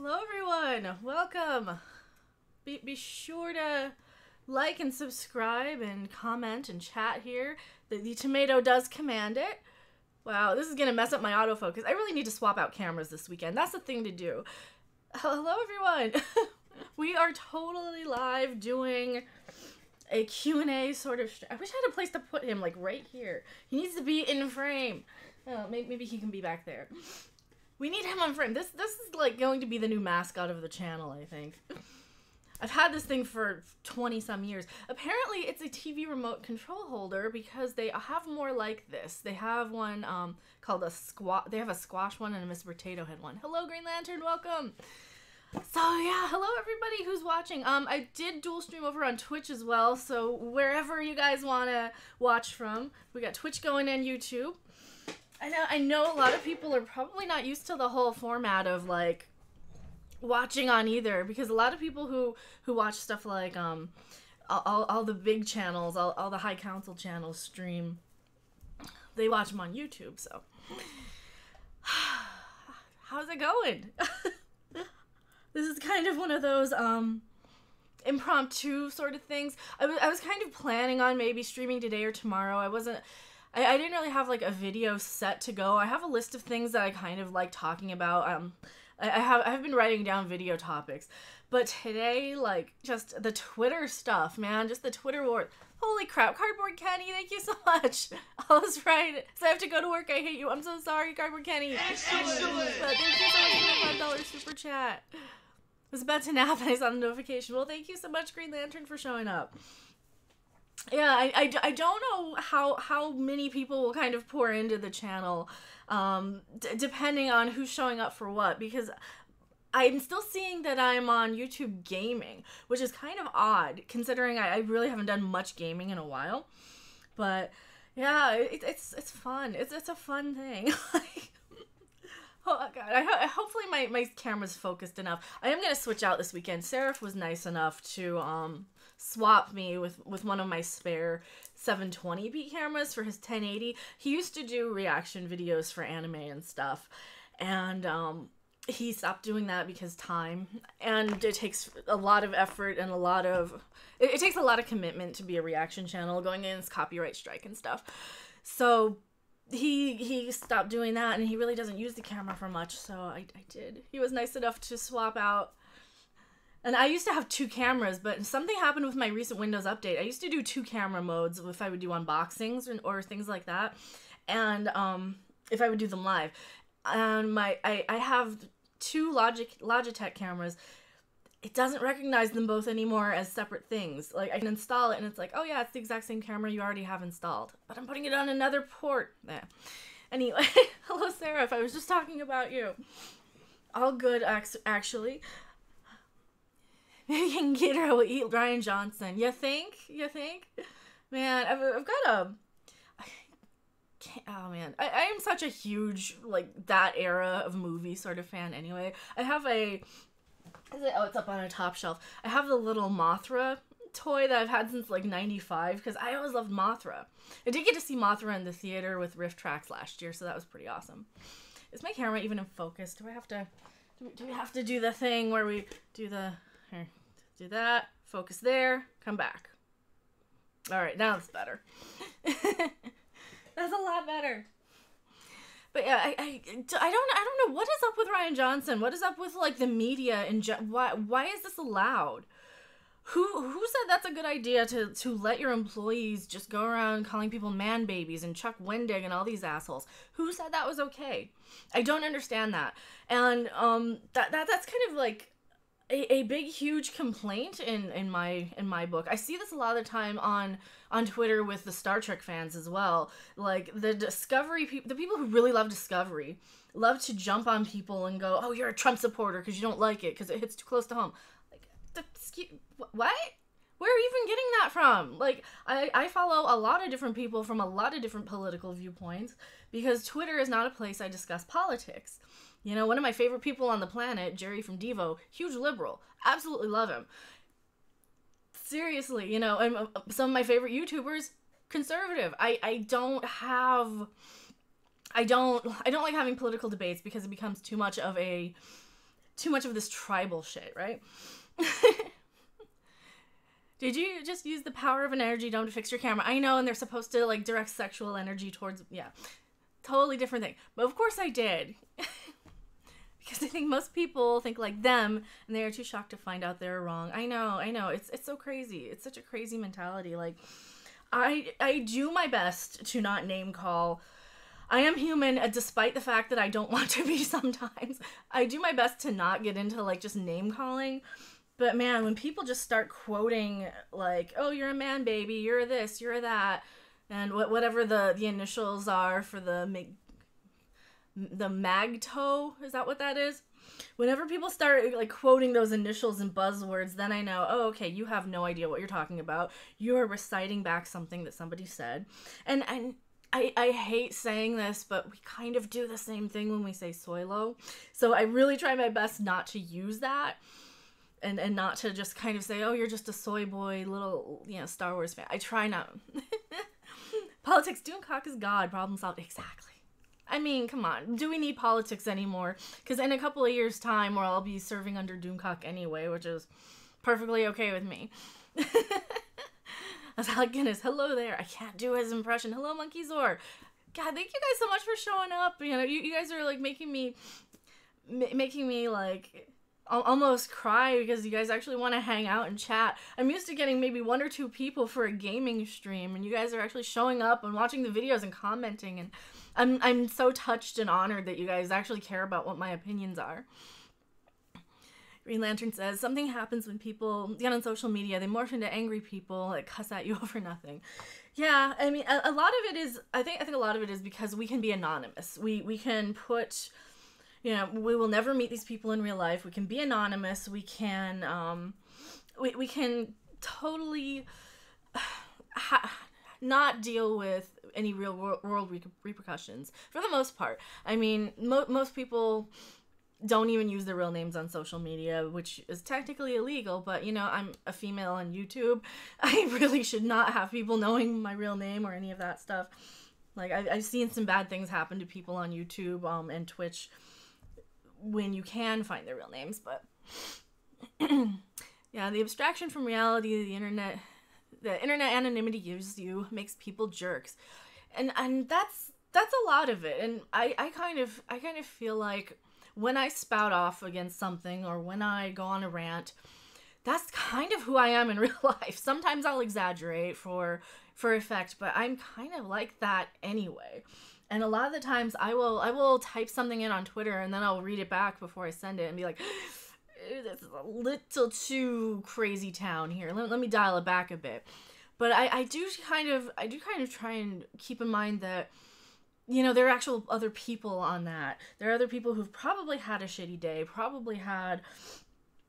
Hello everyone, welcome. Be sure to like and subscribe and comment and chat here. The tomato does command it. Wow, this is gonna mess up my autofocus. I really need to swap out cameras this weekend. That's the thing to do. Hello everyone. We are totally live doing a Q&A sort of. I wish I had a place to put him, like right here. He needs to be in frame. Oh, maybe he can be back there. We need him on frame. This is like going to be the new mascot of the channel, I think. I've had this thing for 20 some years. Apparently it's a TV remote control holder because they have more like this. They have one called a squash. They have a squash one and a Mr. Potato Head one. Hello Green Lantern, welcome. So yeah, hello everybody who's watching. I did dual stream over on Twitch as well, so wherever you guys want to watch from, we got Twitch going and YouTube. I know a lot of people are probably not used to the whole format of like watching on either, because a lot of people who watch stuff like all the big channels, all the high council channels stream, they watch them on YouTube. So how's it going? This is kind of one of those impromptu sort of things. I was kind of planning on maybe streaming today or tomorrow. I didn't really have like a video set to go. I have a list of things that I kind of like talking about. I've been writing down video topics, but today, like, just the Twitter stuff, man, just the Twitter war. Holy crap, Cardboard Kenny, thank you so much. I was right. So I have to go to work. I hate you. I'm so sorry, Cardboard Kenny. Excellent. But thank you so much for the $5 super chat. I was about to nap and I saw the notification. Well, thank you so much, Green Lantern, for showing up. Yeah, I don't know how many people will kind of pour into the channel, depending on who's showing up for what, because I'm still seeing that I'm on YouTube gaming, which is kind of odd, considering I really haven't done much gaming in a while. But yeah, it's fun. It's a fun thing. Oh god, hopefully my camera's focused enough. I am gonna switch out this weekend. Seraph was nice enough to swap me with one of my spare 720p cameras for his 1080. He used to do reaction videos for anime and stuff, and he stopped doing that because time, and it takes a lot of effort and it takes a lot of commitment to be a reaction channel, going against copyright strike and stuff. So he stopped doing that, and he really doesn't use the camera for much, so I did. He was nice enough to swap out. And I used to have 2 cameras, but something happened with my recent Windows update. I used to do 2 camera modes if I would do unboxings or things like that, and if I would do them live. And I have 2 Logitech cameras. It doesn't recognize them both anymore as separate things. Like, I can install it and it's like, oh yeah, it's the exact same camera you already have installed, but I'm putting it on another port. Anyway, hello Seraph, I was just talking about you. All good, actually. Maybe King Gator will eat Rian Johnson. You think? Man, I've got a... Oh man, I am such a huge, like, that era of movie sort of fan anyway. I have oh, it's up on a top shelf. I have the little Mothra toy that I've had since like 95, because I always loved Mothra. I did get to see Mothra in the theater with Rift Tracks last year, so that was pretty awesome. Is my camera even in focus? Do we have to do the thing where we do the... Here, do that, focus there, come back. Alright, now it's better. That's a lot better. But yeah, I don't know what is up with Rian Johnson. What is up with like the media and why is this allowed? Who said that's a good idea to let your employees just go around calling people man babies and Chuck Wendig and all these assholes? Who said that was okay? I don't understand that. And that's kind of like a big huge complaint in my book. I see this a lot of the time on Twitter with the Star Trek fans as well. Like the Discovery people, the people who really love Discovery love to jump on people and go, "Oh, you're a Trump supporter because you don't like it because it hits too close to home." Like, what? Where are you even getting that from? Like, I follow a lot of different people from a lot of different political viewpoints, because Twitter is not a place I discuss politics. You know, one of my favorite people on the planet, Jerry from Devo, huge liberal. Absolutely love him. Seriously, you know, and some of my favorite YouTubers, conservative. I don't like having political debates because it becomes too much of a too much of this tribal shit, right? Did you just use the power of an energy dome to fix your camera? I know, and they're supposed to like direct sexual energy towards, yeah, totally different thing. But of course I did. Because I think most people think like them, and they are too shocked to find out they're wrong. I know. It's so crazy. It's such a crazy mentality. Like, I do my best to not name call. I am human, despite the fact that I don't want to be sometimes. I do my best to not get into like just name calling. But man, when people just start quoting like, oh, you're a man baby, you're this, you're that, and whatever the initials are for the magto, is that what that is? Whenever people start like quoting those initials and buzzwords, then I know, oh, okay, you have no idea what you're talking about. You are reciting back something that somebody said. And I hate saying this, but we kind of do the same thing when we say Soilo. So I really try my best not to use that. And not to just kind of say, oh, you're just a soy boy, little, Star Wars fan. I try not. Politics, Doomcock is God, problem solved. Exactly. I mean, come on. Do we need politics anymore? Because in a couple of years' time, where I'll be serving under Doomcock anyway, which is perfectly okay with me. As Alec Guinness, hello there. I can't do his impression. Hello, Monkey Zor. God, thank you guys so much for showing up. You guys are like making me like almost cry because you guys actually want to hang out and chat. I'm used to getting maybe 1 or 2 people for a gaming stream, and you guys are actually showing up and watching the videos and commenting, and I'm so touched and honored that you guys actually care about what my opinions are. Green Lantern says, something happens when people get on social media. They morph into angry people that cuss at you over nothing. Yeah, I mean, a lot of it is, I think a lot of it is because we can be anonymous. We can put, we will never meet these people in real life. We can be anonymous. We can, we can totally not deal with any real world repercussions for the most part. I mean, most people don't even use their real names on social media, which is technically illegal, but I'm a female on YouTube. I really should not have people knowing my real name or any of that stuff. Like, I've seen some bad things happen to people on YouTube and Twitch when you can find their real names, but yeah, the abstraction from reality the internet anonymity gives you makes people jerks, and that's a lot of it. And I kind of feel like when I spout off against something or when I go on a rant, that's kind of who I am in real life. Sometimes I'll exaggerate for effect, but I'm kind of like that anyway. And a lot of the times I will type something in on Twitter and then I'll read it back before I send it and be like, this is a little too crazy town here. Let me dial it back a bit. But I do kind of try and keep in mind that, there are actual other people on that. There are other people who've probably had a shitty day, probably had,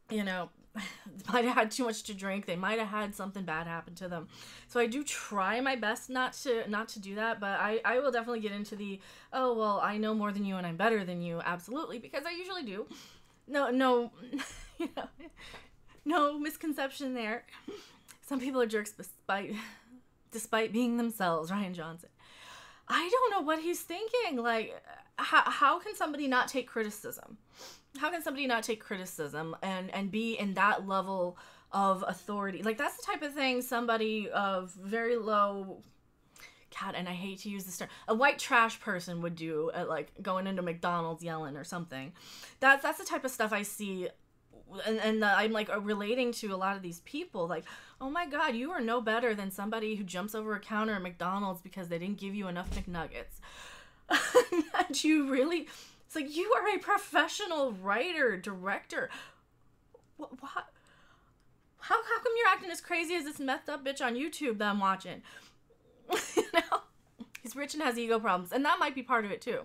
might have had too much to drink. They might have had something bad happen to them. So I do try my best not to do that, but I will definitely get into the, oh, well, I know more than you and I'm better than you. Absolutely. Because I usually do. No, no misconception there. Some people are jerks despite being themselves. Ryan Johnson. I don't know what he's thinking. Like, how can somebody not take criticism? How can somebody not take criticism and be in that level of authority? Like, that's the type of thing somebody of very low, God, and I hate to use this term, a white trash person would do at, like, going into McDonald's yelling or something. That's the type of stuff I see, and I'm, like, relating to a lot of these people. Like, oh my God, you are no better than somebody who jumps over a counter at McDonald's because they didn't give you enough McNuggets. And you really... It's like, you are a professional writer, director. What? How come you're acting as crazy as this methed up bitch on YouTube that I'm watching? He's rich and has ego problems, and that might be part of it too.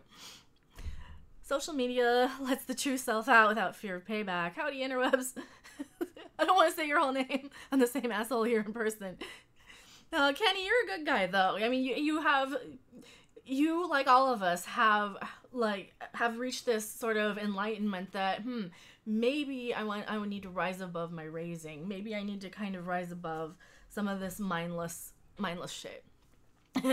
Social media lets the true self out without fear of payback. Howdy, interwebs. I don't want to say your whole name. I'm the same asshole here in person. No, Kenny, you're a good guy though. I mean, you like all of us have reached this sort of enlightenment that maybe I would need to rise above my raising. Maybe I need to kind of rise above some of this mindless shit.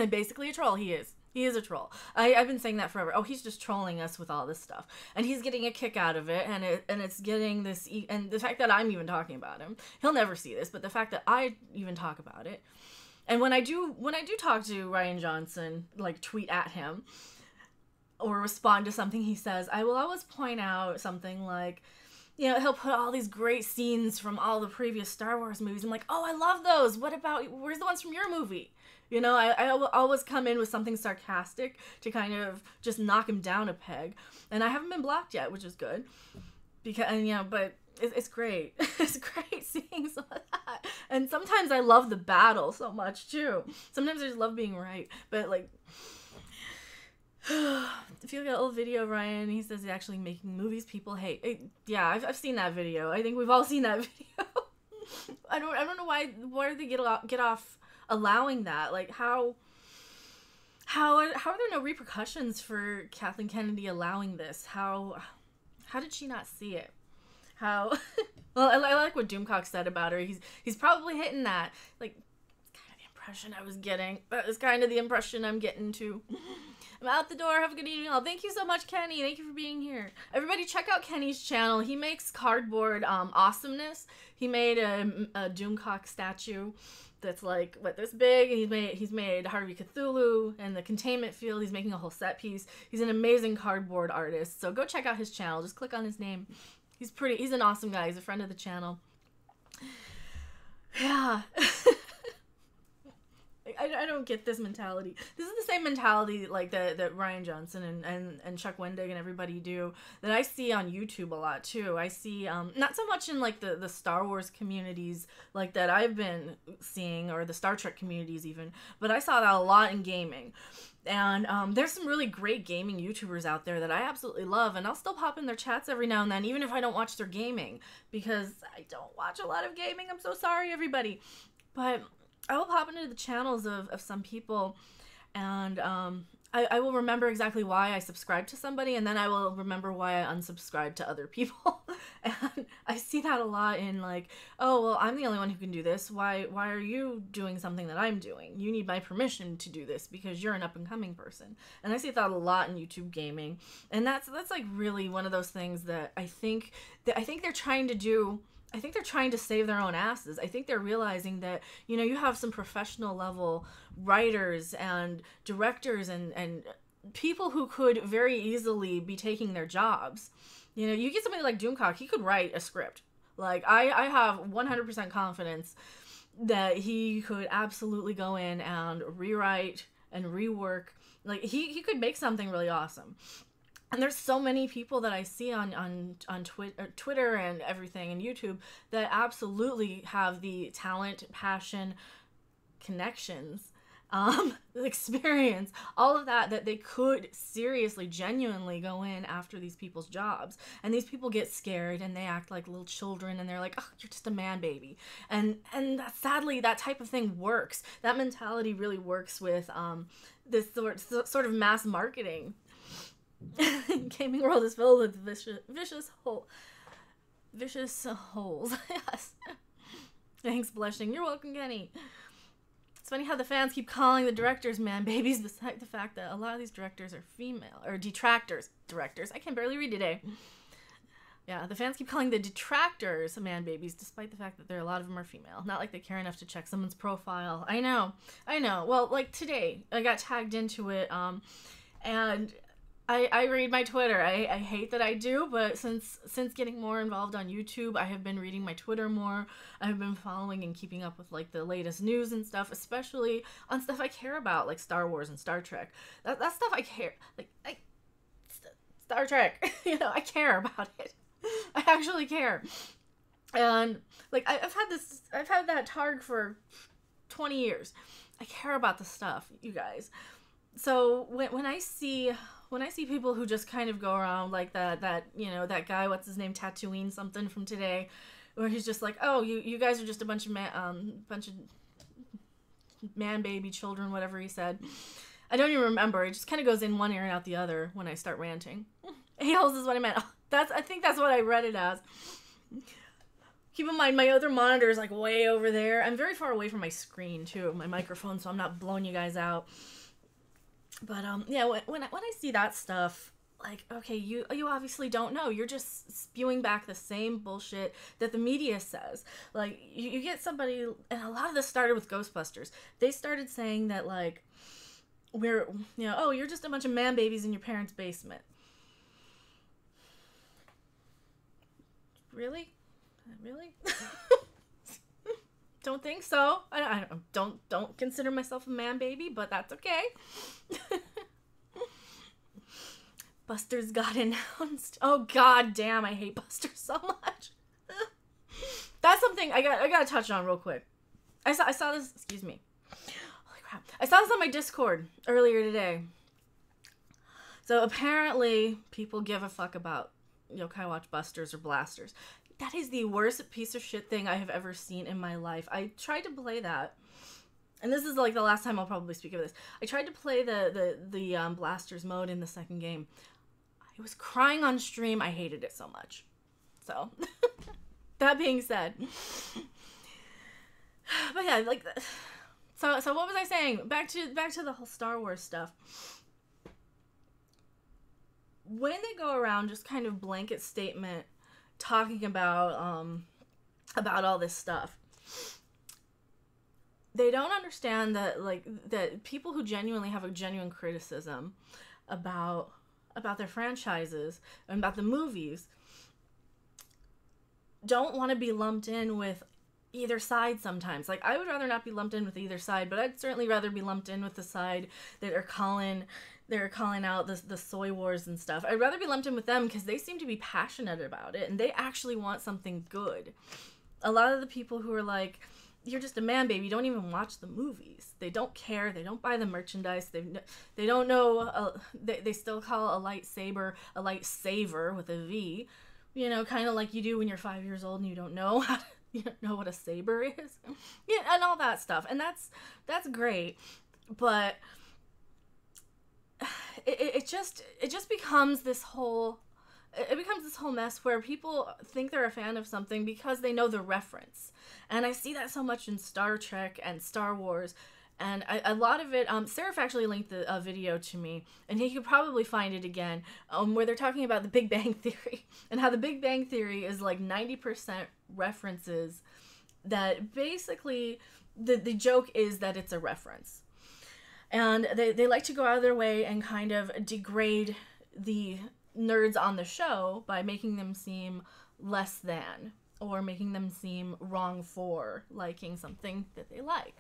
Basically a troll, he is He is a troll. I've been saying that forever. Oh, he's just trolling us with all this stuff, and he's getting a kick out of it, and it's getting this. And the fact that I'm even talking about him, he'll never see this, but the fact that I even talk about it, and when I do talk to Rian Johnson, like tweet at him or respond to something he says, I will always point out something like, you know, he'll put all these great scenes from all the previous Star Wars movies. I'm like, oh, I love those. What about, where's the ones from your movie? You know, I will always come in with something sarcastic to kind of just knock him down a peg. And I haven't been blocked yet, which is good. Because, and, you know, but it's great. It's great seeing some of that. And sometimes I love the battle so much, too. Sometimes I just love being right. But, like, if you look at an old video of Ryan, he says he's actually making movies people hate. Yeah, I've seen that video. I think we've all seen that video. I don't know why do they get off allowing that? Like, how are there no repercussions for Kathleen Kennedy allowing this? How did she not see it? How well, I like what Doomcock said about her. He's probably hitting that. Like, it's kind of the impression I was getting. That is kind of the impression I'm getting too. I'm out the door. Have a good evening all. Thank you so much, Kenny. Thank you for being here. Everybody check out Kenny's channel. He makes cardboard awesomeness. He made a Doomcock statue that's like, what, this big. He's made Harvey Cthulhu and the containment field. He's making a whole set piece. He's an amazing cardboard artist. So go check out his channel. Just click on his name. He's an awesome guy. He's a friend of the channel. Yeah. I don't get this mentality. This is the same mentality like that Rian Johnson and Chuck Wendig and everybody do that I see on YouTube a lot too. I see not so much in like the Star Wars communities like that I've been seeing, or the Star Trek communities even, but I saw that a lot in gaming. And there's some really great gaming YouTubers out there that I absolutely love, and I'll still pop in their chats every now and then, even if I don't watch their gaming, because I don't watch a lot of gaming. I'm so sorry, everybody. But I will pop into the channels of some people, and I will remember exactly why I subscribed to somebody, and then I will remember why I unsubscribed to other people. And I see that a lot in like, oh, well, I'm the only one who can do this. Why are you doing something that I'm doing? You need my permission to do this because you're an up-and-coming person. And I see that a lot in YouTube gaming. And that's like really one of those things that I think they're trying to do. I think they're trying to save their own asses. I think they're realizing that, you know, you have some professional level writers and directors and people who could very easily be taking their jobs. You know, you get somebody like Doomcock, he could write a script. Like, I have 100% confidence that he could absolutely go in and rewrite and rework. Like, he could make something really awesome. And there's so many people that I see on Twitter and everything and YouTube that absolutely have the talent, passion, connections, experience, all of that they could seriously, genuinely go in after these people's jobs. And these people get scared and they act like little children and they're like, oh, you're just a man baby. And sadly, that type of thing works. That mentality really works with this sort of mass marketing. Gaming world is filled with vicious holes. Yes. Thanks, blushing. You're welcome, Kenny. It's funny how the fans keep calling the directors man babies, despite the fact that a lot of these directors are female, or detractors. Directors. I can barely read today. Yeah, the fans keep calling the detractors man babies, despite the fact that a lot of them are female. Not like they care enough to check someone's profile. I know. Well, like today, I got tagged into it, and I read my Twitter. I hate that I do, but since getting more involved on YouTube, I have been reading my Twitter more. I've been following and keeping up with like the latest news and stuff, especially on stuff I care about, like Star Wars and Star Trek. That stuff I care. Like Star Trek, you know, I care about it. I actually care. And like I've had that targ for 20 years. I care about the stuff, you guys. So when I see people who just kind of go around like that, you know, that guy, what's his name, Tatooine something from today, where he's just like, oh, you guys are just a bunch of man baby children, whatever he said. I don't even remember. It just kind of goes in one ear and out the other when I start ranting. A-holes is what I meant. I think that's what I read it as. Keep in mind, my other monitor is like way over there. I'm very far away from my screen too, my microphone, so I'm not blowing you guys out. But yeah, when I see that stuff, like, okay, you obviously don't know. You're just spewing back the same bullshit that the media says. Like, you get somebody, and a lot of this started with Ghostbusters. They started saying that, like, we're, oh, you're just a bunch of man babies in your parents' basement. Really? Really? Don't think so. I don't consider myself a man baby, but that's okay. Buster's got announced. Oh god damn, I hate Buster so much. That's something I gotta touch on real quick. I saw this, excuse me. Holy crap. I saw this on my Discord earlier today. So apparently people give a fuck about Yokai Watch Busters or Blasters. That is the worst piece of shit thing I have ever seen in my life. I tried to play that. And this is like the last time I'll probably speak of this. I tried to play the Blasters mode in the second game. I was crying on stream. I hated it so much. So, that being said. But yeah, like, so what was I saying? Back to the whole Star Wars stuff. When they go around just kind of blanket statement talking about all this stuff, they don't understand that, like, that people who genuinely have a genuine criticism about their franchises and about the movies don't want to be lumped in with either side sometimes. Like, I would rather not be lumped in with either side, but I'd certainly rather be lumped in with the side that are calling out the soy wars and stuff. I'd rather be lumped in with them because they seem to be passionate about it and they actually want something good. A lot of the people who are like, you're just a man baby, don't even watch the movies. They don't care. They don't buy the merchandise. They don't know. They still call a lightsaber a lightsaver with a V. Kind of like you do when you're 5 years old and you don't know what a saber is. Yeah, and all that stuff. And that's great. But it just becomes this whole mess where people think they're a fan of something because they know the reference. And I see that so much in Star Trek and Star Wars. And a lot of it, Seraph actually linked the video to me, and he could probably find it again, where they're talking about the Big Bang Theory, and how the Big Bang Theory is like 90% references that basically, the joke is that it's a reference. And they like to go out of their way and kind of degrade the nerds on the show by making them seem less than, or making them seem wrong for liking something that they like.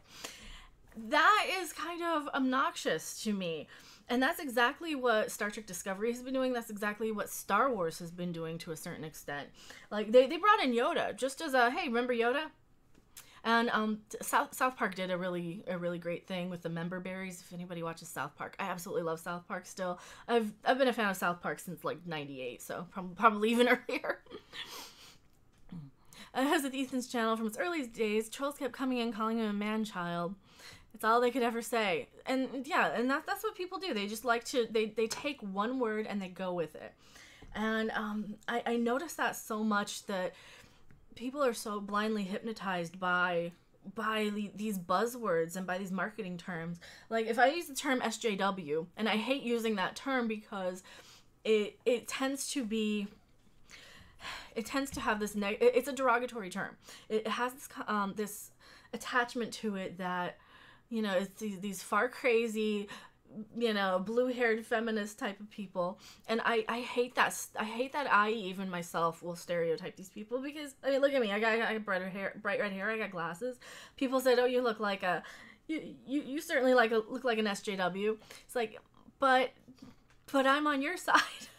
That is kind of obnoxious to me. And that's exactly what Star Trek Discovery has been doing. That's exactly what Star Wars has been doing to a certain extent. Like, they brought in Yoda just as a, hey, remember Yoda? And South Park did a really great thing with the member berries. If anybody watches South Park, I absolutely love South Park still. I've been a fan of South Park since like 98, so probably even earlier. I was with Ethan's channel from its earliest days. Trolls kept coming in calling him a man-child. It's all they could ever say. And yeah, and that's what people do. They just like to, they take one word and they go with it. And I noticed that so much, that people are so blindly hypnotized by these buzzwords and by these marketing terms. Like, if I use the term SJW, and I hate using that term because it tends to have this it's a derogatory term. It has this attachment to it that, it's these far crazy, blue-haired feminist type of people. And I hate that. I hate that I, even myself, will stereotype these people, because, I mean, look at me. I got bright red hair. I got glasses. People said, oh, you look like you certainly look like an SJW. It's like, but I'm on your side.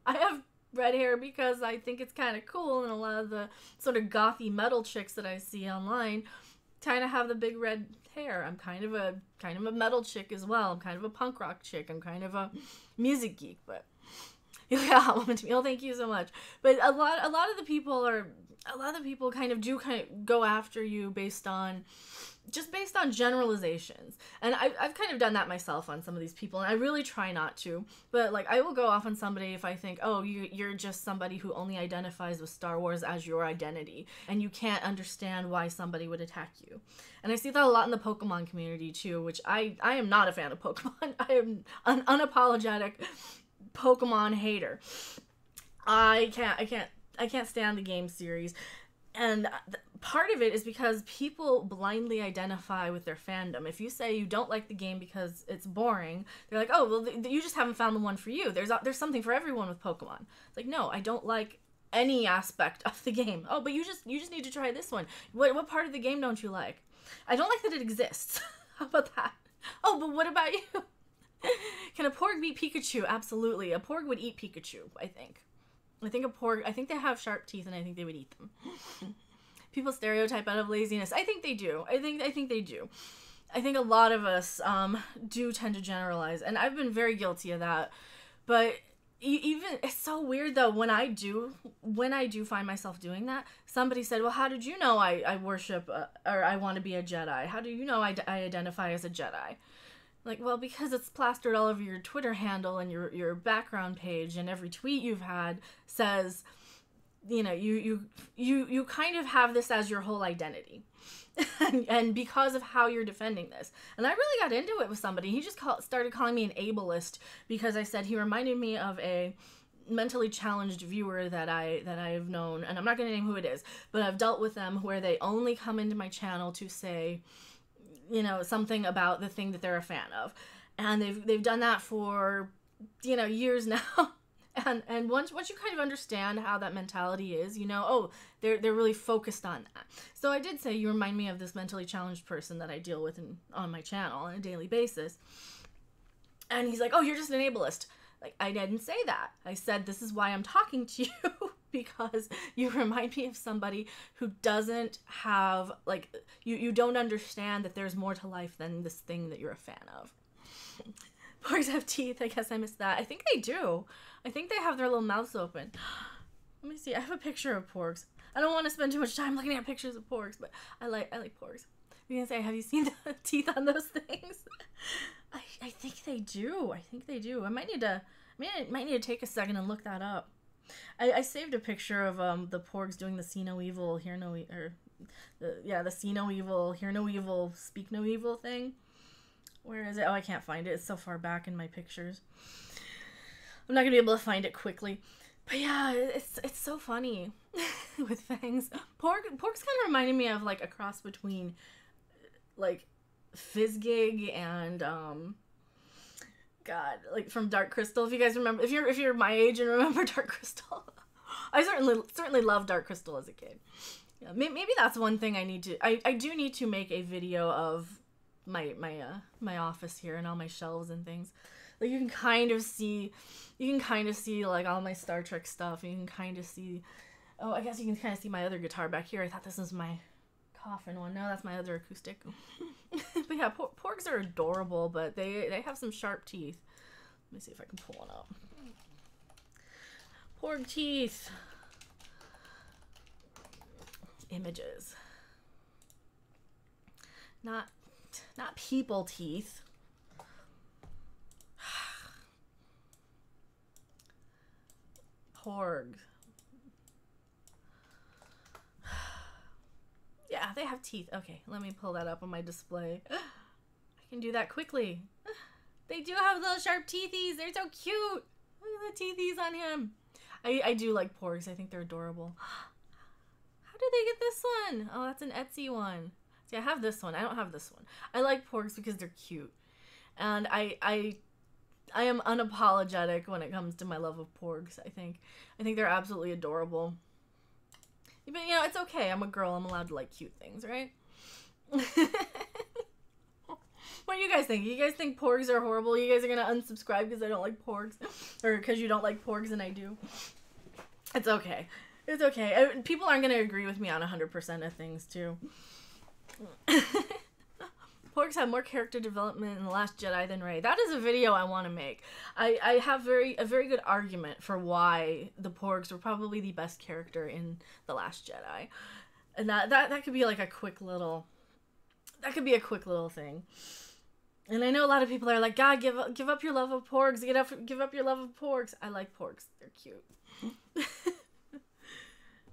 I have red hair because I think it's kind of cool, and a lot of the sort of gothy metal chicks that I see online kind of have the big red hair. I'm kind of a metal chick as well. I'm kind of a punk rock chick. I'm kind of a music geek, but you're a hot woman to me. Oh, thank you so much. But a lot of the people kind of go after you based on just based on generalizations. And I've kind of done that myself on some of these people, and I really try not to. But, like, I will go off on somebody if I think, oh, you're just somebody who only identifies with Star Wars as your identity, and you can't understand why somebody would attack you. And I see that a lot in the Pokemon community, too, which I am not a fan of Pokemon. I am an unapologetic Pokemon hater. I can't stand the game series. And part of it is because people blindly identify with their fandom. If you say you don't like the game because it's boring, they're like, oh, well, you just haven't found the one for you. There's something for everyone with Pokemon. It's like, no, I don't like any aspect of the game. Oh, but you just need to try this one. What part of the game don't you like? I don't like that it exists. How about that? Oh, but what about you? Can a Porg beat Pikachu? Absolutely. A Porg would eat Pikachu, I think. I think they have sharp teeth, and I think they would eat them. People stereotype out of laziness. I think they do. I think they do. I think a lot of us do tend to generalize, and I've been very guilty of that. But even it's so weird though when I do find myself doing that. Somebody said, "Well, how did you know I worship or I want to be a Jedi? How do you know I identify as a Jedi?" Like, well, because it's plastered all over your Twitter handle and your background page, and every tweet you've had says, you know, you kind of have this as your whole identity. and because of how you're defending this. And I really got into it with somebody. He just started calling me an ableist because I said he reminded me of a mentally challenged viewer that I've known, and I'm not going to name who it is, but I've dealt with them where they only come into my channel to say, you know, something about the thing that they're a fan of. And they've done that for, you know, years now. And once you kind of understand how that mentality is, you know, oh, they're really focused on that. So I did say, you remind me of this mentally challenged person that I deal with on my channel on a daily basis. And he's like, oh, you're just an ableist. Like, I didn't say that. I said, this is why I'm talking to you, because you remind me of somebody who doesn't have, like, you don't understand that there's more to life than this thing that you're a fan of. Porgs have teeth. I guess I missed that. I think they do. I think they have their little mouths open. Let me see. I have a picture of porgs. I don't want to spend too much time looking at pictures of porgs, but I like porgs. You're gonna say, have you seen the teeth on those things? I think they do. I think they do. I might need to take a second and look that up. I saved a picture of the porgs doing the see no evil, hear no the see no evil, hear no evil, speak no evil thing. Where is it? Oh, I can't find it. It's so far back in my pictures. I'm not gonna be able to find it quickly. But yeah, it's so funny with fangs. Porg's kind of reminded me of like a cross between like Fizzgig and God, like from Dark Crystal. If you guys remember, if you're my age and remember Dark Crystal, I certainly loved Dark Crystal as a kid. Yeah, maybe that's one thing I need to. I do need to make a video of my office here and all my shelves and things. Like you can kind of see like all my Star Trek stuff. You can kind of see. Oh, I guess you can kind of see my other guitar back here. I thought this was my coffin one. No, that's my other acoustic. But yeah, porgs are adorable, but they have some sharp teeth. Let me see if I can pull one up. Porg teeth. Images. Not people teeth. Porg. Yeah, they have teeth. Okay, let me pull that up on my display. I can do that quickly. They do have little sharp teethies. They're so cute. Look at the teethies on him. I do like porgs. I think they're adorable. How did they get this one? Oh, that's an Etsy one. See, I have this one. I don't have this one. I like porgs because they're cute. And I am unapologetic when it comes to my love of porgs, I think. I think they're absolutely adorable. But, you know, it's okay. I'm a girl. I'm allowed to like cute things, right? What do you guys think? You guys think porgs are horrible? You guys are going to unsubscribe because I don't like porgs? Or because you don't like porgs and I do? It's okay. It's okay. People aren't going to agree with me on 100% of things, too. Porgs have more character development in The Last Jedi than Rey. That is a video I want to make. I have a very good argument for why the porgs were probably the best character in The Last Jedi. And that could be like a quick little that could be a quick little thing. And I know a lot of people are like, God, give up your love of porgs. Give up your love of porgs. I like porgs. They're cute.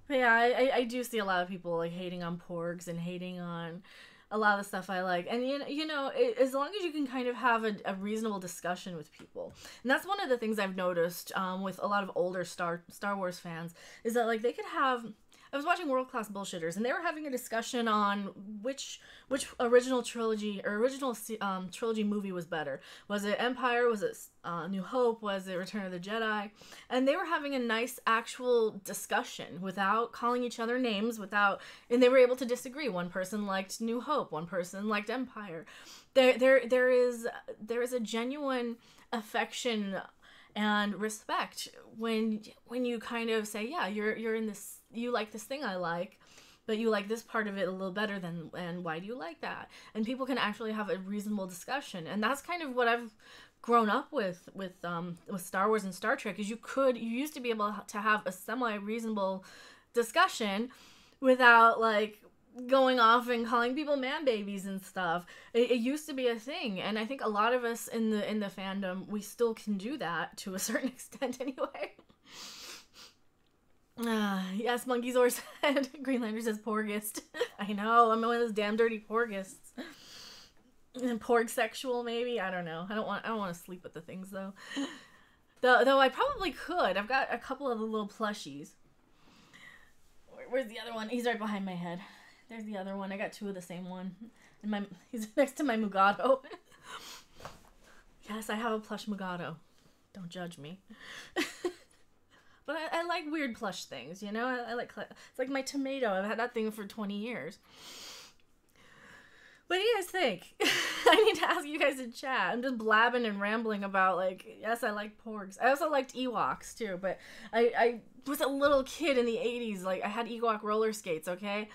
But yeah, I do see a lot of people like hating on porgs and hating on a lot of the stuff I like. And as long as you can kind of have a reasonable discussion with people. And that's one of the things I've noticed with a lot of older Star Wars fans is that like they could have. I was watching World Class Bullshitters, and they were having a discussion on which original trilogy or original trilogy movie was better. Was it Empire? Was it New Hope? Was it Return of the Jedi? And they were having a nice actual discussion without calling each other names, and they were able to disagree. One person liked New Hope, one person liked Empire. There is a genuine affection and respect when you kind of say, yeah, you're in this, you like this thing I like, but you like this part of it a little better than, and why do you like that? And people can actually have a reasonable discussion. And that's kind of what I've grown up with Star Wars and Star Trek, is you used to be able to have a semi-reasonable discussion without like going off and calling people man babies and stuff. It used to be a thing, and I think a lot of us in the fandom, we still can do that to a certain extent anyway. Yes, Monkeyzor said. Greenlander says porgist. I know, I'm one of those damn dirty porgists. And porg sexual, maybe? I don't know. I don't want to sleep with the things though. Though I probably could. I've got a couple of the little plushies. Where's the other one? He's right behind my head. There's the other one. I got two of the same one. And he's next to my Mugado. Yes, I have a plush Mugado. Don't judge me. But I like weird plush things, you know? I like, it's like my tomato. I've had that thing for 20 years. What do you guys think? I need to ask you guys in chat. I'm just blabbing and rambling about, like, yes, I like porgs. I also liked Ewoks, too, but I was a little kid in the 80s. Like, I had Ewok roller skates, okay?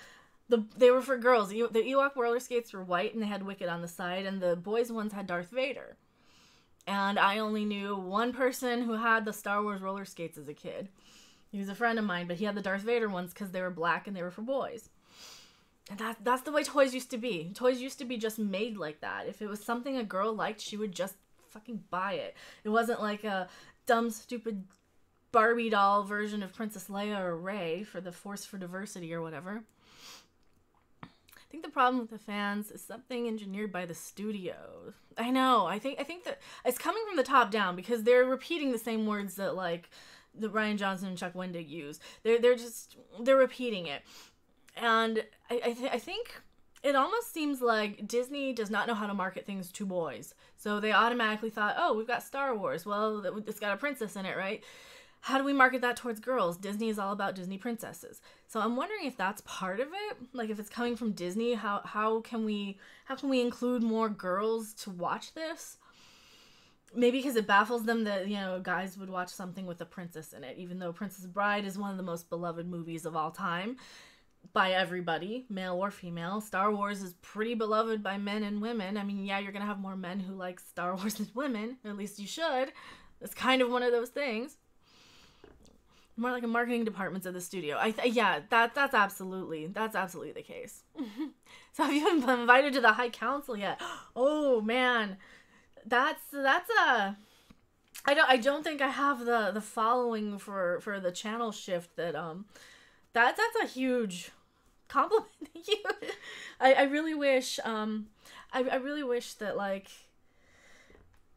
They were for girls. The Ewok roller skates were white, and they had Wicket on the side, and the boys' ones had Darth Vader. And I only knew one person who had the Star Wars roller skates as a kid. He was a friend of mine, but he had the Darth Vader ones because they were black and they were for boys. And that's the way toys used to be. Toys used to be just made like that. If it was something a girl liked, she would just fucking buy it. It wasn't like a dumb, stupid Barbie doll version of Princess Leia or Rey for the Force for Diversity or whatever. I think the problem with the fans is something engineered by the studios. I know. I think that it's coming from the top down because they're repeating the same words that like the Rian Johnson and Chuck Wendig use. They're repeating it, and I think it almost seems like Disney does not know how to market things to boys. So they automatically thought, oh, we've got Star Wars. Well, it's got a princess in it, right? How do we market that towards girls? Disney is all about Disney princesses. So I'm wondering if that's part of it. Like if it's coming from Disney, how can we include more girls to watch this? Maybe because it baffles them that, you know, guys would watch something with a princess in it, even though Princess Bride is one of the most beloved movies of all time by everybody, male or female. Star Wars is pretty beloved by men and women. I mean, yeah, you're going to have more men who like Star Wars than women, or at least you should. It's kind of one of those things. More like a marketing departments of the studio. That's absolutely the case. So have you been invited to the High Council yet? Oh man, that's I don't think I have the following for the channel shift that's a huge compliment to you. I really wish I really wish that like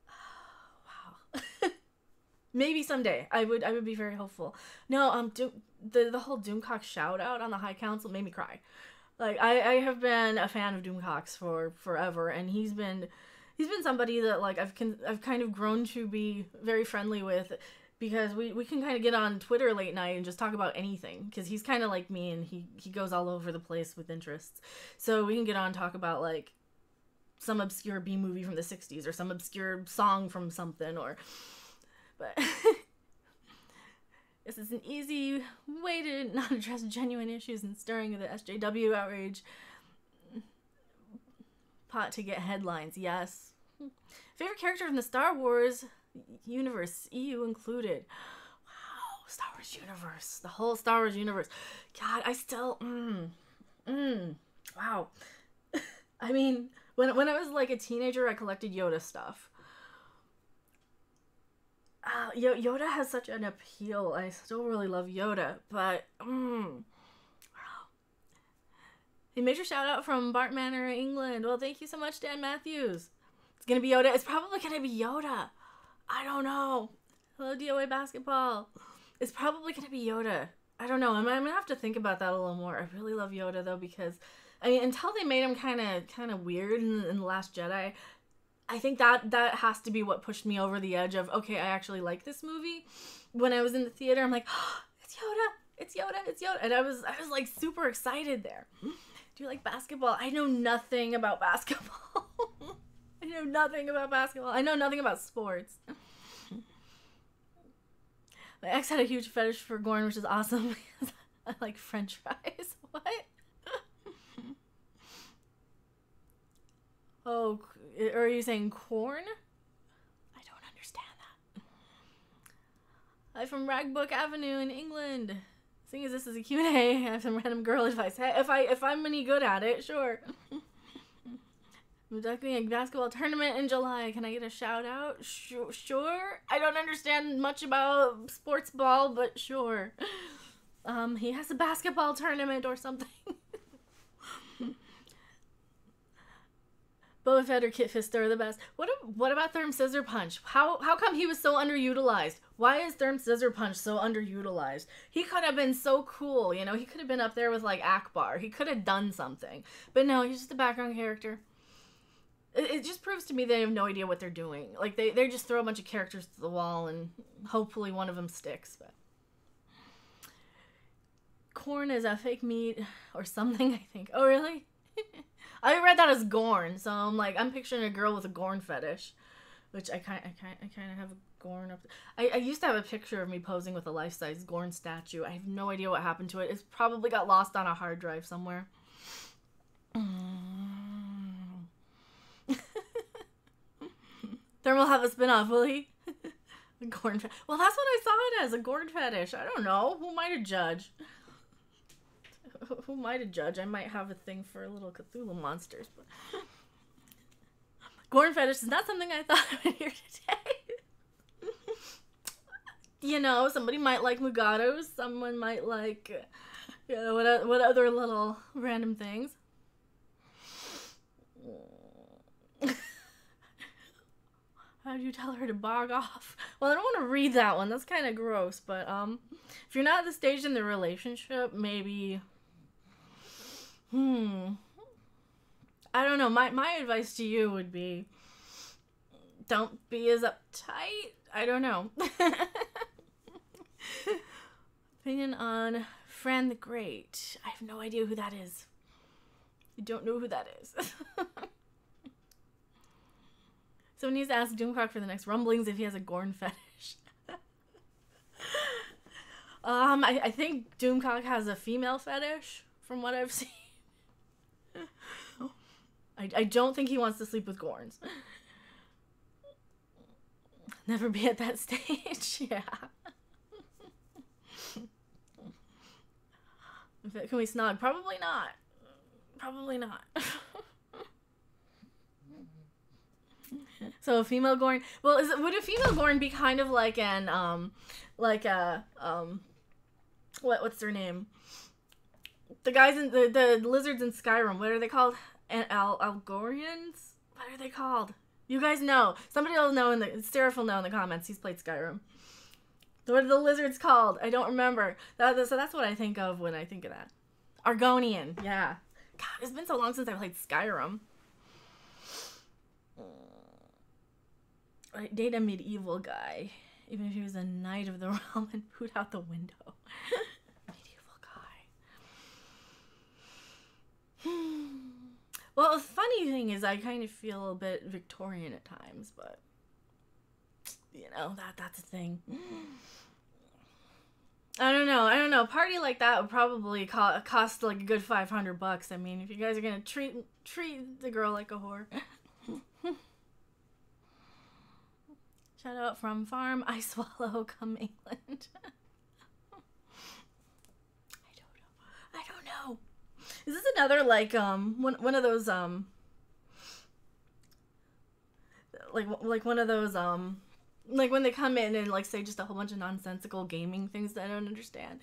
wow. Maybe someday I would be very hopeful. No, the whole Doomcock shout out on the High Council made me cry. Like I have been a fan of Doomcocks for forever, and he's been somebody that like I've kind of grown to be very friendly with, because we can kind of get on Twitter late night and just talk about anything, because he's kind of like me and he goes all over the place with interests. So we can get on and talk about like some obscure B movie from the 60s or some obscure song from something, or but this is an easy way to not address genuine issues and stirring of the SJW outrage pot to get headlines. Yes. Favorite character from the Star Wars universe, EU included. Wow, Star Wars universe. The whole Star Wars universe. God, I still wow. I mean, when I was like a teenager, I collected Yoda stuff. Yoda has such an appeal. I still really love Yoda, but a major shout out from Bart Manor, England. Well, thank you so much, Dan Matthews. It's gonna be Yoda. It's probably gonna be Yoda. I don't know. Hello, DOA Basketball. It's probably gonna be Yoda. I don't know. I'm gonna have to think about that a little more. I really love Yoda though, because I mean, until they made him kind of weird in The Last Jedi, I think that has to be what pushed me over the edge of, okay, I actually like this movie. When I was in the theater, I'm like, oh, it's Yoda, it's Yoda, it's Yoda, and I was like super excited there. Do you like basketball? I know nothing about basketball. I know nothing about basketball. I know nothing about sports. My ex had a huge fetish for Gorn, which is awesome because I like French fries. What? Oh, are you saying corn? I don't understand that. I'm from Ragbook Avenue in England. Seeing as this is a Q&A, I have some random girl advice. Hey, if I'm any good at it, sure. I'm conducting a basketball tournament in July. Can I get a shout out? Sure. I don't understand much about sports ball, but sure. He has a basketball tournament or something. Boba Fett or Kit Fister are the best. What about Therm Scissor Punch? How come he was so underutilized? Why is Therm Scissor Punch so underutilized? He could have been so cool, you know? He could have been up there with, like, Akbar. He could have done something. But no, he's just a background character. It just proves to me they have no idea what they're doing. Like, they just throw a bunch of characters to the wall and hopefully one of them sticks. But corn is a fake meat or something, I think. Oh, really? I read that as Gorn, so I'm picturing a girl with a Gorn fetish, which I kind of have a Gorn up. I used to have a picture of me posing with a life-size Gorn statue. I have no idea what happened to it. It's probably got lost on a hard drive somewhere. Therm will have a spin-off, will he? A Gorn fetish. Well, that's what I saw it as, a Gorn fetish. I don't know. Who am I to judge? Who am I to judge? I might have a thing for little Cthulhu monsters, but Gorn fetish is not something I thought I would hear today. You know, somebody might like Mugatos, someone might like, you know, what other little random things. How do you tell her to bog off? Well, I don't want to read that one. That's kind of gross, but if you're not at the stage in the relationship, maybe... I don't know. My advice to you would be, don't be as uptight. I don't know. Opinion on Fran the Great. I have no idea who that is. I don't know who that is. Someone needs to ask Doomcock for the next rumblings if he has a Gorn fetish. I think Doomcock has a female fetish, from what I've seen. I don't think he wants to sleep with Gorns. Never be at that stage. Yeah. Can we snog? Probably not. Probably not. So a female Gorn. Well, would a female Gorn be kind of like an what's their name? The guys in the lizards in Skyrim. What are they called? Algorians? What are they called? You guys know. Somebody will know Seraph will know in the comments. He's played Skyrim. What are the lizards called? I don't remember. So that's what I think of when I think of that. Argonian. Yeah. God, it's been so long since I played Skyrim. Right, date a medieval guy, even if he was a knight of the realm and poot out the window. Medieval guy. Well, the funny thing is I kind of feel a bit Victorian at times, but you know, that's a thing. I don't know. A party like that would probably cost like a good $500. I mean, if you guys are gonna treat the girl like a whore. Shout out from Farm I Swallow, come England. I don't know. Is this another like one of those like one of those like when they come in and like say just a whole bunch of nonsensical gaming things that I don't understand.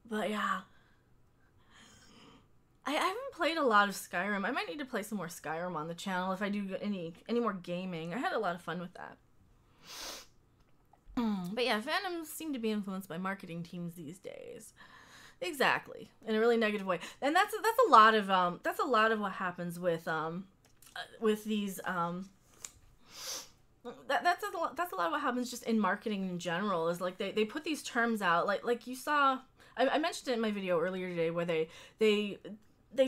But yeah, I haven't played a lot of Skyrim. I might need to play some more Skyrim on the channel if I do any more gaming. I had a lot of fun with that. But yeah, fandoms seem to be influenced by marketing teams these days. Exactly, in a really negative way, and that's a lot of what happens with these that's a lot of what happens just in marketing in general. Is like they put these terms out, like you saw. I mentioned it in my video earlier today where they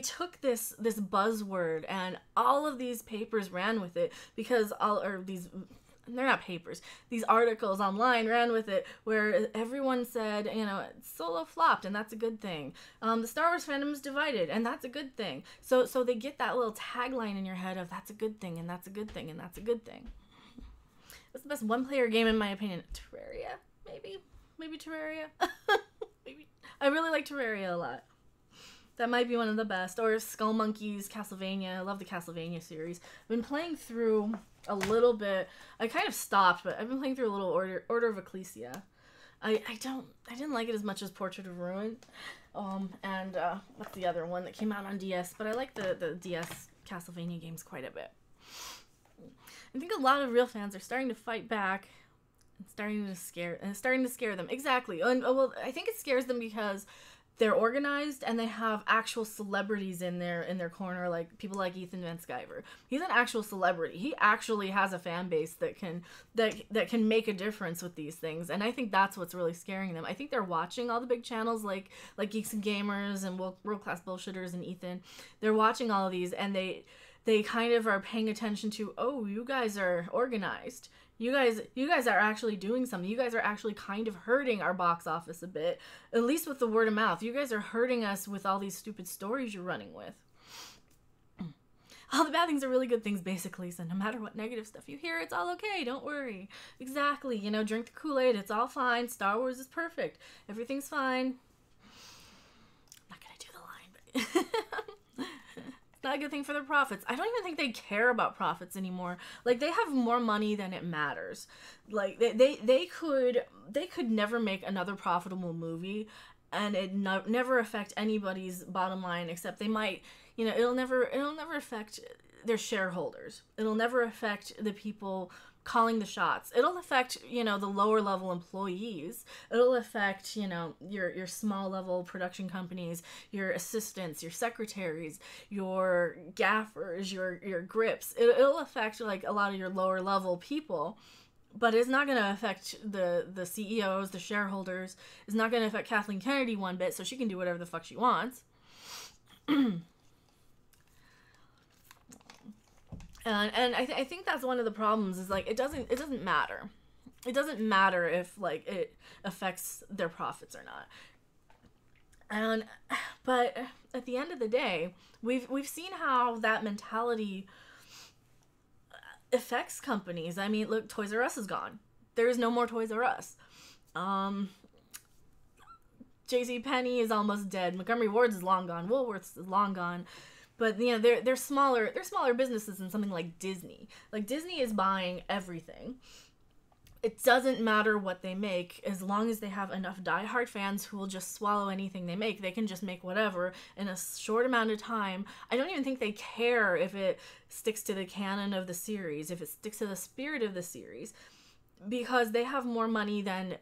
took this buzzword and all of these papers ran with it because they're not papers. These articles online ran with it where everyone said, Solo flopped and that's a good thing. The Star Wars fandom is divided and that's a good thing. So they get that little tagline in your head of that's a good thing and that's a good thing and that's a good thing. It's the best one-player game in my opinion. Terraria, maybe Terraria. Maybe I really like Terraria a lot. That might be one of the best. Or Skull Monkeys, Castlevania. I love the Castlevania series. I've been playing through a little bit. I kind of stopped, but I've been playing through a little Order of Ecclesia. I didn't like it as much as Portrait of Ruin. And what's the other one that came out on DS? But I like the DS Castlevania games quite a bit. I think a lot of real fans are starting to fight back and starting to scare them. Exactly. And well, I think it scares them because they're organized and they have actual celebrities in their corner, like people like Ethan Van Sciver. He's an actual celebrity. He actually has a fan base that can make a difference with these things, and I think that's what's really scaring them. I think they're watching all the big channels like Geeks and Gamers and World Class Bullshitters and Ethan. They're watching all of these and they kind of are paying attention to, oh, you guys are organized. You guys are actually doing something. You guys are actually kind of hurting our box office a bit, at least with the word of mouth. You guys are hurting us with all these stupid stories you're running with. All the bad things are really good things, basically. So no matter what negative stuff you hear, it's all okay. Don't worry. Exactly. Drink the Kool-Aid. It's all fine. Star Wars is perfect. Everything's fine. I'm not going to do the line, but... not a good thing for their profits. I don't even think they care about profits anymore. Like, they have more money than it matters. Like, they could never make another profitable movie and it never affect anybody's bottom line, except they might, it'll never affect their shareholders. It'll never affect the people calling the shots. It'll affect, the lower level employees. It'll affect, your small level production companies, your assistants, your secretaries, your gaffers, your grips. It'll affect like a lot of your lower level people, but it's not going to affect the CEOs, the shareholders. It's not going to affect Kathleen Kennedy one bit, so she can do whatever the fuck she wants. And I think that's one of the problems is like it doesn't matter. It doesn't matter if like it affects their profits or not. But at the end of the day, we've seen how that mentality affects companies. I mean, look, Toys R Us is gone. There is no more Toys R Us. JCPenney is almost dead. Montgomery Ward's is long gone. Woolworth's is long gone. But they're smaller businesses than something like Disney. Like Disney is buying everything. It doesn't matter what they make as long as they have enough diehard fans who will just swallow anything they make. They can just make whatever in a short amount of time. I don't even think they care if it sticks to the canon of the series, if it sticks to the spirit of the series, because they have more money than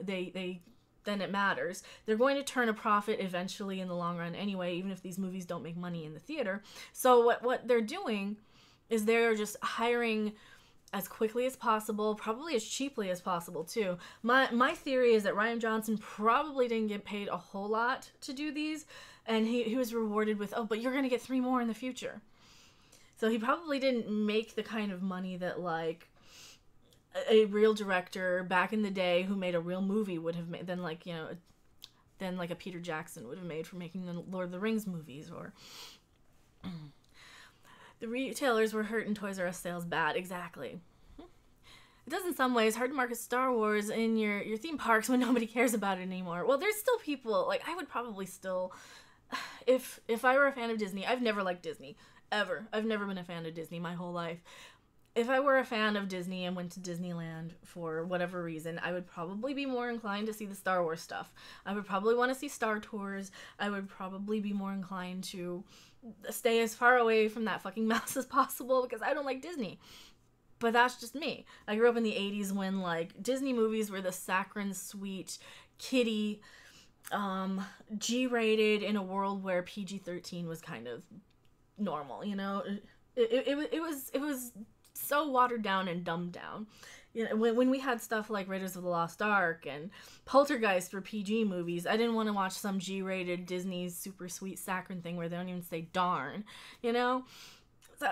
then it matters. They're going to turn a profit eventually in the long run anyway, even if these movies don't make money in the theater. So what they're doing is they're just hiring as quickly as possible, probably as cheaply as possible too. My theory is that Rian Johnson probably didn't get paid a whole lot to do these, and he was rewarded with, oh, but you're going to get 3 more in the future. So he probably didn't make the kind of money that like a real director back in the day who made a real movie would have made, than like a Peter Jackson would have made for making the Lord of the Rings movies. Or the retailers were hurting Toys R Us sales bad. Exactly. It does in some ways hard to market Star Wars in your theme parks when nobody cares about it anymore. Well, there's still people, like I would probably still, if I were a fan of Disney, I've never liked Disney ever. I've never been a fan of Disney my whole life. If I were a fan of Disney and went to Disneyland for whatever reason, I would probably be more inclined to see the Star Wars stuff. I would probably want to see Star Tours. I would probably be more inclined to stay as far away from that fucking mess as possible because I don't like Disney. But that's just me. I grew up in the 80s when, like, Disney movies were the saccharine, sweet, kiddie, G-rated in a world where PG-13 was kind of normal, you know? It was so watered down and dumbed down. You know, when we had stuff like Raiders of the Lost Ark and Poltergeist for PG movies, I didn't want to watch some G-rated Disney super sweet saccharine thing where they don't even say darn, you know?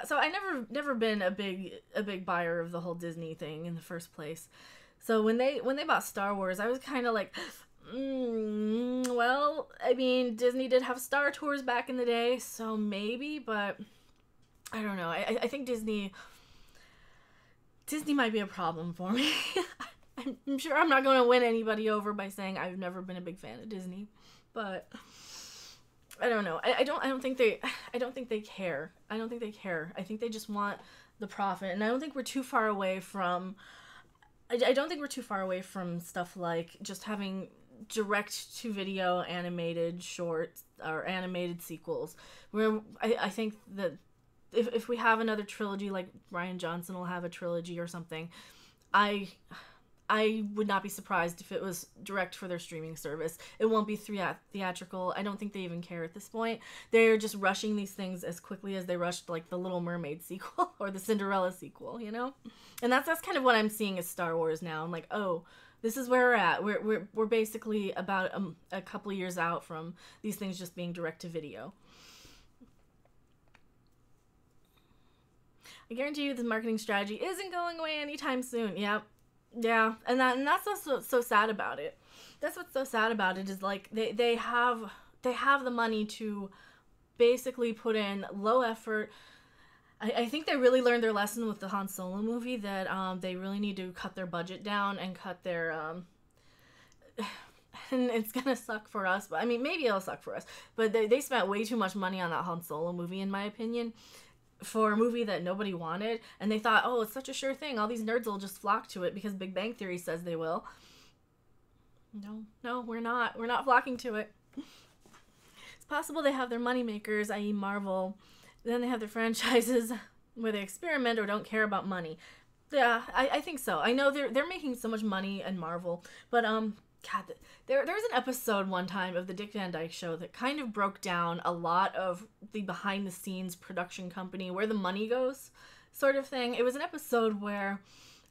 So I never been a big buyer of the whole Disney thing in the first place. So when they bought Star Wars, I was kind of like, well, I mean, Disney did have Star Tours back in the day, so maybe, but I don't know. I think Disney might be a problem for me. I'm sure I'm not going to win anybody over by saying I've never been a big fan of Disney, but I don't know. I don't think they care. I don't think they care. I think they just want the profit, and I don't think we're too far away from. I don't think we're too far away from stuff like just having direct to video animated shorts or animated sequels. Where I think that if we have another trilogy, like Rian Johnson will have a trilogy or something, I would not be surprised if it was direct for their streaming service. It won't be theatrical. I don't think they even care at this point. They're just rushing these things as quickly as they rushed like the Little Mermaid sequel or the Cinderella sequel, you know? And that's kind of what I'm seeing as Star Wars now. I'm like, oh, this is where we're at. We're basically about a couple years out from these things just being direct to video. I guarantee you this marketing strategy isn't going away anytime soon. Yep. Yeah. And that's what's so sad about it. That's what's so sad about it is like they have the money to basically put in low effort. I think they really learned their lesson with the Han Solo movie that they really need to cut their budget down and cut their and it's gonna suck for us, but I mean maybe it'll suck for us. But they spent way too much money on that Han Solo movie in my opinion. For a movie that nobody wanted, and they thought, oh, it's such a sure thing, all these nerds will just flock to it because Big Bang Theory says they will. No, we're not flocking to it. It's possible they have their moneymakers, i.e. Marvel, then they have their franchises where they experiment or don't care about money. Yeah, I think so. I know they're making so much money in Marvel, but God, there was an episode one time of the Dick Van Dyke Show that kind of broke down a lot of the behind-the-scenes production company, where the money goes, sort of thing. It was an episode where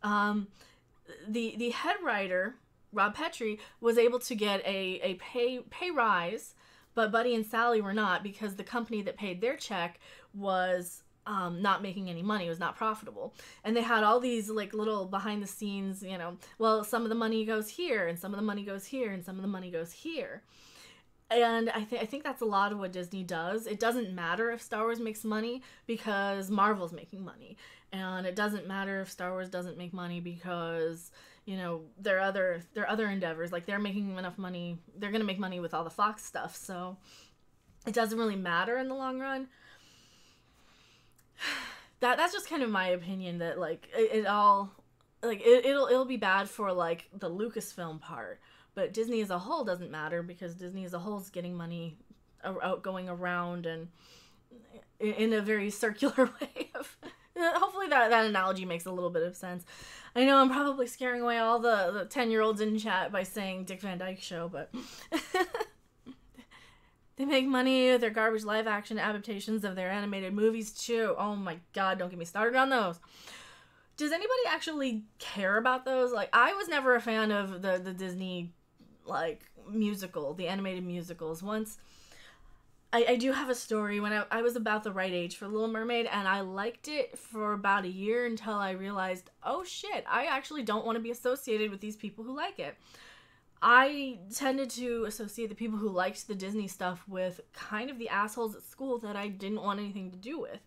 the head writer, Rob Petrie, was able to get a pay rise, but Buddy and Sally were not because the company that paid their check was not making any money. It was not profitable. And they had all these like little behind the scenes, you know, well, some of the money goes here and some of the money goes here and some of the money goes here. And I think that's a lot of what Disney does. It doesn't matter if Star Wars makes money because Marvel's making money. And it doesn't matter if Star Wars doesn't make money because, you know, their other endeavors, like they're making enough money. They're going to make money with all the Fox stuff. So it doesn't really matter in the long run. That's just kind of my opinion that like it'll be bad for like the Lucasfilm part, but Disney as a whole doesn't matter because Disney as a whole is getting money going around and in a very circular way of hopefully that analogy makes a little bit of sense. I know I'm probably scaring away all the 10-year-olds in chat by saying Dick Van Dyke Show, but they make money with their garbage live-action adaptations of their animated movies, too. Oh my god, don't get me started on those. Does anybody actually care about those? Like, I was never a fan of the Disney, like, musical, the animated musicals. Once, I do have a story when I was about the right age for Little Mermaid, and I liked it for about a year until I realized, oh shit, I actually don't want to be associated with these people who like it. I tended to associate the people who liked the Disney stuff with kind of the assholes at school that I didn't want anything to do with.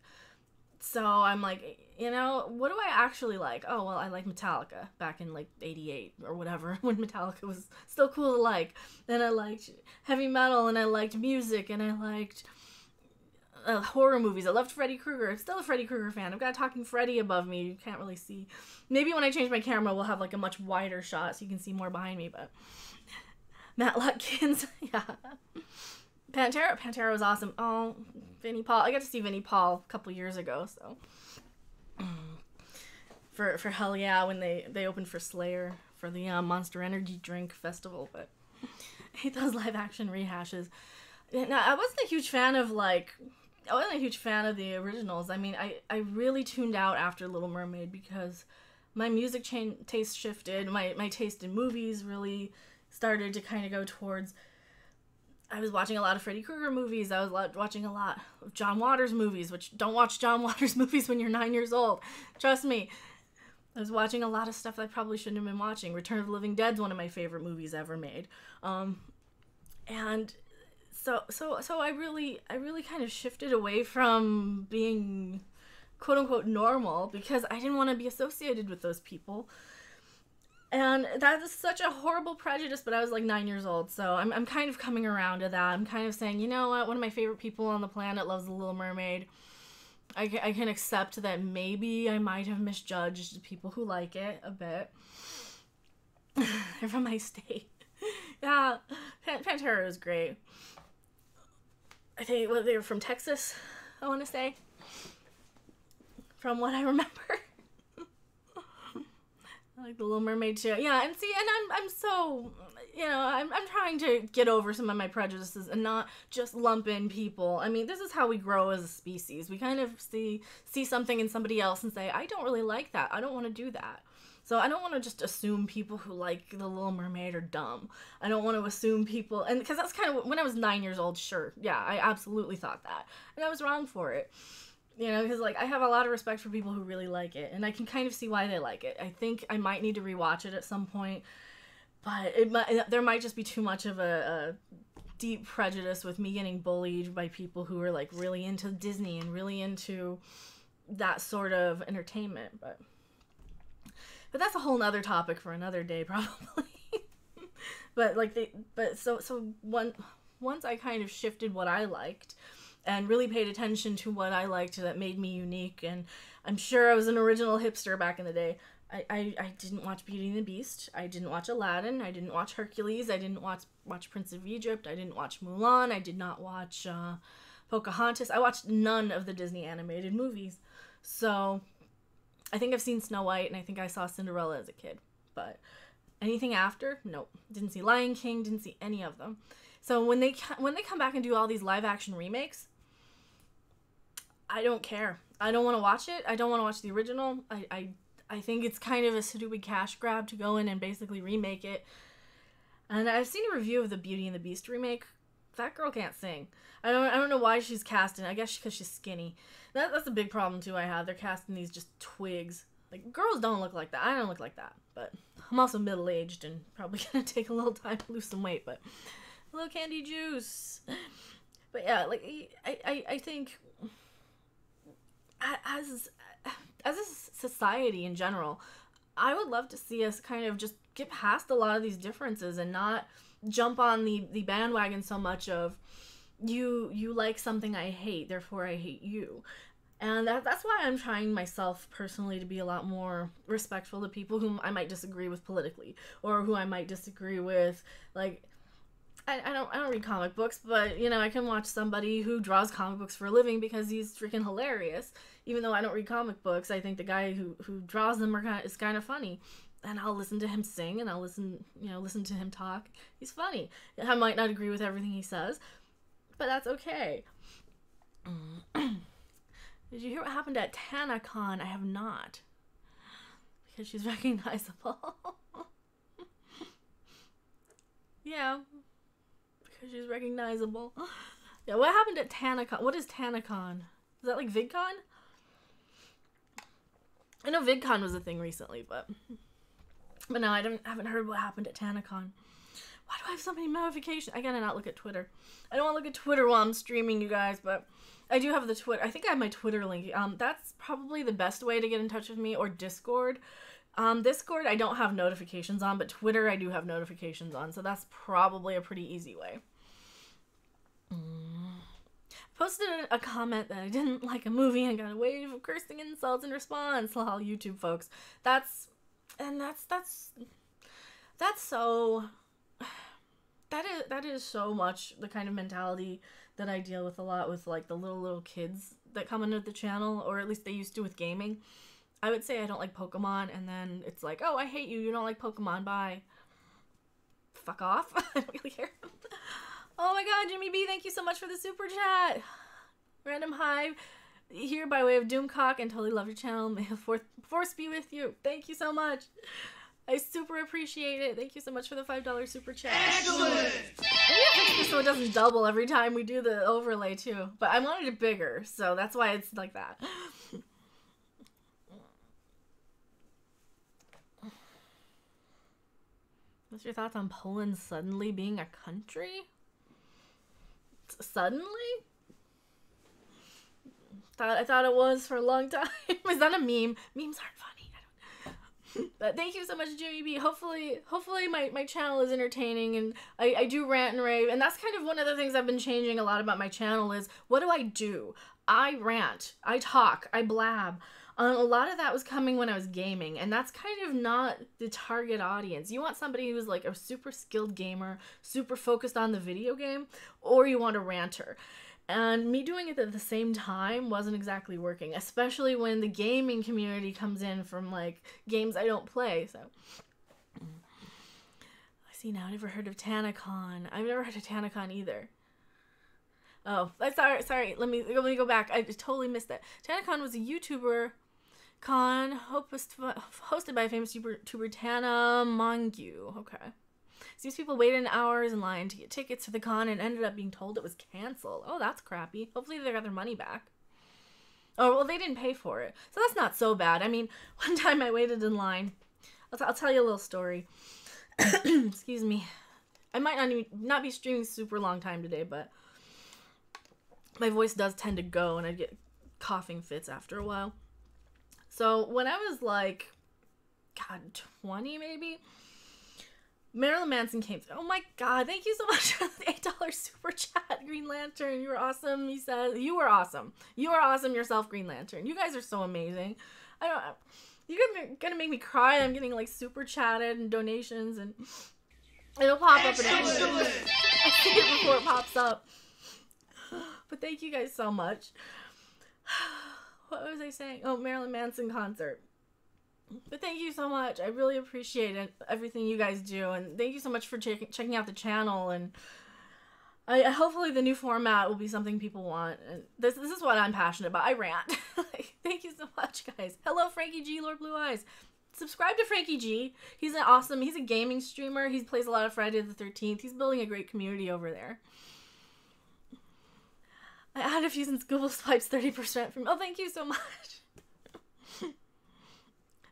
So I'm like, you know, what do I actually like? Oh, well, I like Metallica back in like 88 or whatever when Metallica was still cool to like. Then I liked heavy metal and I liked music and I liked horror movies. I loved Freddy Krueger. I'm still a Freddy Krueger fan. I've got Talking Freddy above me. You can't really see. Maybe when I change my camera, we'll have like a much wider shot so you can see more behind me. But Matt Lutkins, yeah. Pantera was awesome. Oh, Vinnie Paul. I got to see Vinnie Paul a couple years ago, so. For Hell Yeah, when they opened for Slayer for the Monster Energy drink festival, but I hate those live action rehashes. Now, I wasn't a huge fan of the originals. I mean, I really tuned out after Little Mermaid because my music taste shifted. My taste in movies really started to kind of go towards. I was watching a lot of Freddy Krueger movies. I was watching a lot of John Waters movies, which don't watch John Waters movies when you're 9 years old. Trust me. I was watching a lot of stuff that I probably shouldn't have been watching. Return of the Living Dead's one of my favorite movies ever made. And so I really kind of shifted away from being quote unquote normal because I didn't want to be associated with those people. And that is such a horrible prejudice, but I was like 9 years old, so I'm kind of coming around to that. I'm kind of saying, you know what, one of my favorite people on the planet loves The Little Mermaid. I can accept that maybe I might have misjudged people who like it a bit. They're from my state. Yeah, Pantera is great. I think they were from Texas, I want to say. From what I remember. I like The Little Mermaid too. Yeah, and see, and I'm so, you know, I'm trying to get over some of my prejudices and not just lump in people. I mean, this is how we grow as a species. We kind of see something in somebody else and say, I don't really like that. I don't want to do that. So I don't want to just assume people who like The Little Mermaid are dumb. I don't want to assume people, and because that's kind of, when I was 9 years old, sure, yeah, I absolutely thought that. And I was wrong for it. You know, because, like, I have a lot of respect for people who really like it, and I can kind of see why they like it. I think I might need to rewatch it at some point, but there might just be too much of a deep prejudice with me getting bullied by people who are, like, really into Disney and really into that sort of entertainment, but that's a whole nother topic for another day, probably. But, like, once I kind of shifted what I liked, and really paid attention to what I liked that made me unique. And I'm sure I was an original hipster back in the day. I didn't watch Beauty and the Beast. I didn't watch Aladdin. I didn't watch Hercules. I didn't watch Prince of Egypt. I didn't watch Mulan. I did not watch Pocahontas. I watched none of the Disney animated movies. So I think I've seen Snow White, and I think I saw Cinderella as a kid. But anything after? Nope. Didn't see Lion King. Didn't see any of them. So when they come back and do all these live action remakes, I don't care. I don't want to watch it. I don't want to watch the original. I think it's kind of a stupid cash grab to go in and basically remake it. And I've seen a review of the Beauty and the Beast remake. That girl can't sing. I don't know why she's casting. I guess because she's skinny. That's a big problem too I have. They're casting these just twigs. Like, girls don't look like that. I don't look like that. But I'm also middle-aged and probably going to take a little time to lose some weight. But hello, Candy Juice. But yeah, like, I think as a society in general, I would love to see us kind of just get past a lot of these differences and not jump on the bandwagon so much of you like something I hate, therefore I hate you. And that's why I'm trying myself personally to be a lot more respectful to people whom I might disagree with politically, or who I might disagree with. Like, I don't read comic books, but, you know, I can watch somebody who draws comic books for a living because he's freaking hilarious. Even though I don't read comic books, I think the guy who draws them is kind of funny. And I'll listen to him sing, and I'll listen to him talk. He's funny. I might not agree with everything he says, but that's okay. Did you hear what happened at TanaCon? I have not. Because she's recognizable. Yeah. Because she's recognizable. Yeah, what happened at TanaCon? What is TanaCon? Is that like VidCon? I know VidCon was a thing recently, but no, I haven't heard what happened at TanaCon. Why do I have so many notifications? I gotta not look at Twitter. I don't want to look at Twitter while I'm streaming, you guys, but I do have the Twitter. I think I have my Twitter link. That's probably the best way to get in touch with me, or Discord. Discord I don't have notifications on, but Twitter I do have notifications on, so that's probably a pretty easy way. posted a comment that I didn't like a movie and got a wave of cursing insults in response. Lol, YouTube folks. That's so, that is so much the kind of mentality that I deal with a lot with, like, the little kids that come into the channel, or at least they used to with gaming. I would say I don't like Pokemon, and then it's like, oh, I hate you, you don't like Pokemon, bye. Fuck off. I don't really care. Oh my god, Jimmy B, thank you so much for the super chat. Random Hive here by way of Doomcock, and totally love your channel. May the force be with you. Thank you so much. I super appreciate it. Thank you so much for the $5 super chat. Excellent! I need to fix this so it doesn't double every time we do the overlay too. But I wanted it bigger, so that's why it's like that. What's your thoughts on Poland suddenly being a country? Suddenly? I thought it was for a long time. Is that a meme? Memes aren't funny. But thank you so much, Jimmy B. Hopefully my channel is entertaining, and I do rant and rave, and that's kind of one of the things I've been changing a lot about my channel is, what do? I rant, I talk, I blab. A lot of that was coming when I was gaming, and that's kind of not the target audience. You want somebody who's like a super skilled gamer, super focused on the video game, or you want a ranter. And me doing it at the same time wasn't exactly working, especially when the gaming community comes in from, like, games I don't play, so. I see now, I never heard of TanaCon. I've never heard of TanaCon either. Oh, sorry, let me go back. I totally missed that. TanaCon was a YouTuber con hosted by famous YouTuber Tana Mongeau. Okay. These people waited in hours in line to get tickets to the con and ended up being told it was canceled. Oh, that's crappy. Hopefully they got their money back. Oh, well, they didn't pay for it. So that's not so bad. I mean, one time I waited in line. I'll tell you a little story. Excuse me. I might not be streaming super long time today, but my voice does tend to go, and I get coughing fits after a while. So when I was like, God, 20 maybe, Marilyn Manson came through. Oh my god, thank you so much for the $8 super chat, Green Lantern. You were awesome, he says. You were awesome. You are awesome yourself, Green Lantern. You guys are so amazing. You're gonna make me cry. I'm getting, like, super chatted and donations, and it'll pop up in a minute. I see it before it pops up. But thank you guys so much. What was I saying? Oh, Marilyn Manson concert. But thank you so much. I really appreciate it, everything you guys do, and thank you so much for checking out the channel. And hopefully the new format will be something people want. And this is what I'm passionate about. I rant. Thank you so much, guys. Hello, Frankie G, Lord Blue Eyes. Subscribe to Frankie G. He's a gaming streamer. He plays a lot of Friday the 13th. He's building a great community over there. I had a few since Google swipes 30% from. Oh, thank you so much.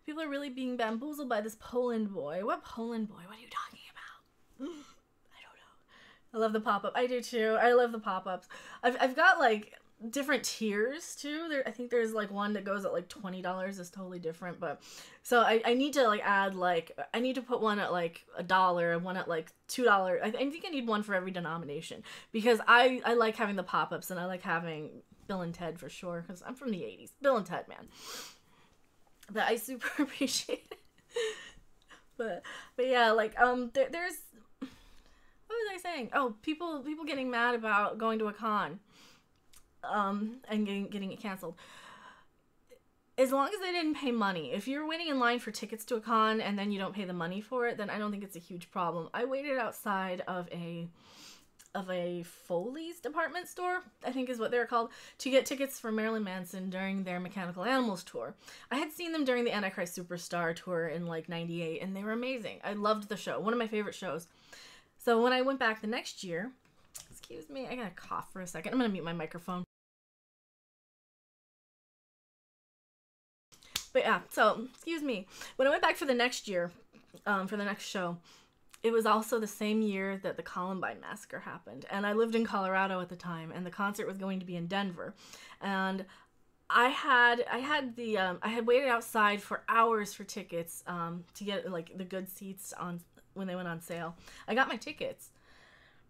People are really being bamboozled by this Poland boy. What Poland boy? What are you talking about? I don't know. I love the pop-up. I do too. I love the pop-ups. I've got, like, different tiers too. I think there's, like, one that goes at, like, $20. It's totally different, but so I need to, like, add, like, I need to put one at, like, $1 and one at, like, $2. I think I need one for every denomination, because I like having the pop-ups, and I like having Bill and Ted for sure, because I'm from the 80s. Bill and Ted, man. But I super appreciate it. But yeah, like, there's, what was I saying? Oh, people getting mad about going to a con, and getting it canceled. As long as they didn't pay money. If you're waiting in line for tickets to a con and then you don't pay the money for it, then I don't think it's a huge problem. I waited outside of a Foley's department store, I think is what they're called, to get tickets for Marilyn Manson during their Mechanical Animals tour. I had seen them during the Antichrist Superstar tour in, like, 98, and they were amazing. I loved the show. One of my favorite shows. So when I went back the next year, excuse me, I gotta cough for a second. I'm gonna mute my microphone. But yeah, so, excuse me. When I went back for the next year, for the next show, it was also the same year that the Columbine massacre happened, and I lived in Colorado at the time, and the concert was going to be in Denver, and I had waited outside for hours for tickets to get, like, the good seats on when they went on sale. I got my tickets,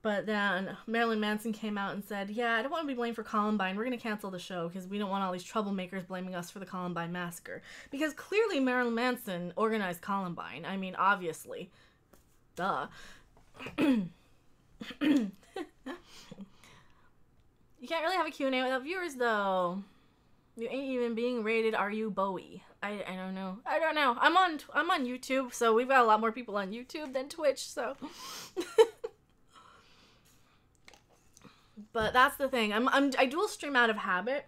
But then Marilyn Manson came out and said, yeah, I don't want to be blamed for Columbine. We're going to cancel the show because we don't want all these troublemakers blaming us for the Columbine massacre. Because clearly Marilyn Manson organized Columbine. I mean, obviously. Duh. You can't really have a Q&A without viewers, though. You ain't even being rated, are you, Bowie? I don't know. I don't know. I'm on YouTube, so we've got a lot more people on YouTube than Twitch, so... But that's the thing. I dual stream out of habit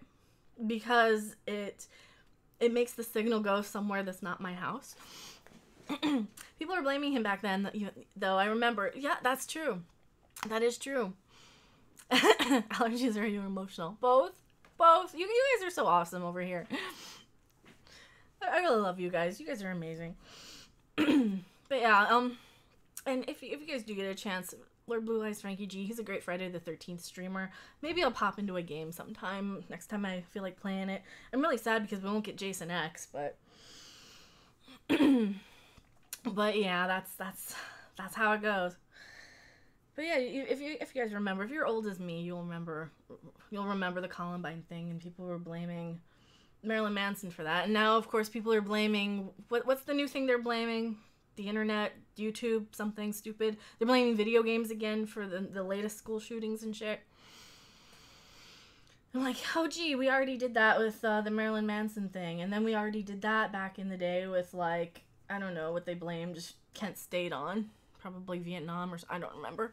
because it makes the signal go somewhere that's not my house. People were blaming him back then, though. I remember. Yeah, that's true. That is true. Allergies, or are you emotional? Both. You guys are so awesome over here. I really love you guys. You guys are amazing. But yeah, and if you guys do get a chance, Lord Blue Eyes Frankie G, he's a great Friday the 13th streamer. Maybe I'll pop into a game sometime next time I feel like playing it. I'm really sad because we won't get Jason X, but but yeah, that's how it goes. But yeah, if you guys remember, if you're old as me, you'll remember the Columbine thing, and people were blaming Marilyn Manson for that. And now, of course, people are blaming what's the new thing they're blaming? The internet, YouTube, something stupid. They're blaming video games again for the latest school shootings and shit. I'm like, oh gee, we already did that with the Marilyn Manson thing, and then we already did that back in the day with, like, I don't know what they blamed Kent State on. Probably Vietnam, or I don't remember.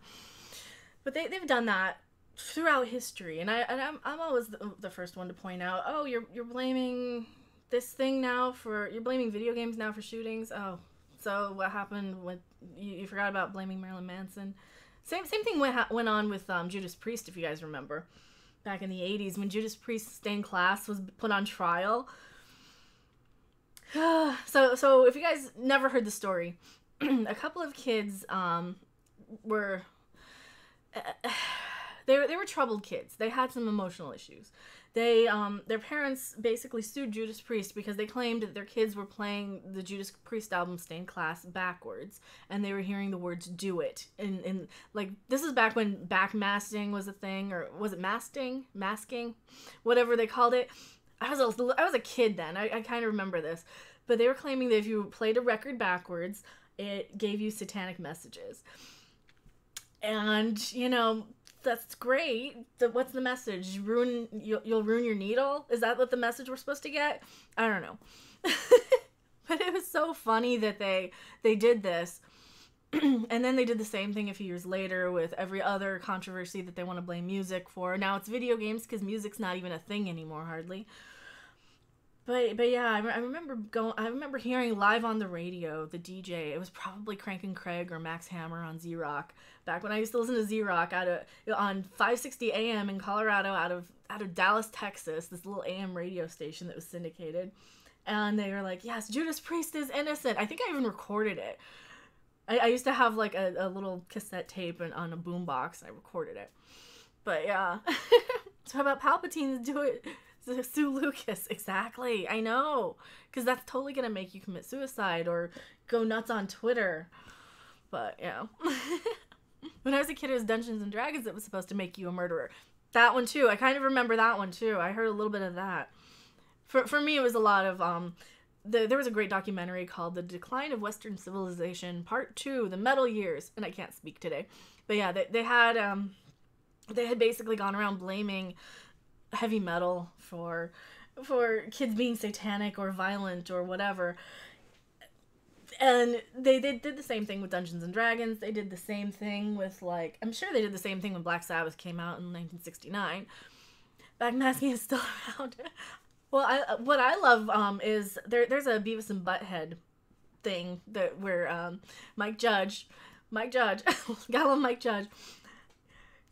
But they've done that throughout history, and I'm always the first one to point out, oh, you're blaming this thing now you're blaming video games now for shootings. Oh, so what happened when you forgot about blaming Marilyn Manson? Same thing went on with Judas Priest, if you guys remember, back in the 80s when Judas Priest's stained glass was put on trial. So if you guys never heard the story, a couple of kids were they were troubled kids. They had some emotional issues. Their parents basically sued Judas Priest because they claimed that their kids were playing the Judas Priest album Stained Glass backwards, and they were hearing the words "do it" and like, this is back when backmasking was a thing, or was it masking, whatever they called it. I was a kid then. I kind of remember this, but they were claiming that if you played a record backwards, it gave you satanic messages. And, you know, that's great. What's the message? You'll ruin your needle? Is that what the message we're supposed to get? I don't know. But it was so funny that they did this. And then they did the same thing a few years later with every other controversy that they want to blame music for. Now it's video games because music's not even a thing anymore, hardly. But yeah, I remember hearing live on the radio, the DJ, it was probably Crank and Craig or Max Hammer on Z-Rock, back when I used to listen to Z-Rock on 560 AM in Colorado, out of Dallas, Texas, this little AM radio station that was syndicated. And they were like, yes, Judas Priest is innocent. I think I even recorded it. I used to have like a little cassette tape on a boombox. I recorded it. But yeah. So how about Palpatine do it? Sue Lucas, exactly. I know, because that's totally gonna make you commit suicide or go nuts on Twitter. But yeah, when I was a kid, it was Dungeons and Dragons that was supposed to make you a murderer. That one too. I kind of remember that one too. I heard a little bit of that. For me, it was a lot of there was a great documentary called "The Decline of Western Civilization, Part 2: The Metal Years," and I can't speak today. But yeah, they had basically gone around blaming heavy metal for kids being satanic or violent or whatever. And they did the same thing with Dungeons and Dragons. They did the same thing with, like, I'm sure they did the same thing when Black Sabbath came out in 1969. Backmasking is still around. Well, what I love is there's a Beavis and Butthead thing where Mike Judge, gotta love Mike Judge.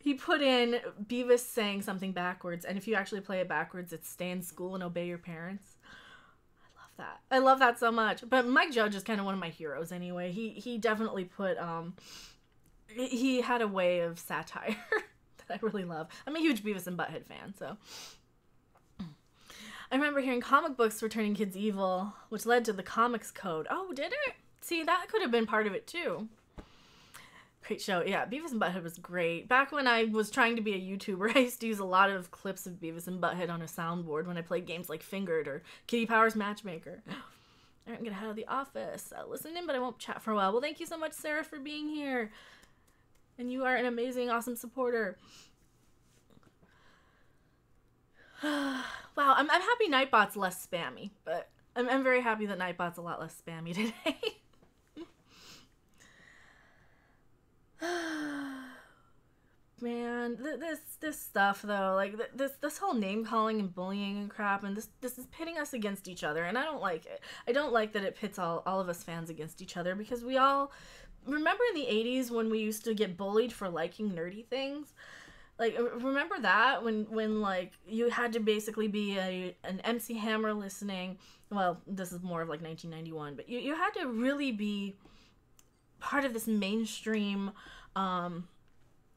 He put in Beavis saying something backwards, and if you actually play it backwards, it's stay in school and obey your parents. I love that. I love that so much. But Mike Judge is kind of one of my heroes anyway. He definitely put, he had a way of satire that I really love. I'm a huge Beavis and Butthead fan, so. I remember hearing comic books were turning kids evil, which led to the Comics Code. Oh, did it? See, that could have been part of it too. Great show. Yeah, Beavis and Butthead was great. Back when I was trying to be a YouTuber, I used to use a lot of clips of Beavis and Butthead on a soundboard when I played games like Fingered or Kitty Powers Matchmaker. I'm gonna head out of the office. I'll listen in, but I won't chat for a while. Well, thank you so much, Sarah, for being here. And you are an amazing, awesome supporter. Wow, I'm happy Nightbot's less spammy, but I'm very happy that Nightbot's a lot less spammy today. Man, this stuff though, like this whole name calling and bullying and crap, and this is pitting us against each other, and I don't like it. I don't like that it pits all of us fans against each other, because we all remember in the 80s when we used to get bullied for liking nerdy things. Like, remember that when like you had to basically be an MC Hammer listening. Well, this is more of like 1991, but you had to really be part of this mainstream.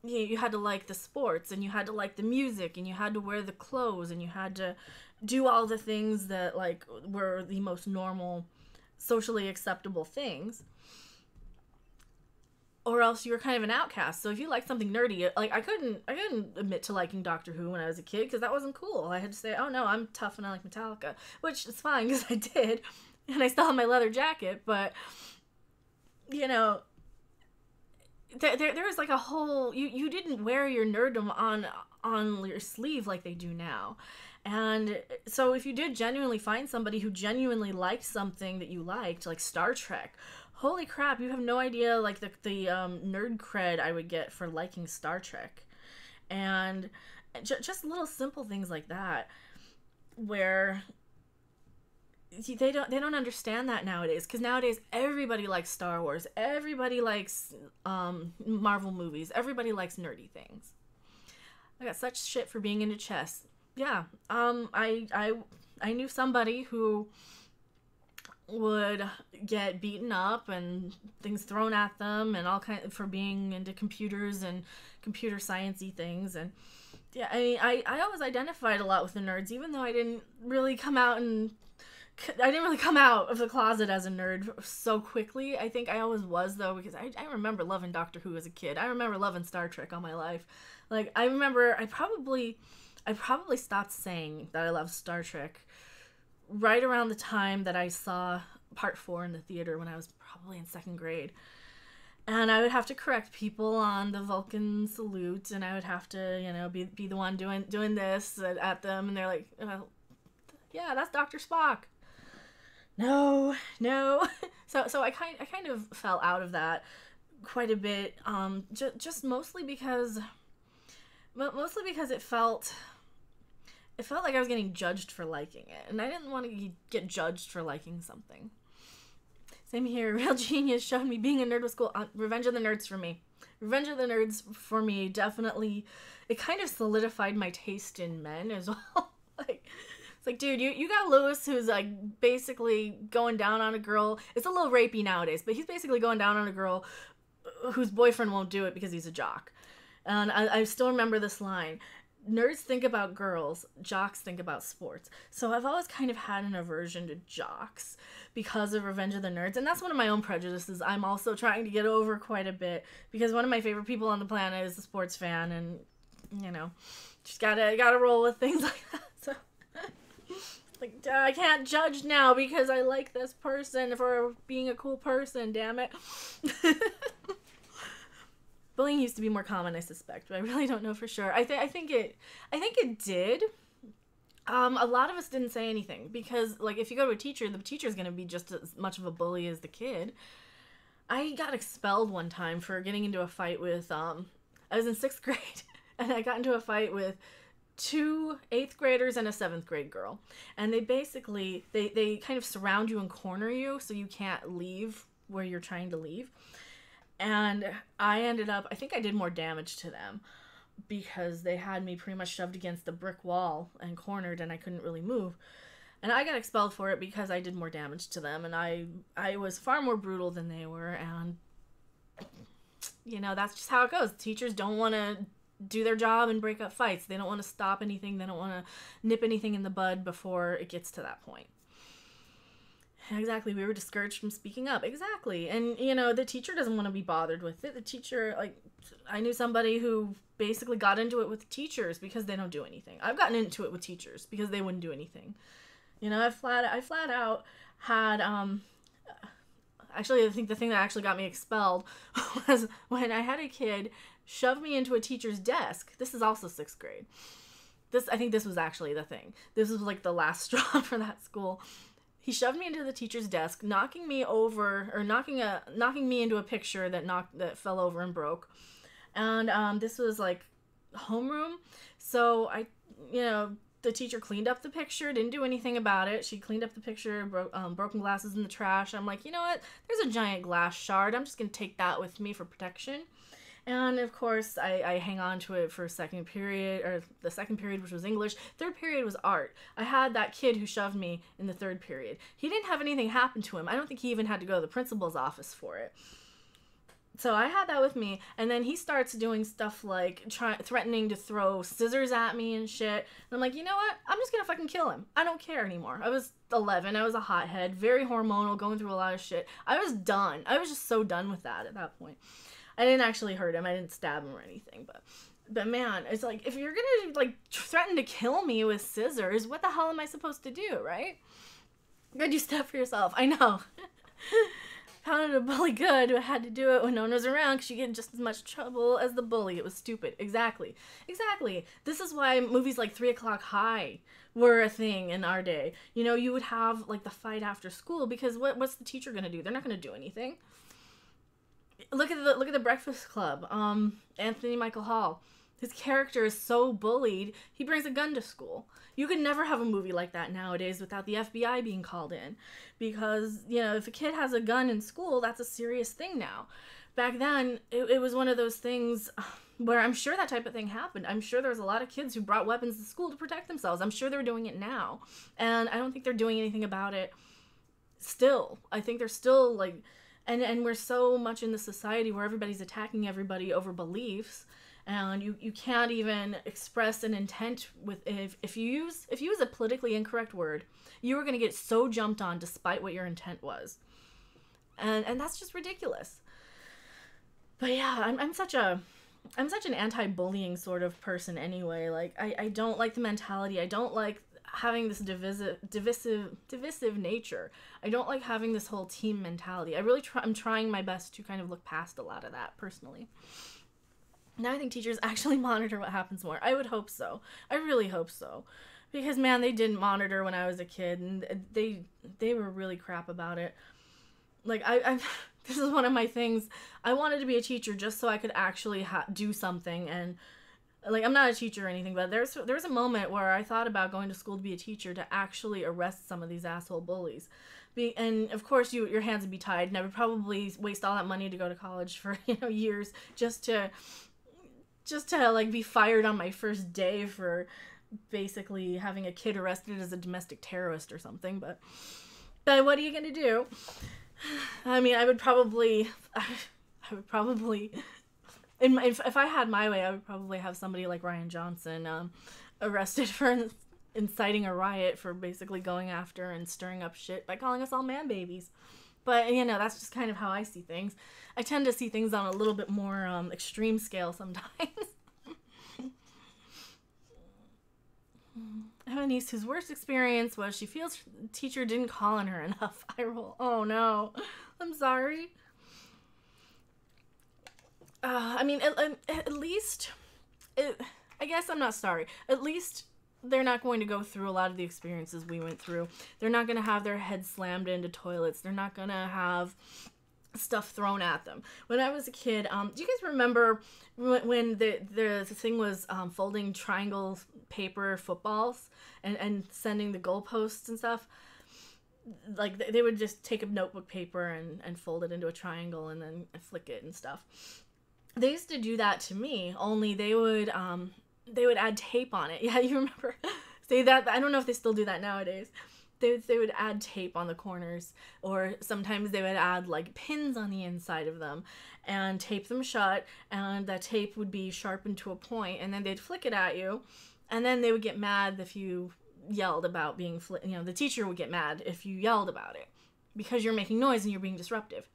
You had to like the sports, and you had to like the music, and you had to wear the clothes, and you had to do all the things that like were the most normal, socially acceptable things, or else you were kind of an outcast. So if you liked something nerdy, like I couldn't admit to liking Doctor Who when I was a kid, because that wasn't cool. I had to say, oh no, I'm tough and I like Metallica, which is fine because I did, and I still have my leather jacket, but you know, there was like a whole, you didn't wear your nerddom on your sleeve like they do now. And so if you did genuinely find somebody who genuinely liked something that you liked, like Star Trek, holy crap, you have no idea like the nerd cred I would get for liking Star Trek. And just little simple things like that, where they don't understand that nowadays, because nowadays everybody likes Star Wars, everybody likes Marvel movies, everybody likes nerdy things. I got such shit for being into chess. Yeah, I knew somebody who would get beaten up and things thrown at them and all kind for being into computers and computer science-y things. And yeah, I mean, I always identified a lot with the nerds, even though I didn't really come out of the closet as a nerd so quickly. I think I always was, though, because I remember loving Doctor Who as a kid. I remember loving Star Trek all my life. Like, I remember I probably stopped saying that I loved Star Trek right around the time that I saw Part 4 in the theater, when I was probably in 2nd grade. And I would have to correct people on the Vulcan salute, and I would have to, you know, be the one doing this at them, and they're like, yeah, that's Dr. Spock. No. So I kind of fell out of that quite a bit, just mostly because it felt like I was getting judged for liking it, and I didn't want to get judged for liking something. Same here. Real Genius showed me being a nerd was cool. Revenge of the Nerds for me. Revenge of the Nerds for me definitely, it kind of solidified my taste in men as well. Like, it's like, dude, you got Lewis, who's like basically going down on a girl. It's a little rapey nowadays, but he's basically going down on a girl whose boyfriend won't do it because he's a jock. And I still remember this line: nerds think about girls, jocks think about sports. So I've always kind of had an aversion to jocks because of Revenge of the Nerds, and that's one of my own prejudices I'm also trying to get over quite a bit, because one of my favorite people on the planet is a sports fan, and you know, just gotta roll with things like that. So like, I can't judge now because I like this person for being a cool person, damn it. Bullying used to be more common, I suspect, but I really don't know for sure. I think it did. A lot of us didn't say anything, because like if you go to a teacher, the teacher's gonna be just as much of a bully as the kid. I got expelled one time for getting into a fight with I was in 6th grade and I got into a fight with 2 8th graders and a 7th grade girl, and they basically they kind of surround you and corner you so you can't leave where you're trying to leave. And I think I did more damage to them because they had me pretty much shoved against the brick wall and cornered, and I couldn't really move. And I got expelled for it because I did more damage to them, and I was far more brutal than they were. And you know, that's just how it goes. Teachers don't want to do their job and break up fights. They don't want to stop anything. They don't want to nip anything in the bud before it gets to that point. Exactly. We were discouraged from speaking up. Exactly. And, you know, the teacher doesn't want to be bothered with it. The teacher, like, I knew somebody who basically got into it with teachers because they don't do anything. I've gotten into it with teachers because they wouldn't do anything. You know, I flat out had, actually, I think the thing that actually got me expelled was when I had a kid shove me into a teacher's desk. This is also 6th grade. I think this was actually the thing. This was like the last straw for that school. He shoved me into the teacher's desk, knocking me over, or knocking me into a picture that fell over and broke. And this was like homeroom. So the teacher cleaned up the picture, didn't do anything about it. She cleaned up the picture, broken glasses in the trash. I'm like, you know what? There's a giant glass shard. I'm just gonna take that with me for protection. And of course, I hang on to it for second period, or the second period, which was English. Third period was art. I had that kid who shoved me in the third period. He didn't have anything happen to him. I don't think he even had to go to the principal's office for it. So I had that with me, and then he starts doing stuff like threatening to throw scissors at me and shit. And I'm like, you know what? I'm just gonna fucking kill him. I don't care anymore. I was 11. I was a hothead, very hormonal, going through a lot of shit. I was done. I was just so done with that at that point. I didn't actually hurt him. I didn't stab him or anything, but man, it's like, if you're gonna like threaten to kill me with scissors, what the hell am I supposed to do, right? Good, you step for yourself. I know. Pounded a bully good, but had to do it when no one was around because you get in just as much trouble as the bully. It was stupid. Exactly. This is why movies like 3 O'Clock High were a thing in our day. You know, you would have like the fight after school because what's the teacher gonna do? They're not gonna do anything. Look at the Breakfast Club. Anthony Michael Hall. His character is so bullied, he brings a gun to school. You could never have a movie like that nowadays without the FBI being called in. Because, you know, if a kid has a gun in school, that's a serious thing now. Back then, it was one of those things where I'm sure that type of thing happened. I'm sure there was a lot of kids who brought weapons to school to protect themselves. I'm sure they're doing it now. And I don't think they're doing anything about it still. I think they're still, like... And we're so much in the society where everybody's attacking everybody over beliefs, and you can't even express an intent with if you use a politically incorrect word, you are going to get so jumped on despite what your intent was, and that's just ridiculous. But yeah, I'm such an anti-bullying sort of person anyway. Like I don't like the mentality. I don't like having this divisive nature. I don't like having this whole team mentality. I'm trying my best to kind of look past a lot of that personally. Now I think teachers actually monitor what happens more. I would hope so. I really hope so. Because man, they didn't monitor when I was a kid, and they were really crap about it. Like I this is one of my things. I wanted to be a teacher just so I could actually do something. And like, I'm not a teacher or anything, but there was a moment where I thought about going to school to be a teacher to actually arrest some of these asshole bullies. And of course, your hands would be tied, and I would probably waste all that money to go to college for, you know, years just to like be fired on my first day for basically having a kid arrested as a domestic terrorist or something. But what are you gonna do? I mean, I would probably. If I had my way, I would probably have somebody like Rian Johnson arrested for inciting a riot for basically going after and stirring up shit by calling us all man babies. But, you know, that's just kind of how I see things. I tend to see things on a little bit more extreme scale sometimes. I have a niece whose worst experience was she feels the teacher didn't call on her enough. I roll. Oh, no. I'm sorry. I mean, at least, I guess I'm not sorry. At least they're not going to go through a lot of the experiences we went through. They're not going to have their heads slammed into toilets. They're not going to have stuff thrown at them. When I was a kid, do you guys remember when the thing was folding triangle paper footballs and sending the goalposts and stuff? Like, they would just take a notebook paper and fold it into a triangle and then flick it and stuff. They used to do that to me, only they would add tape on it. Yeah, you remember? Say that. I don't know if they still do that nowadays. They would add tape on the corners, or sometimes they would add like pins on the inside of them and tape them shut, and that tape would be sharpened to a point, and then they'd flick it at you, and then they would get mad if you yelled about being the teacher would get mad if you yelled about it. because you're making noise and you're being disruptive.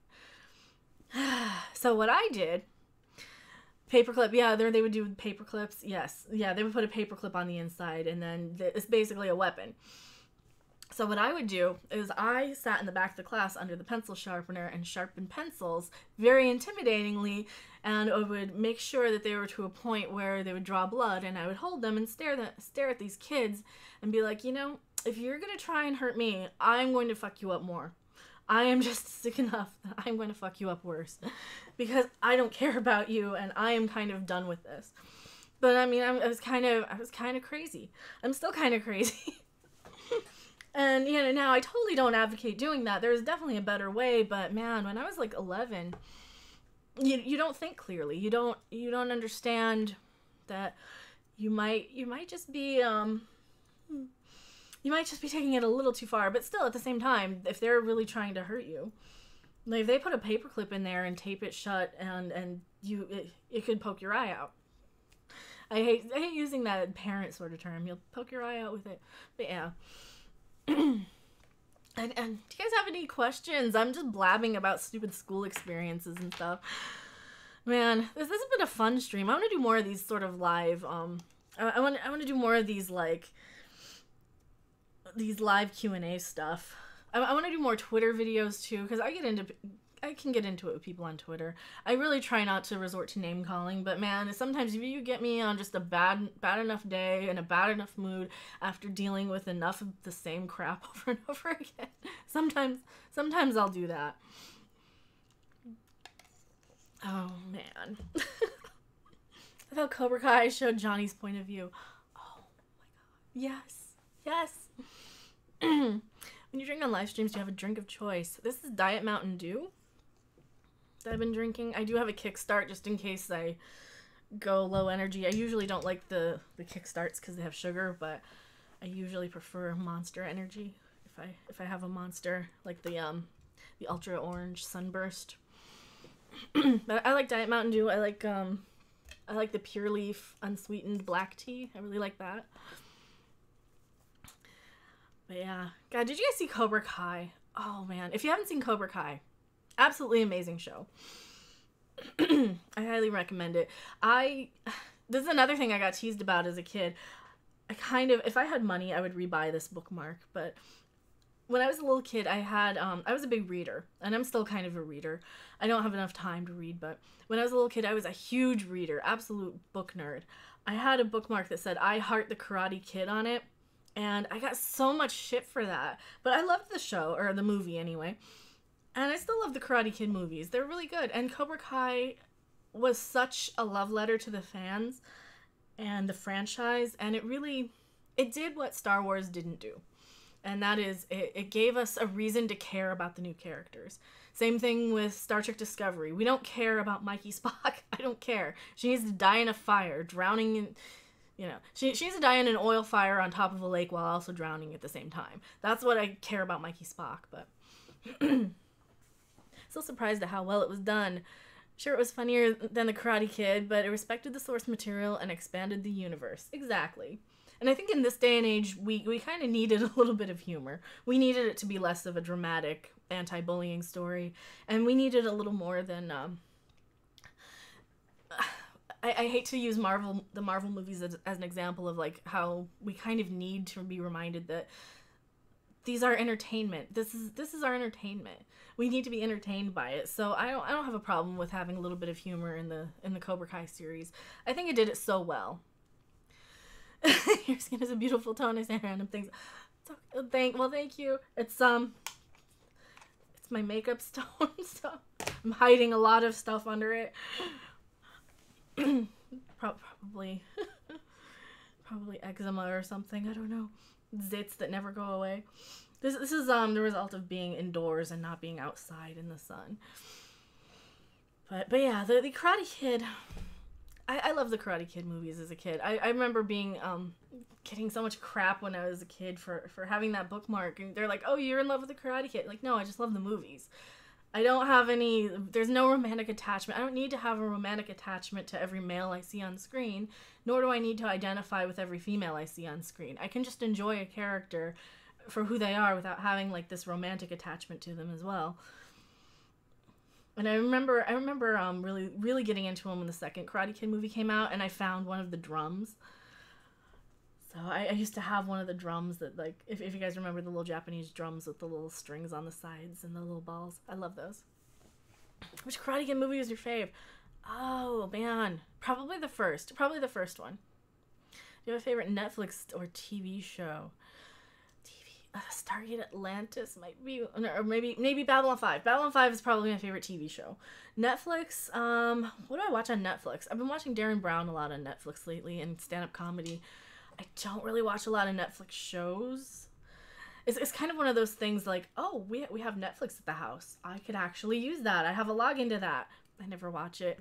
So what I did, paperclip, yeah, there they would do paper clips. Yes, yeah, they would put a paper clip on the inside, and then it's basically a weapon. So what I would do is I sat in the back of the class under the pencil sharpener and sharpened pencils very intimidatingly, and I would make sure that they were to a point where they would draw blood, and I would hold them and stare at these kids and be like, you know, if you're going to try and hurt me, I'm going to fuck you up more. I am just sick enough that I'm going to fuck you up worse because I don't care about you and I am kind of done with this. But I mean, I was kind of crazy. I'm still kind of crazy. And you know, now I totally don't advocate doing that. There's definitely a better way, but man, when I was like 11, you don't think clearly. You don't understand that you might just be you might just be taking it a little too far, but still at the same time, if they're really trying to hurt you, like if they put a paperclip in there and tape it shut and it could poke your eye out. I hate using that parent sort of term. You'll poke your eye out with it. But yeah. And do you guys have any questions? I'm just blabbing about stupid school experiences and stuff. Man, this has been a fun stream. I want to do more of these sort of live, I want to do more of these, like, these live Q&A stuff. I want to do more Twitter videos too, because I can get into it with people on Twitter. I really try not to resort to name calling, but man, sometimes if you get me on just a bad enough day and a bad enough mood after dealing with enough of the same crap over and over again, sometimes I'll do that. Oh man. I thought Cobra Kai showed Johnny's point of view. Oh my god. Yes. When you drink on live streams, you have a drink of choice. This is Diet Mountain Dew that I've been drinking. I do have a kickstart just in case I go low energy. I usually don't like the kickstarts because they have sugar, but I usually prefer Monster Energy if I have a Monster, like the Ultra Orange Sunburst. But I like Diet Mountain Dew. I like the Pure Leaf unsweetened black tea. I really like that. But yeah. God, did you guys see Cobra Kai? Oh man, if you haven't seen Cobra Kai, absolutely amazing show. I highly recommend it. This is another thing I got teased about as a kid. If I had money, I would rebuy this bookmark, but when I was a little kid, I was a big reader, and I'm still kind of a reader. I don't have enough time to read, but when I was a little kid, I was a huge reader, absolute book nerd. I had a bookmark that said, "I Heart the Karate Kid" on it, and I got so much shit for that. But I loved the show, or the movie anyway. And I still love the Karate Kid movies. They're really good. And Cobra Kai was such a love letter to the fans and the franchise. And it did what Star Wars didn't do. And that is, it gave us a reason to care about the new characters. Same thing with Star Trek Discovery. We don't care about Mikey Spock. I don't care. She needs to die in a fire, drowning in... You know, she needs to die in an oil fire on top of a lake while also drowning at the same time. That's what I care about Mikey Spock, but... Still surprised at how well it was done. Sure, it was funnier than The Karate Kid, but it respected the source material and expanded the universe. Exactly. And I think in this day and age, we kind of needed a little bit of humor. We needed it to be less of a dramatic anti-bullying story, and we needed a little more than... I hate to use the Marvel movies as an example of like how we kind of need to be reminded that these are entertainment. This is our entertainment. We need to be entertained by it. So I don't have a problem with having a little bit of humor in the Cobra Kai series. I think it did it so well. Your skin is a beautiful tone. I say random things. Thank you. It's my makeup stone stuff. I'm hiding a lot of stuff under it. Probably eczema or something. I don't know. Zits that never go away. This is the result of being indoors and not being outside in the sun. But yeah, the Karate Kid. I love the Karate Kid movies as a kid. I remember getting so much crap when I was a kid for having that bookmark, and they're like, "Oh, you're in love with the Karate Kid." Like, no, I just love the movies. I don't have there's no romantic attachment. I don't need to have a romantic attachment to every male I see on screen, nor do I need to identify with every female I see on screen. I can just enjoy a character for who they are without having like this romantic attachment to them as well. And I remember really getting into them when the second Karate Kid movie came out, and I found one of the drums. So I used to have one of the drums that, like, if you guys remember the little Japanese drums with the little strings on the sides and the little balls. I love those. Which Karate Kid movie was your fave? Oh, man. Probably the first one. Do you have a favorite Netflix or TV show? Stargate Atlantis might be, or maybe Babylon 5. Babylon 5 is probably my favorite TV show. Netflix, what do I watch on Netflix? I've been watching Darren Brown a lot on Netflix lately, and stand-up comedy. I don't really watch a lot of Netflix shows. It's kind of one of those things like, oh, we have Netflix at the house. I could actually use that. I have a login to that. I never watch it.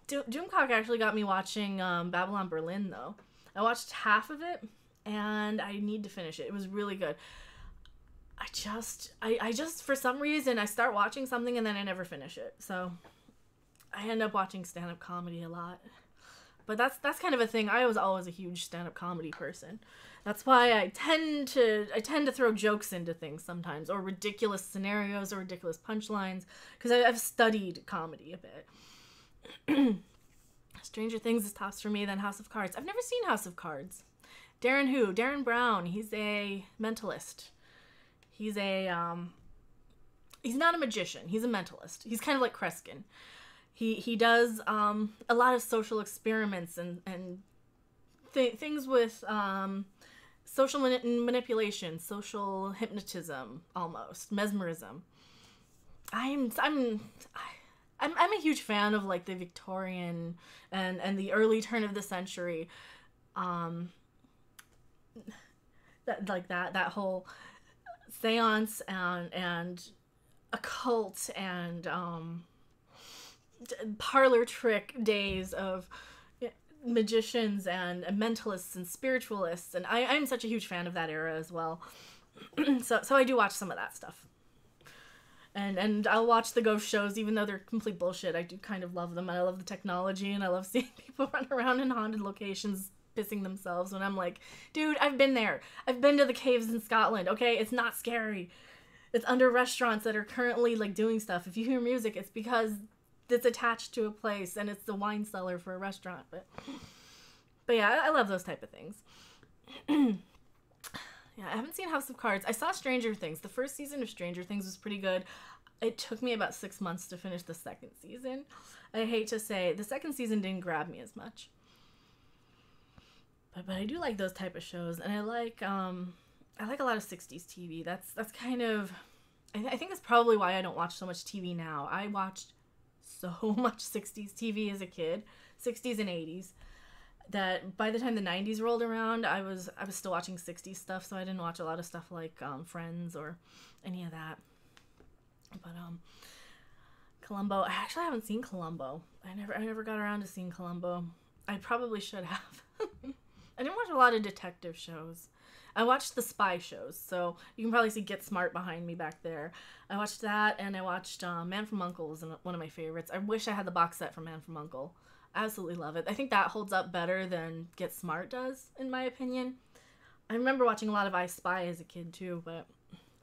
Doomcock actually got me watching Babylon Berlin, though. I watched half of it, and I need to finish it. It was really good. I just for some reason I start watching something and then I never finish it. So I end up watching stand-up comedy a lot. But that's kind of a thing. I was always a huge stand-up comedy person. That's why I tend to throw jokes into things sometimes, or ridiculous scenarios or ridiculous punchlines, because I've studied comedy a bit. Stranger Things is tops for me than House of Cards. I've never seen House of Cards. Darren Brown. He's a mentalist. He's not a magician. He's a mentalist. He's kind of like Kreskin. He does a lot of social experiments and things with social manipulation, social hypnotism, almost mesmerism. I'm a huge fan of like the Victorian and the early turn of the century, that whole seance and occult and parlor trick days of magicians and mentalists and spiritualists, and I'm such a huge fan of that era as well. so I do watch some of that stuff, and I'll watch the ghost shows even though they're complete bullshit. I do kind of love them, and I love the technology, and I love seeing people run around in haunted locations pissing themselves when I'm like, dude, I've been there. I've been to the caves in Scotland, okay? It's not scary. It's under restaurants that are currently like doing stuff. If you hear music, it's because it's attached to a place and it's the wine cellar for a restaurant. But yeah, I love those type of things. Yeah, I haven't seen House of Cards. I saw Stranger Things. The first season of Stranger Things was pretty good. It took me about 6 months to finish the second season. I hate to say, the second season didn't grab me as much. But I do like those type of shows, and I like a lot of 60s TV. That's kind of, I think that's probably why I don't watch so much TV now. I watched so much 60s TV as a kid, 60s and 80s, that by the time the 90s rolled around, I was still watching 60s stuff, so I didn't watch a lot of stuff like Friends or any of that. But Columbo, I actually haven't seen Columbo. I never got around to seeing Columbo. I probably should have. I didn't watch a lot of detective shows. I watched the spy shows, so you can probably see Get Smart behind me back there. I watched that, and I watched Man from U.N.C.L.E. was one of my favorites. I wish I had the box set from Man from U.N.C.L.E. I absolutely love it. I think that holds up better than Get Smart does, in my opinion. I remember watching a lot of I Spy as a kid, too, but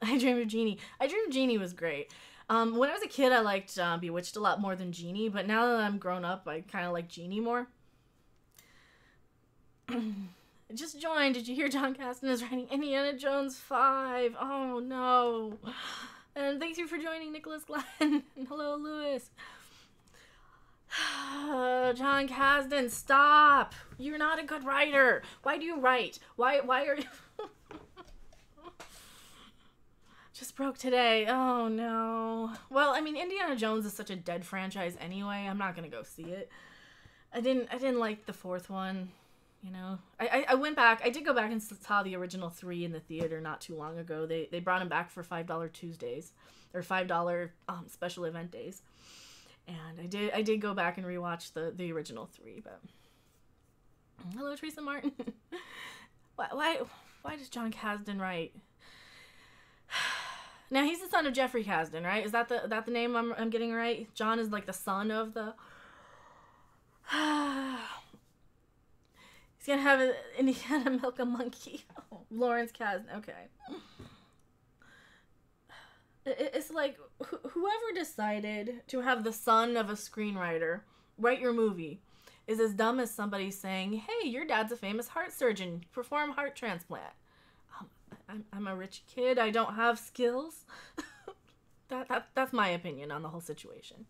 I Dream of Jeannie. I Dream of Jeannie was great. When I was a kid, I liked Bewitched a lot more than Jeannie, but now that I'm grown up, I kind of like Jeannie more. I just joined. Did you hear John Caston is writing Indiana Jones 5? Oh, no. And thank you for joining, Nicholas Glenn. And hello, Lewis. John Caston, stop. You're not a good writer. Why do you write? Why are you... Just broke today. Oh, no. Well, I mean, Indiana Jones is such a dead franchise anyway. I'm not going to go see it. I didn't like the fourth one. You know, I went back. I did go back and saw the original 3 in the theater not too long ago. They brought them back for $5 Tuesdays, or $5 special event days, and I did go back and rewatch the original 3. But hello, Teresa Martin. why does John Kasdan write? Now he's the son of Jeffrey Kasdan, right? Is that the name I'm getting right? John is like the son of the. He's gonna have Indiana milk a monkey. Oh, Lawrence Kasdan. Okay. It's like whoever decided to have the son of a screenwriter write your movie is as dumb as somebody saying, "Hey, your dad's a famous heart surgeon. Perform heart transplant." I'm a rich kid. I don't have skills. That's my opinion on the whole situation.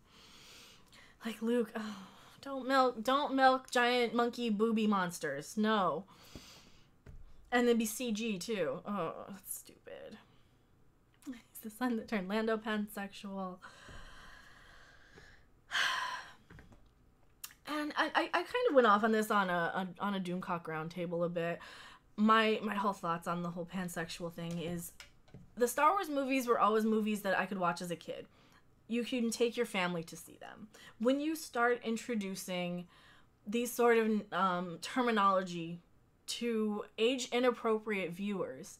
Like Luke, oh, don't milk giant monkey booby monsters. No. And then be CG too. Oh, that's stupid. He's the son that turned Lando pansexual. And I kind of went off on this on a Doomcock roundtable a bit. My whole thoughts on the whole pansexual thing is the Star Wars movies were always movies that I could watch as a kid. You can take your family to see them. When you start introducing these sort of terminology to age inappropriate viewers,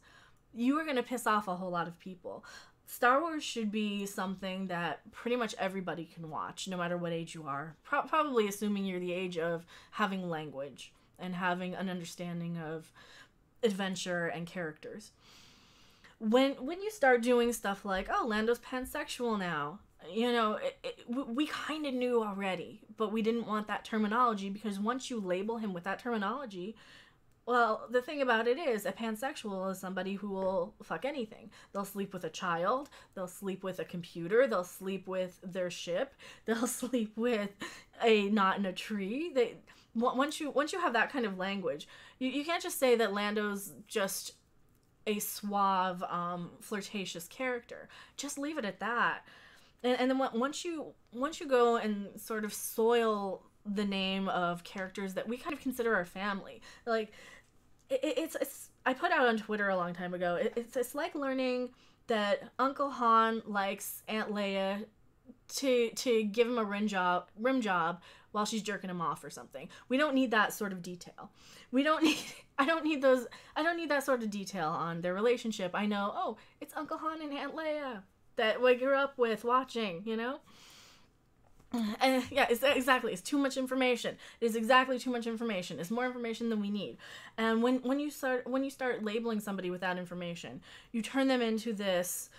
you are going to piss off a whole lot of people. Star Wars should be something that pretty much everybody can watch, no matter what age you are. Probably assuming you're the age of having language and having an understanding of adventure and characters. When you start doing stuff like, oh, Lando's pansexual now, you know, we kind of knew already, but we didn't want that terminology, because once you label him with that terminology, well, the thing about it is, a pansexual is somebody who will fuck anything. They'll sleep with a child, they'll sleep with a computer, they'll sleep with their ship, they'll sleep with a knot in a tree. Once you have that kind of language, you can't just say that Lando's just a suave, flirtatious character. Just leave it at that. And then once you go and sort of soil the name of characters that we kind of consider our family, like it's I put out on Twitter a long time ago. It's like learning that Uncle Han likes Aunt Leia to give him a rim job while she's jerking him off or something. We don't need that sort of detail. I don't need that sort of detail on their relationship. I know, oh, it's Uncle Han and Aunt Leia that we grew up with watching, you know? And yeah, it's too much information. It is exactly too much information. It's more information than we need. And when you start labeling somebody with that information, you turn them into this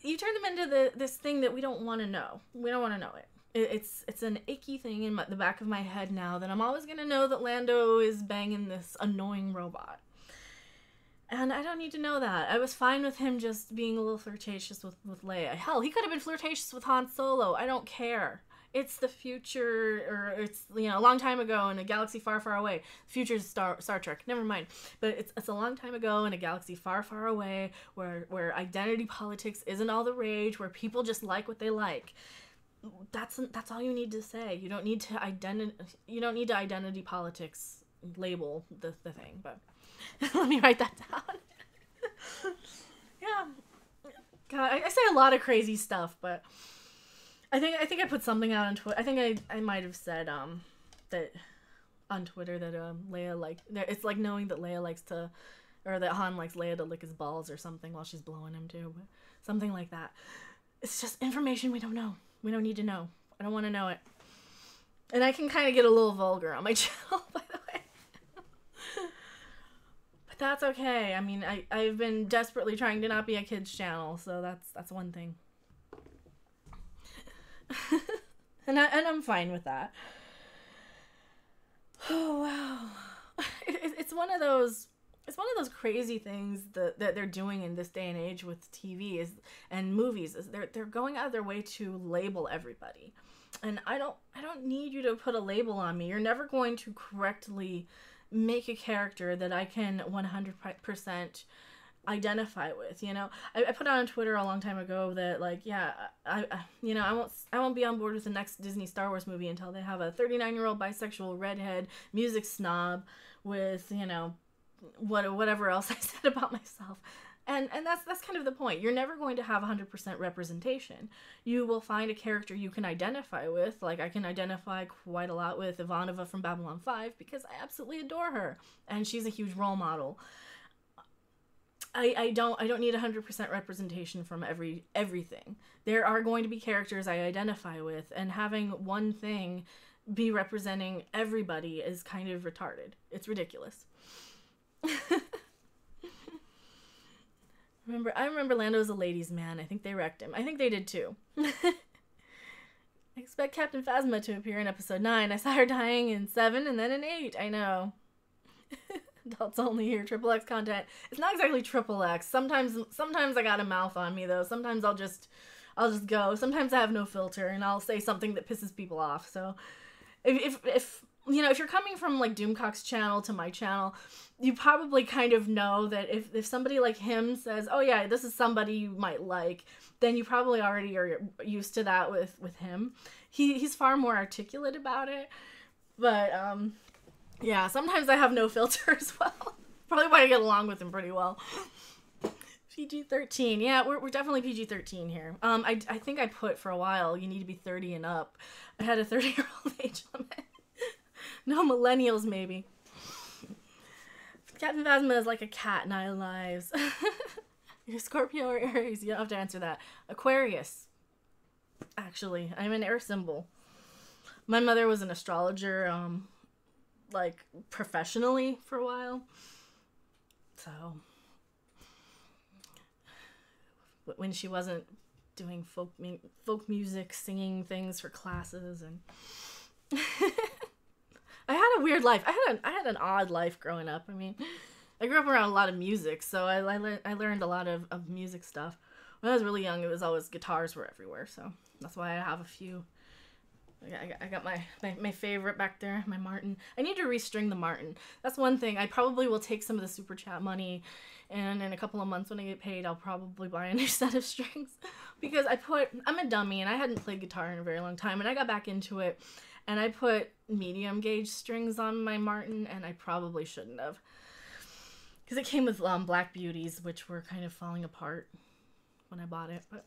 this thing that we don't want to know. We don't want to know it. It's an icky thing in the back of my head now that I'm always going to know that Lando is banging this annoying robot. And I don't need to know that. I was fine with him just being a little flirtatious with Leia. Hell, he could have been flirtatious with Han Solo. I don't care. It's the future, or it's, you know, a long time ago in a galaxy far, far away. The future is Star Trek. Never mind. But it's a long time ago in a galaxy far, far away where identity politics isn't all the rage, where people just like what they like. That's all you need to say. You don't need to identity politics label the thing, but let me write that down. Yeah. God, I say a lot of crazy stuff, but I think I put something out on Twitter. I think I might have said that on Twitter that Leia it's like knowing that Leia likes to, or that Han likes Leia to lick his balls or something while she's blowing him too, but something like that. It's just information we don't know. We don't need to know. I don't want to know it. And I can kind of get a little vulgar on my channel, by the way. But that's okay. I mean, I've been desperately trying to not be a kid's channel, so that's one thing. and I'm fine with that. Oh, wow. It's one of those crazy things that they're doing in this day and age with TV and movies. They're going out of their way to label everybody. And I don't need you to put a label on me. You're never going to correctly make a character that I can 100% identify with, you know? I put out on Twitter a long time ago that, like, yeah, I won't be on board with the next Disney Star Wars movie until they have a 39-year-old bisexual redhead music snob with, you know, whatever else I said about myself. And that's kind of the point. You're never going to have 100% representation. You will find a character you can identify with. Like, I can identify quite a lot with Ivanova from Babylon 5 because I absolutely adore her, and she's a huge role model. I don't need 100% representation from everything. There are going to be characters I identify with, and having one thing be representing everybody is kind of retarded. It's ridiculous. I remember Lando was a ladies' man. I think they wrecked him. I think they did too. I expect Captain Phasma to appear in episode 9. I saw her dying in 7 and then in 8. I know. Adults only here. Triple X content. It's not exactly triple X. Sometimes I got a mouth on me though. Sometimes I'll just go. Sometimes I have no filter and I'll say something that pisses people off. So if you know, if you're coming from like Doomcock's channel to my channel, you probably kind of know that if somebody like him says, oh yeah, this is somebody you might like, then you probably already are used to that with him. He's far more articulate about it. But yeah, sometimes I have no filter as well. Probably why I get along with him pretty well. PG-13. Yeah, we're definitely PG-13 here. I think I put for a while, you need to be 30 and up. I had a 30-year-old age limit. No millennials, maybe. Captain Phasma is like a cat, 9 lives. You're Scorpio or Aries? You don't have to answer that. Aquarius. Actually, I'm an air symbol. My mother was an astrologer, like, professionally for a while. So, when she wasn't doing folk music, singing things for classes, and I had a weird life. I had an odd life growing up. I mean, I grew up around a lot of music, so I learned a lot of music stuff. When I was really young, it was always guitars were everywhere, so that's why I have a few. I got my favorite back there, my Martin. I need to restring the Martin. That's one thing. I probably will take some of the super chat money, and in a couple of months when I get paid, I'll probably buy a new set of strings. Because I'm a dummy, and I hadn't played guitar in a very long time, and I got back into it, and I put medium gauge strings on my Martin, and I probably shouldn't have. Because it came with Black Beauties, which were kind of falling apart when I bought it, but...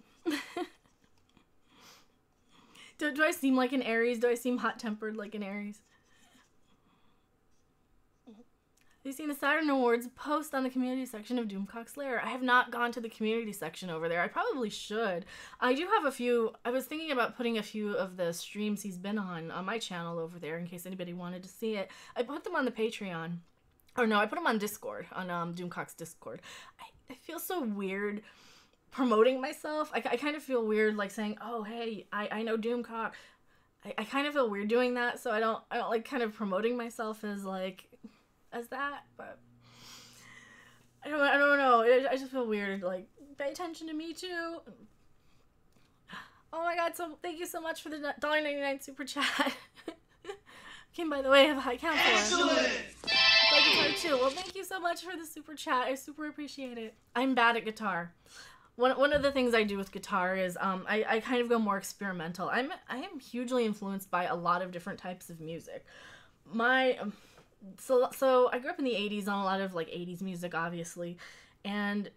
Do I seem like an Aries? Do I seem hot-tempered like an Aries? Have you seen the Saturn Awards post on the community section of Doomcock's Lair? I have not gone to the community section over there. I probably should. I do have a few. I was thinking about putting a few of the streams he's been on my channel over there in case anybody wanted to see it. I put them on the Patreon. Or no, I put them on Discord, on Doomcock's Discord. I feel so weird promoting myself. I kind of feel weird like saying, oh hey, I know Doomcock. I kind of feel weird doing that, so I don't like kind of promoting myself as like as that, but I don't know. I just feel weird, like, pay attention to me too. Oh my god, so thank you so much for the $1.99 super chat. Kim, by the way, have a high count for. Excellent! I play guitar too. Well, thank you so much for the super chat. I super appreciate it. I'm bad at guitar. One of the things I do with guitar is I kind of go more experimental. I am hugely influenced by a lot of different types of music. So I grew up in the 80s on a lot of like 80s music, obviously, and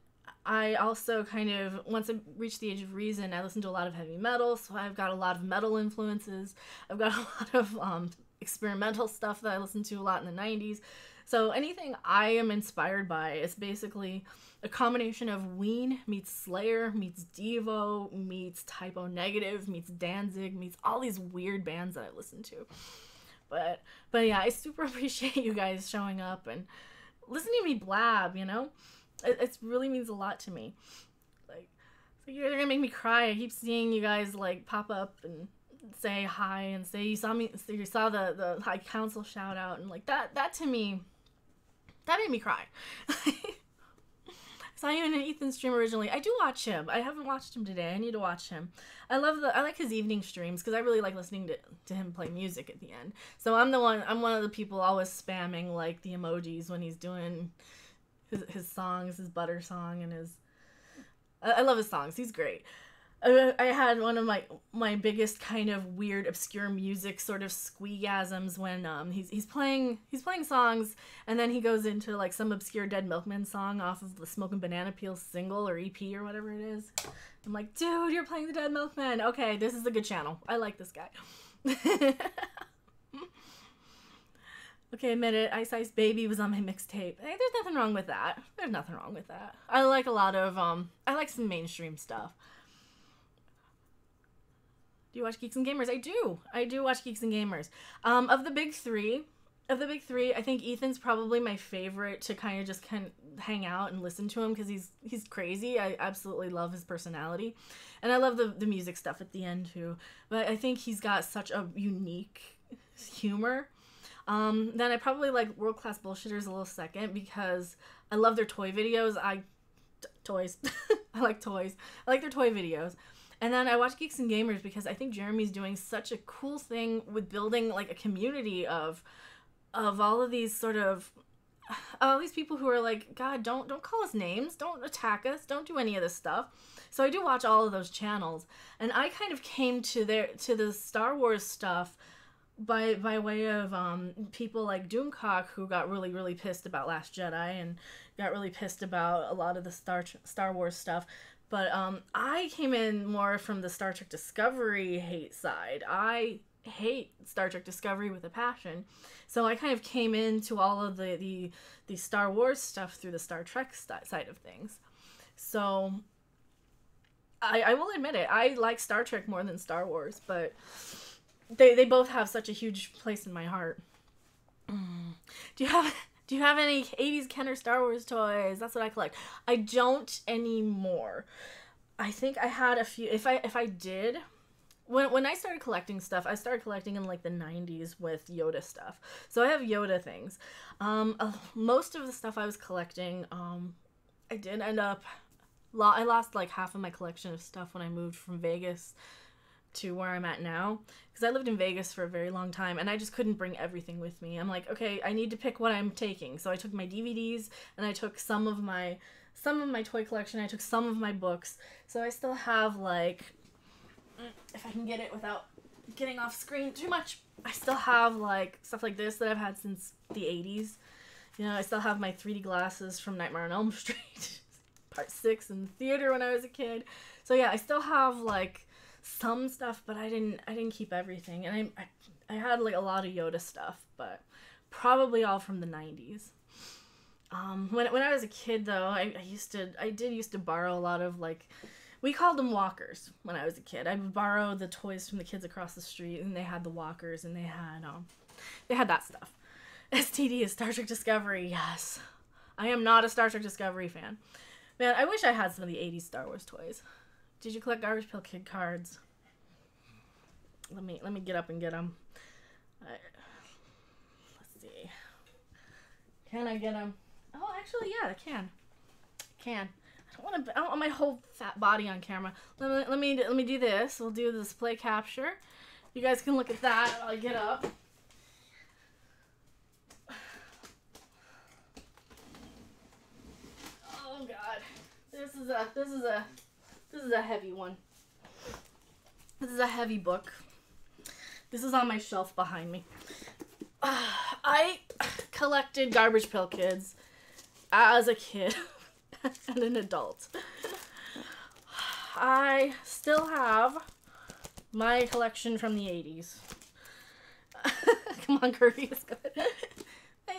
I also kind of, once I reached the age of reason, I listened to a lot of heavy metal, so I've got a lot of metal influences. I've got a lot of experimental stuff that I listened to a lot in the 90s. So anything I am inspired by is basically a combination of Ween meets Slayer meets Devo meets Typo Negative meets Danzig meets all these weird bands that I listen to. But yeah, I super appreciate you guys showing up and listening to me blab, you know? It really means a lot to me. Like, so you're gonna make me cry. I keep seeing you guys like pop up and say hi and say you saw me, so you saw the High Council shout out, and like that to me, that made me cry. I saw you in an Ethan stream originally. I do watch him. I haven't watched him today. I need to watch him. I like his evening streams because I really like listening to him play music at the end. So I'm one of the people always spamming like the emojis when he's doing his songs, his Butter song, and I love his songs. He's great. I had one of my biggest kind of weird obscure music sort of squeegasms when he's playing songs and then he goes into like some obscure Dead Milkman song off of the Smoking Banana Peel single or EP or whatever it is. I'm like, dude, you're playing the Dead Milkman. Okay, this is a good channel. I like this guy. Okay, admit it. Ice Ice Baby was on my mixtape. Hey, there's nothing wrong with that. There's nothing wrong with that. I like a lot of I like some mainstream stuff. Do you watch Geeks and Gamers? I do watch Geeks and Gamers. Of the big three, Of the big three, I think Ethan's probably my favorite to kind of hang out and listen to him because he's crazy. I absolutely love his personality, and I love the music stuff at the end too. But I think he's got such a unique humor. Then I probably like World Class Bullshitters a little second because I love their toy videos. Toys. I like toys. I like their toy videos. And then I watch Geeks and Gamers because I think Jeremy's doing such a cool thing with building like a community of all of these sort of all these people who are like, God, don't call us names, don't attack us, don't do any of this stuff. So I do watch all of those channels, and I kind of came to the Star Wars stuff by way of people like Doomcock, who got really pissed about Last Jedi and got really pissed about a lot of the Star Wars stuff. But I came in more from the Star Trek Discovery hate side. I hate Star Trek Discovery with a passion. So I kind of came into all of the Star Wars stuff through the Star Trek side of things. So I will admit it. I like Star Trek more than Star Wars, but they both have such a huge place in my heart. Do you have any 80s Kenner Star Wars toys? That's what I collect. I don't anymore. I think I had a few. If I did, when I started collecting stuff, I started collecting in like the 90s with Yoda stuff. So I have Yoda things. Most of the stuff I was collecting, I did end up, I lost like half of my collection of stuff when I moved from Vegas to where I'm at now, because I lived in Vegas for a very long time and I just couldn't bring everything with me. I'm like, okay, I need to pick what I'm taking. So I took my DVDs and I took some of my toy collection. I took some of my books. So I still have like, if I can get it without getting off screen too much, I still have like stuff like this that I've had since the 80s. You know, I still have my 3D glasses from Nightmare on Elm Street, part 6 in the theater when I was a kid. So yeah, I still have like some stuff, but I didn't keep everything. And I had like a lot of Yoda stuff, but probably all from the 90s. When I was a kid though, I did used to borrow a lot of like, we called them walkers when I was a kid. I would borrow the toys from the kids across the street, and they had the walkers, and they had that stuff. STD is Star Trek Discovery. Yes, I am not a Star Trek Discovery fan. Man, I wish I had some of the 80s Star Wars toys. Did you collect Garbage Pail Kid cards? Let me get up and get them. Let's see. Can I get them? Oh, actually, yeah, I can. I don't want my whole fat body on camera. Let me do this. We'll do the display capture. You guys can look at that while I get up. Oh God, this is a heavy one. This is a heavy book. This is on my shelf behind me. I collected Garbage Pail Kids as a kid. And an adult. I still have my collection from the 80s. Come on, Groupie, it's good.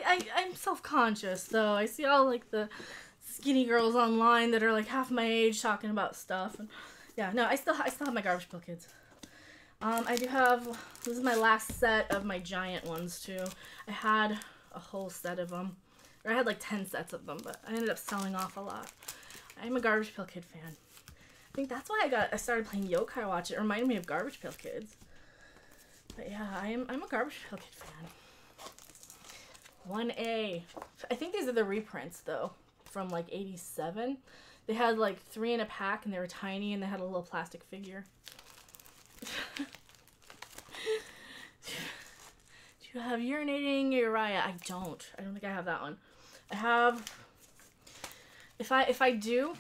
I'm self-conscious, though. I see all, like, the skinny girls online that are, like, half my age talking about stuff. And yeah, no, I still have my Garbage Pail Kids. I do have, this is my last set of my giant ones, too. I had a whole set of them. Or I had like 10 sets of them, but I ended up selling off a lot. I'm a Garbage Pail Kid fan. I think that's why I started playing Yokai Watch. It reminded me of Garbage Pail Kids. But yeah, I'm a Garbage Pail Kid fan. 1A. I think these are the reprints though, from like 87. They had like 3 in a pack and they were tiny and they had a little plastic figure. Do you have Urinating Uriah? I don't think I have that one. I have, if I do,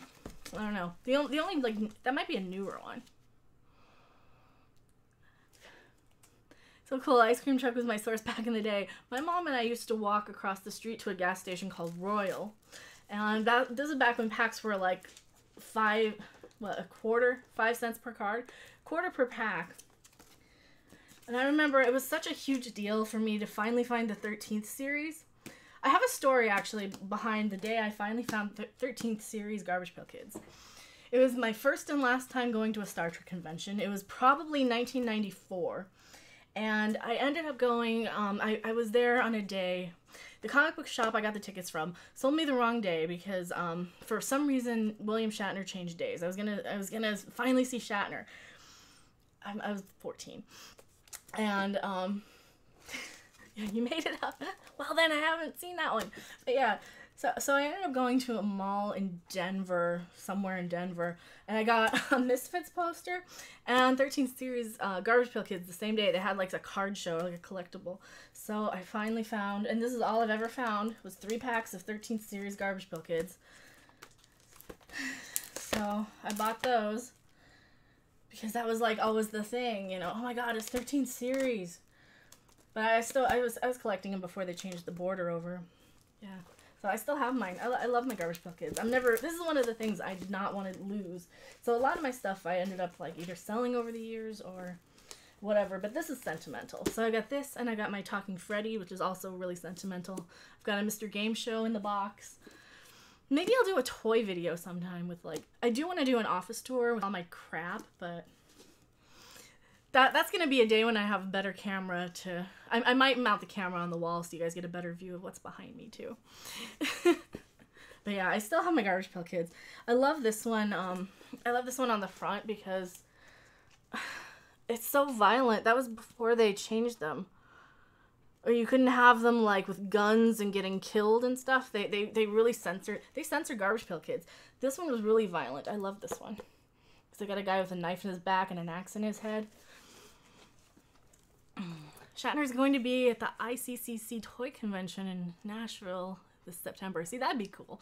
I don't know. The only like, that might be a newer one. So cool, ice cream truck was my source back in the day. My mom and I used to walk across the street to a gas station called Royal. And this is back when packs were like 5 cents per card? Quarter per pack. And I remember it was such a huge deal for me to finally find the 13th series. I have a story, actually, behind the day I finally found 13th series Garbage Pail Kids. It was my first and last time going to a Star Trek convention. It was probably 1994. And I ended up going, I was there on a day. The comic book shop I got the tickets from sold me the wrong day because for some reason William Shatner changed days. I was gonna finally see Shatner. I was 14, and yeah, you made it up. Well, then I haven't seen that one, but yeah. So I ended up going to a mall in Denver, somewhere in Denver, and I got a Misfits poster and 13th Series Garbage Pail Kids the same day. They had like a card show, like a collectible. So I finally found, and this is all I've ever found, was 3 packs of 13th Series Garbage Pail Kids. So I bought those because that was like always the thing, you know. Oh my God, it's 13th Series. But I was collecting them before they changed the border over. Yeah. So I still have mine. I love my Garbage Pail Kids. This is one of the things I did not want to lose. So a lot of my stuff I ended up like either selling over the years or whatever, but this is sentimental. So I got this, and I got my Talking Freddy, which is also really sentimental. I've got a Mr. Game Show in the box. Maybe I'll do a toy video sometime with like, I do want to do an office tour with all my crap, but that's going to be a day when I have a better camera to... I might mount the camera on the wall so you guys get a better view of what's behind me, too. But yeah, I still have my Garbage Pail Kids. I love this one. I love this one on the front because it's so violent. That was before they changed them. Or you couldn't have them, like, with guns and getting killed and stuff. They really censored... They censored Garbage Pail Kids. This one was really violent. I love this one. Because they got a guy with a knife in his back and an axe in his head. Shatner's going to be at the ICCC Toy Convention in Nashville this September. See, that'd be cool.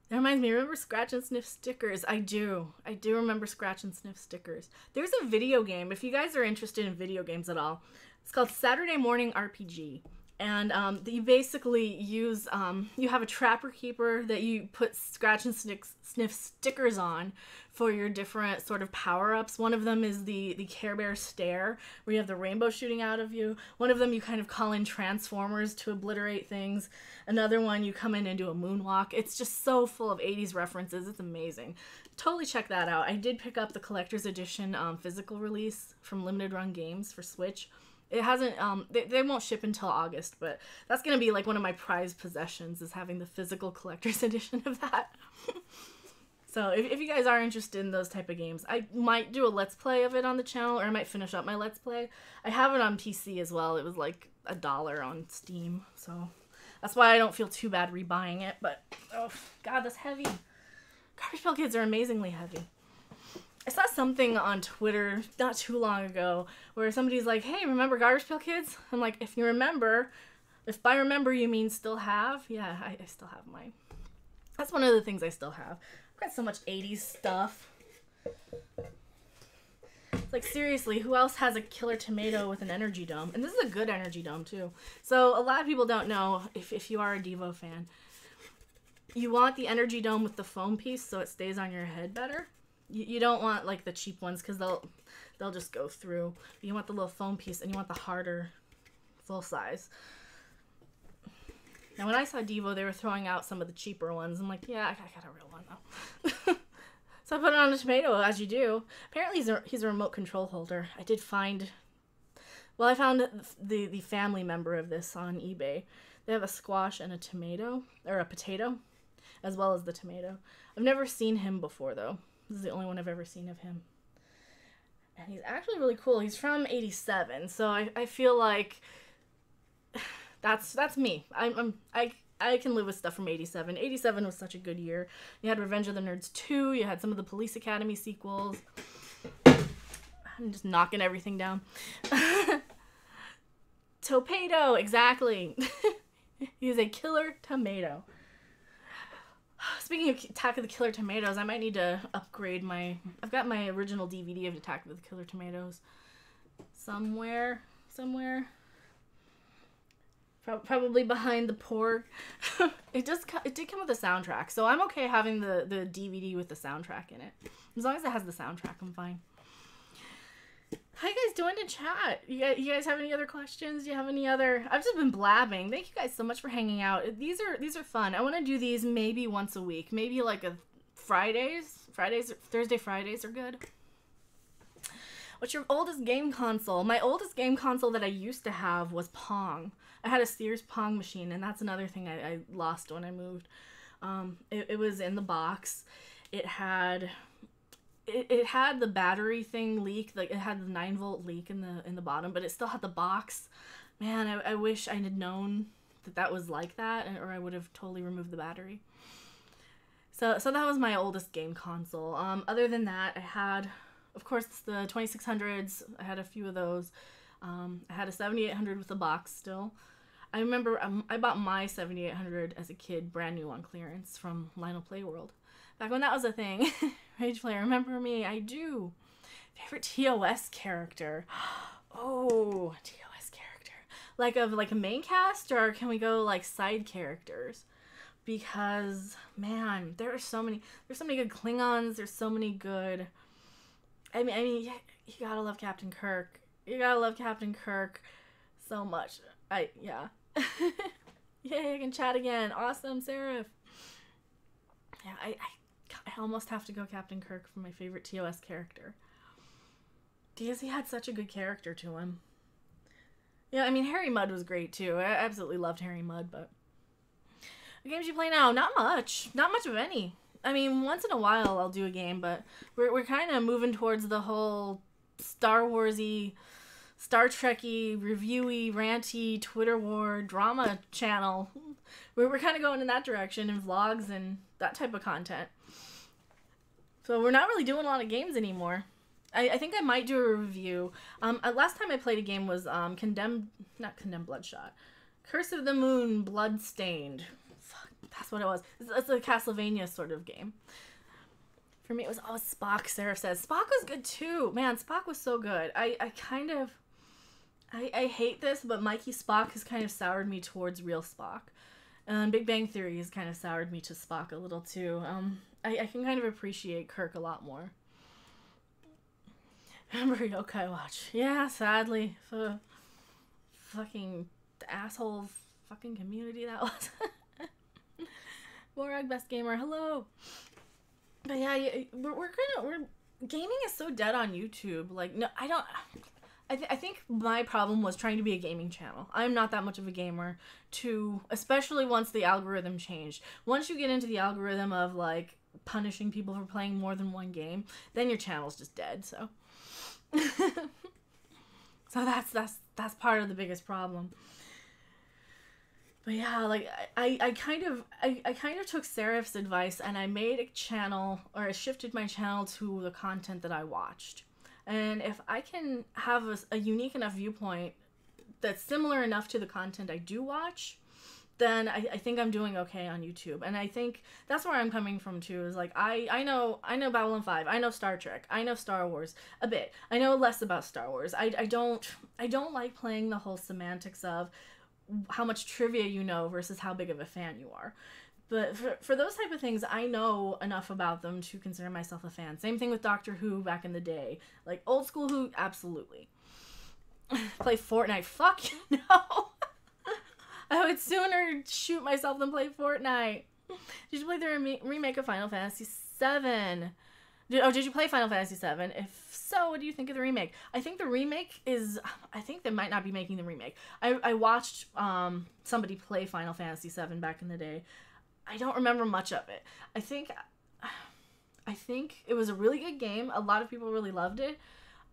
That reminds me, remember Scratch and Sniff stickers? I do remember Scratch and Sniff stickers. There's a video game, if you guys are interested in video games at all. It's called Saturday Morning RPG. And you basically use, you have a Trapper Keeper that you put Scratch and Sniff stickers on for your different sort of power-ups. One of them is the Care Bear stare, where you have the rainbow shooting out of you. One of them you kind of call in Transformers to obliterate things. Another one you come in and do a moonwalk. It's just so full of 80s references. It's amazing. Totally check that out. I did pick up the collector's edition physical release from Limited Run Games for Switch. It hasn't, they won't ship until August, but that's going to be like one of my prized possessions, is having the physical collector's edition of that. So if you guys are interested in those type of games, I might do a Let's Play of it on the channel, or I might finish up my Let's Play. I have it on PC as well. It was like $1 on Steam, so that's why I don't feel too bad rebuying it, but, oh, God, that's heavy. Garbage Pail Kids are amazingly heavy. I saw something on Twitter not too long ago where somebody's like, hey, remember Garbage Pail Kids? I'm like, if by remember you mean still have, yeah, I still have mine. That's one of the things I still have. I've got so much 80s stuff. It's like, seriously, who else has a killer tomato with an energy dome? And this is a good energy dome, too. So a lot of people don't know, if you are a Devo fan, you want the energy dome with the foam piece so it stays on your head better. You don't want, like, the cheap ones because they'll just go through. But you want the little foam piece, and you want the harder full size. Now, when I saw Devo, they were throwing out some of the cheaper ones. I'm like, yeah, I got a real one, though. So I put it on a tomato, as you do. Apparently, he's a remote control holder. I did find... Well, I found the family member of this on eBay. They have a squash and a tomato, or a potato, as well as the tomato. I've never seen him before, though. This is the only one I've ever seen of him. And he's actually really cool. He's from '87, so I feel like that's me. I can live with stuff from '87. '87 was such a good year. You had Revenge of the Nerds 2. You had some of the Police Academy sequels. I'm just knocking everything down. Tomato, exactly. He's a killer tomato. Speaking of Attack of the Killer Tomatoes, I might need to upgrade my... I've got my original DVD of Attack of the Killer Tomatoes somewhere. Probably behind the porg. It did come with a soundtrack, so I'm okay having the DVD with the soundtrack in it. As long as it has the soundtrack, I'm fine. How you guys doing in chat? You guys have any other questions? Do you have any other... I've just been blabbing. Thank you guys so much for hanging out. These are fun. I want to do these maybe once a week. Maybe like Thursday, Fridays are good. What's your oldest game console? My oldest game console that I used to have was Pong. I had a Sears Pong machine, and that's another thing I lost when I moved. It was in the box. It had the battery thing leak, like it had the 9-volt leak in the bottom, but it still had the box. Man, I wish I had known that was like that, or I would have totally removed the battery. So that was my oldest game console. Other than that, I had, of course, the 2600s. I had a few of those. I had a 7800 with the box still. I remember I bought my 7800 as a kid, brand new on clearance from Lionel Playworld. Back when that was a thing. Rage Player, remember me? I do. Favorite TOS character? Oh, TOS character. Like a main cast, or can we go like side characters? Because man, there's so many good Klingons. There's so many good. I mean, yeah, you gotta love Captain Kirk. You gotta love Captain Kirk so much. Yeah. Yay, I can chat again. Awesome, Seraph. Yeah, I almost have to go Captain Kirk for my favorite TOS character. Because he had such a good character to him. Yeah, I mean, Harry Mudd was great too. I absolutely loved Harry Mudd, but... What games you play now? Not much. Not much of any. I mean, once in a while I'll do a game, but we're kind of moving towards the whole Star Warsy, Star Trekky, reviewy, ranty, Twitter war, drama channel. We're kind of going in that direction, in vlogs and that type of content. So we're not really doing a lot of games anymore. I think I might do a review. Last time I played a game was not Condemned Bloodshot. Curse of the Moon Bloodstained. Fuck, that's what it was. It's a Castlevania sort of game. For me, it was always Spock, Sarah says. Spock was good too. Man, Spock was so good. I hate this, but Mikey Spock has kind of soured me towards real Spock. Big Bang Theory has kind of soured me to Spock a little too. I can kind of appreciate Kirk a lot more. Remember Yokai Watch? Yeah, sadly. Fucking asshole fucking community that was. Borag, best gamer, hello. But yeah, we're gaming is so dead on YouTube. Like, no, I don't... I think my problem was trying to be a gaming channel. I'm not that much of a gamer, especially once the algorithm changed. Once you get into the algorithm of, like, punishing people for playing more than one game, then your channel's just dead, so... So that's part of the biggest problem. But yeah, like I kind of took Seraph's advice and I made a channel, or I shifted my channel to the content that I watched. And if I can have a unique enough viewpoint that's similar enough to the content I do watch, then I think I'm doing okay on YouTube. And I think that's where I'm coming from too, is like I know Babylon 5, I know Star Trek, I know Star Wars a bit. I know less about Star Wars. I don't like playing the whole semantics of how much trivia you know versus how big of a fan you are. But for those type of things, I know enough about them to consider myself a fan. Same thing with Doctor Who back in the day. Like old school Who, absolutely. Play Fortnite, fuck you, no. I would sooner shoot myself than play Fortnite. Did you play the remake of Final Fantasy VII? Did you play Final Fantasy VII? If so, what do you think of the remake? I think the remake is... I think they might not be making the remake. I watched somebody play Final Fantasy VII back in the day. I don't remember much of it. I think it was a really good game. A lot of people really loved it.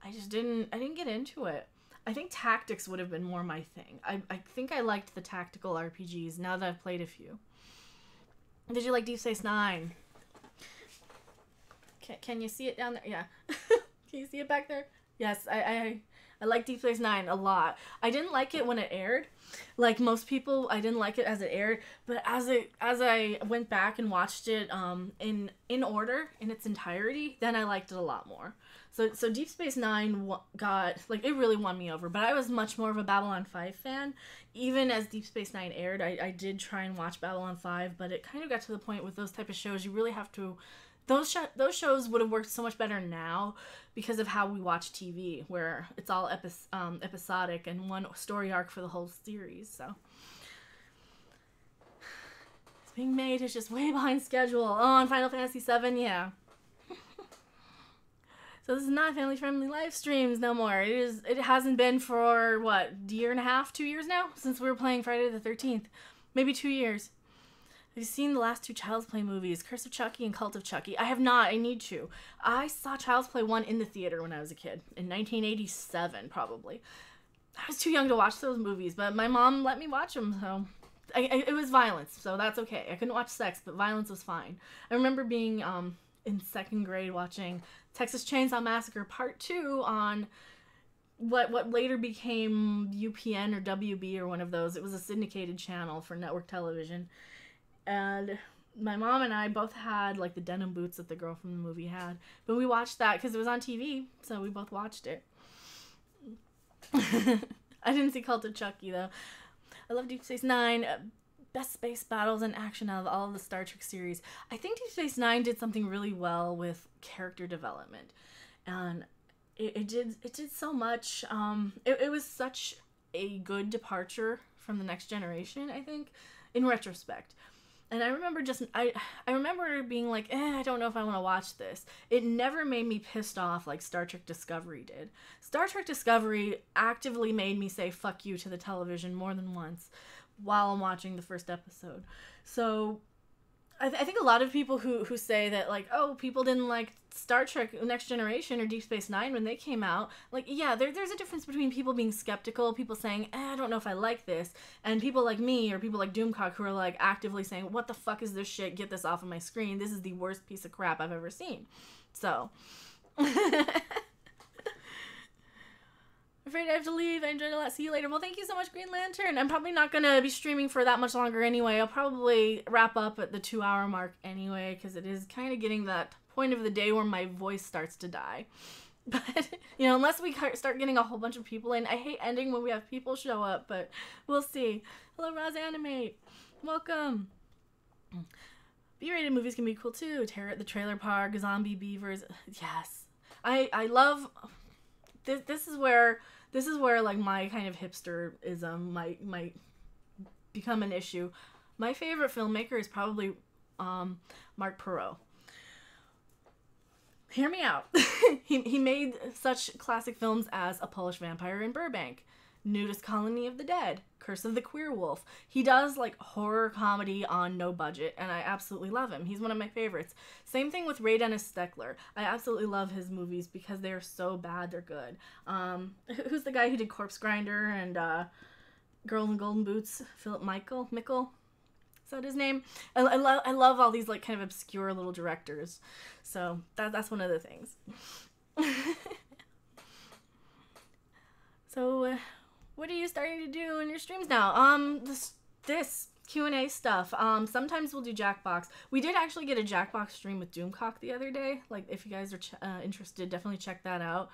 I didn't get into it. I think tactics would have been more my thing. I think I liked the tactical RPGs now that I've played a few. Did you like Deep Space Nine? Can you see it down there? Yeah. Can you see it back there? Yes, I like Deep Space Nine a lot. I didn't like it when it aired. Like most people, I didn't like it as it aired. But as I went back and watched it in order, in its entirety, then I liked it a lot more. So Deep Space Nine got, like, it really won me over. But I was much more of a Babylon 5 fan. Even as Deep Space Nine aired, I did try and watch Babylon 5. But it kind of got to the point with those type of shows, you really have to... Those shows would have worked so much better now because of how we watch TV, where it's all episodic and one story arc for the whole series. So it's being made. It's just way behind schedule. Oh, on Final Fantasy VII, yeah. So this is not family-friendly live streams no more. It hasn't been for, what, a year and a half, 2 years now? Since we were playing Friday the 13th. Maybe 2 years. Have you seen the last two Child's Play movies, Curse of Chucky and Cult of Chucky? I have not. I need to. I saw Child's Play 1 in the theater when I was a kid. In 1987, probably. I was too young to watch those movies, but my mom let me watch them, so... it was violence, so that's okay. I couldn't watch sex, but violence was fine. I remember being in 2nd grade watching Texas Chainsaw Massacre Part 2 on what later became UPN or WB or one of those. It was a syndicated channel for network television. And my mom and I both had like the denim boots that the girl from the movie had. But we watched that because it was on TV, so we both watched it. I didn't see Cult of Chucky, though. I love Deep Space Nine. Best space battles and action out of all of the Star Trek series. I think Deep Space Nine did something really well with character development. And it did so much. It was such a good departure from the Next Generation, I think, in retrospect. And I remember I remember being like, I don't know if I want to watch this. It never made me pissed off like Star Trek Discovery did. Star Trek Discovery actively made me say fuck you to the television more than once while I'm watching the first episode. So I think a lot of people who say that, like, oh, people didn't like Star Trek Next Generation or Deep Space Nine when they came out, like, yeah, there's a difference between people being skeptical, people saying, I don't know if I like this, and people like me or people like Doomcock who are, like, actively saying, what the fuck is this shit? Get this off of my screen. This is the worst piece of crap I've ever seen. So... Afraid I have to leave. I enjoyed it a lot. See you later. Well, thank you so much, Green Lantern. I'm probably not going to be streaming for that much longer anyway. I'll probably wrap up at the 2-hour mark anyway, because it is kind of getting that point of the day where my voice starts to die. But, you know, unless we start getting a whole bunch of people in. I hate ending when we have people show up, but we'll see. Hello, Roz Animate. Welcome. B-rated movies can be cool, too. Terror at the Trailer Park, Zombie Beavers. Yes. I love... This is where like my kind of hipsterism might become an issue. My favorite filmmaker is probably Marc Perot. Hear me out. he made such classic films as A Polish Vampire in Burbank, Nudist Colony of the Dead, Curse of the Queer Wolf. He does like horror comedy on no budget, and I absolutely love him. He's one of my favorites. Same thing with Ray Dennis Steckler. I absolutely love his movies because they're so bad they're good. Who's the guy who did Corpse Grinder and Girl in Golden Boots? Philip Mickle? Is that his name? I love all these like kind of obscure little directors. So that's one of the things. So what are you starting to do in your streams now? This Q&A stuff. Sometimes we'll do Jackbox. We did actually get a Jackbox stream with Doomcock the other day. Like, if you guys are interested, definitely check that out.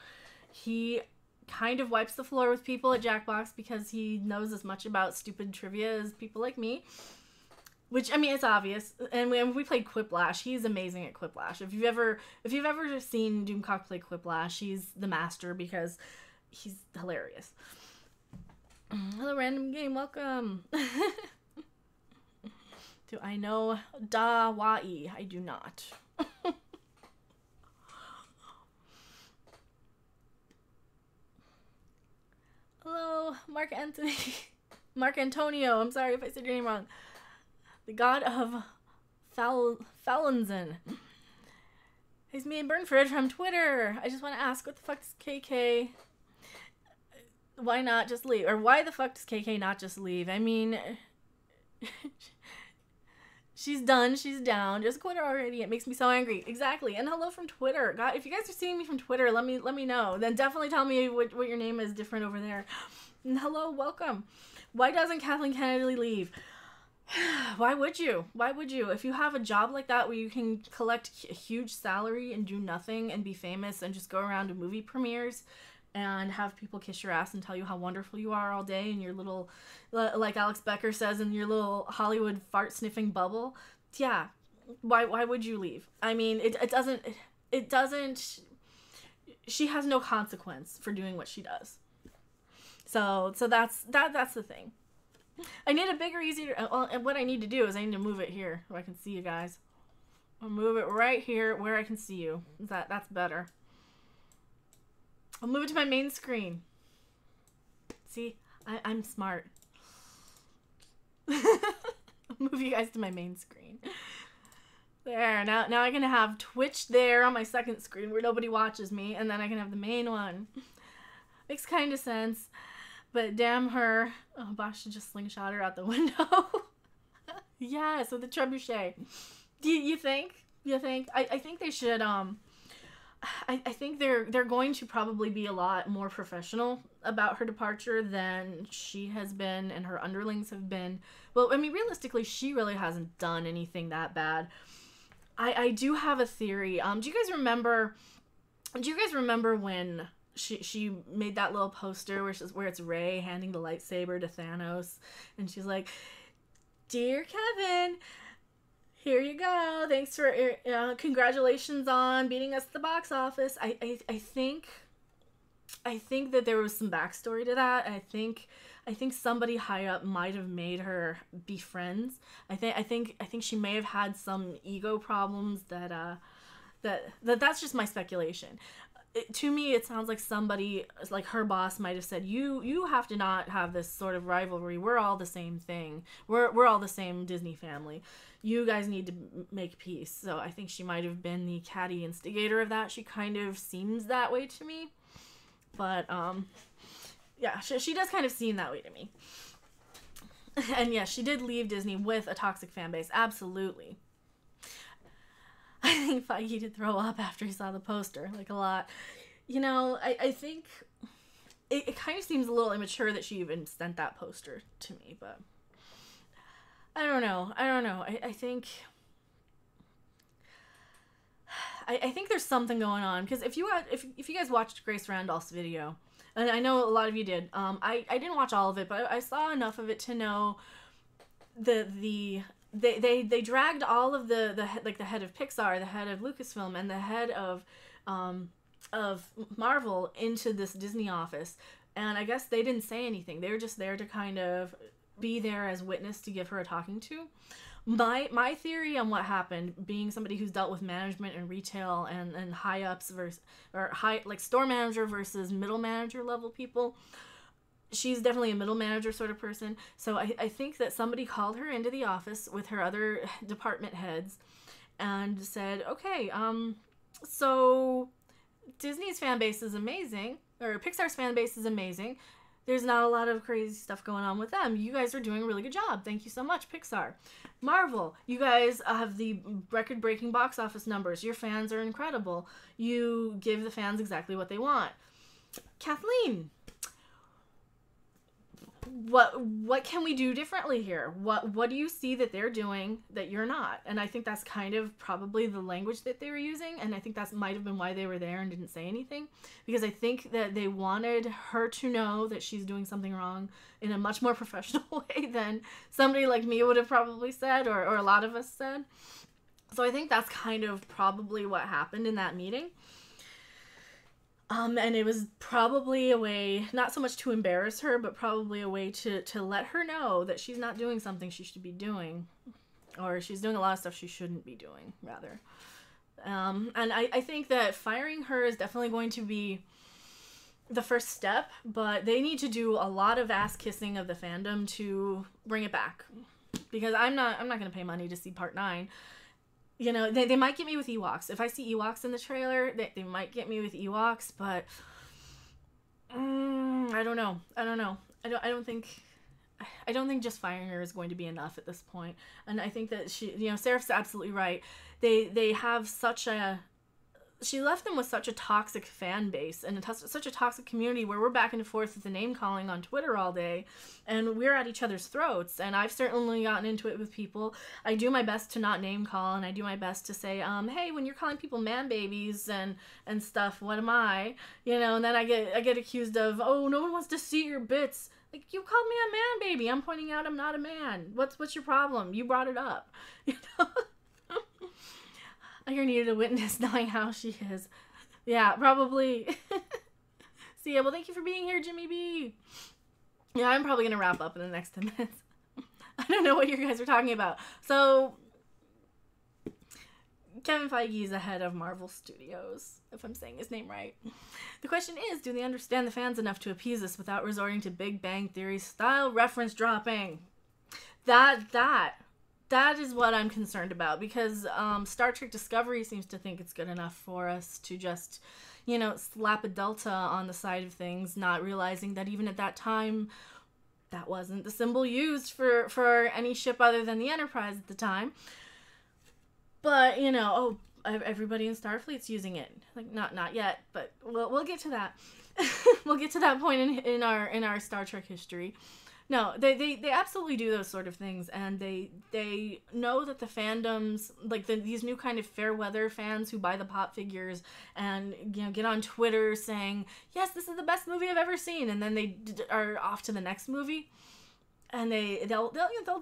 He kind of wipes the floor with people at Jackbox because he knows as much about stupid trivia as people like me. Which, I mean, it's obvious. And we played Quiplash. He's amazing at Quiplash. If you've ever seen Doomcock play Quiplash, he's the master because he's hilarious. Hello, Random Game. Welcome. Do I know Da-Wai? I do not. Hello, Mark Antonio. I'm sorry if I said your name wrong. The god of Falunzen. It's me and Burnford from Twitter. I just want to ask, what the fuck does KK... Why not just leave? Or why the fuck does KK not just leave? I mean... She's done. She's down. Just quit her already. It makes me so angry. Exactly. And hello from Twitter. God, if you guys are seeing me from Twitter, let me know. Then definitely tell me what your name is different over there. And hello, welcome. Why doesn't Kathleen Kennedy leave? Why would you? Why would you? If you have a job like that where you can collect a huge salary and do nothing and be famous and just go around to movie premieres and have people kiss your ass and tell you how wonderful you are all day in your little, like Alex Becker says, in your little Hollywood fart-sniffing bubble, yeah, why would you leave? I mean, it doesn't, she has no consequence for doing what she does. So that's the thing. I need a bigger, easier, and what I need to do is I need to move it here where I can see you guys. I'll move it right here where I can see you. That's better. I'll move it to my main screen. See, I'm smart. I'll move you guys to my main screen. There, now I can have Twitch there on my second screen where nobody watches me, and then I can have the main one. Makes kind of sense, but damn her. Oh, Bosch should just slingshot her out the window. Yes, with the trebuchet. Do you think? You think? I think they should, I think they're going to probably be a lot more professional about her departure than she has been and her underlings have been. Well, I mean, realistically, she really hasn't done anything that bad. I do have a theory. Do you guys remember when she made that little poster where it's Rey handing the lightsaber to Thanos, and she's like, "Dear Kevin, here you go. Thanks for congratulations on beating us at the box office." I think that there was some backstory to that. I think somebody high up might have made her be friends. I think she may have had some ego problems that's just my speculation. To me, it sounds like somebody, like her boss, might have said, you have to not have this sort of rivalry. We're all the same thing. We're all the same Disney family. You guys need to make peace. So I think she might have been the catty instigator of that. She kind of seems that way to me. But, yeah, she does kind of seem that way to me. And yes, she did leave Disney with a toxic fan base. Absolutely. I think Feige did throw up after he saw the poster, like a lot. You know, I think it kind of seems a little immature that she even sent that poster to me, but I don't know. I think there's something going on, because if you guys watched Grace Randolph's video, and I know a lot of you did, I didn't watch all of it, but I saw enough of it to know they dragged all of the head of Pixar, the head of Lucasfilm, and the head of Marvel into this Disney office, and I guess they didn't say anything. They were just there to kind of be there as witness to give her a talking to. My theory on what happened, being somebody who's dealt with management and retail and high ups versus, or high, like store manager versus middle manager level people, she's definitely a middle manager sort of person. So I think that somebody called her into the office with her other department heads and said, okay, so Disney's fan base is amazing, or Pixar's fan base is amazing. There's not a lot of crazy stuff going on with them. You guys are doing a really good job. Thank you so much, Pixar. Marvel, you guys have the record-breaking box office numbers. Your fans are incredible. You give the fans exactly what they want. Kathleen, what can we do differently here? What do you see that they're doing that you're not? And I think that's kind of probably the language that they were using, and I think that might have been why they were there and didn't say anything, because I think that they wanted her to know that she's doing something wrong in a much more professional way than somebody like me would have probably said, or a lot of us said. So I think that's kind of probably what happened in that meeting. And it was probably a way, not so much to embarrass her, but probably a way to let her know that she's not doing something she should be doing. Or she's doing a lot of stuff she shouldn't be doing, rather. And I think that firing her is definitely going to be the first step, but they need to do a lot of ass-kissing of the fandom to bring it back. Because I'm not going to pay money to see Part 9. You know, they might get me with Ewoks. If I see Ewoks in the trailer, they might get me with Ewoks, but I don't know. I don't think just firing her is going to be enough at this point. And I think that Seraph's absolutely right. They have she left them with such a toxic fan base and such a toxic community where we're back and forth with the name calling on Twitter all day, and we're at each other's throats. And I've certainly gotten into it with people. I do my best to not name call, and I do my best to say, hey, when you're calling people man babies and stuff, what am I? You know, and then I get accused of, oh, no one wants to see your bits. Like, you called me a man baby. I'm pointing out I'm not a man. What's your problem? You brought it up. You know? I needed a witness knowing how she is. Yeah, probably. See ya. Well, thank you for being here, Jimmy B. Yeah, I'm probably going to wrap up in the next 10 minutes. I don't know what you guys are talking about. So, Kevin Feige is the head of Marvel Studios, if I'm saying his name right. The question is, do they understand the fans enough to appease us without resorting to Big Bang Theory style reference dropping? That is what I'm concerned about, because Star Trek Discovery seems to think it's good enough for us to just, you know, slap a delta on the side of things, not realizing that even at that time, that wasn't the symbol used for any ship other than the Enterprise at the time. But, you know, everybody in Starfleet's using it. Like, not yet, but we'll get to that. We'll get to that point in our Star Trek history. No, they absolutely do those sort of things, and they know that the fandoms, like these new kind of fair weather fans who buy the pop figures and, you know, get on Twitter saying, yes, this is the best movie I've ever seen, and then they are off to the next movie, and they'll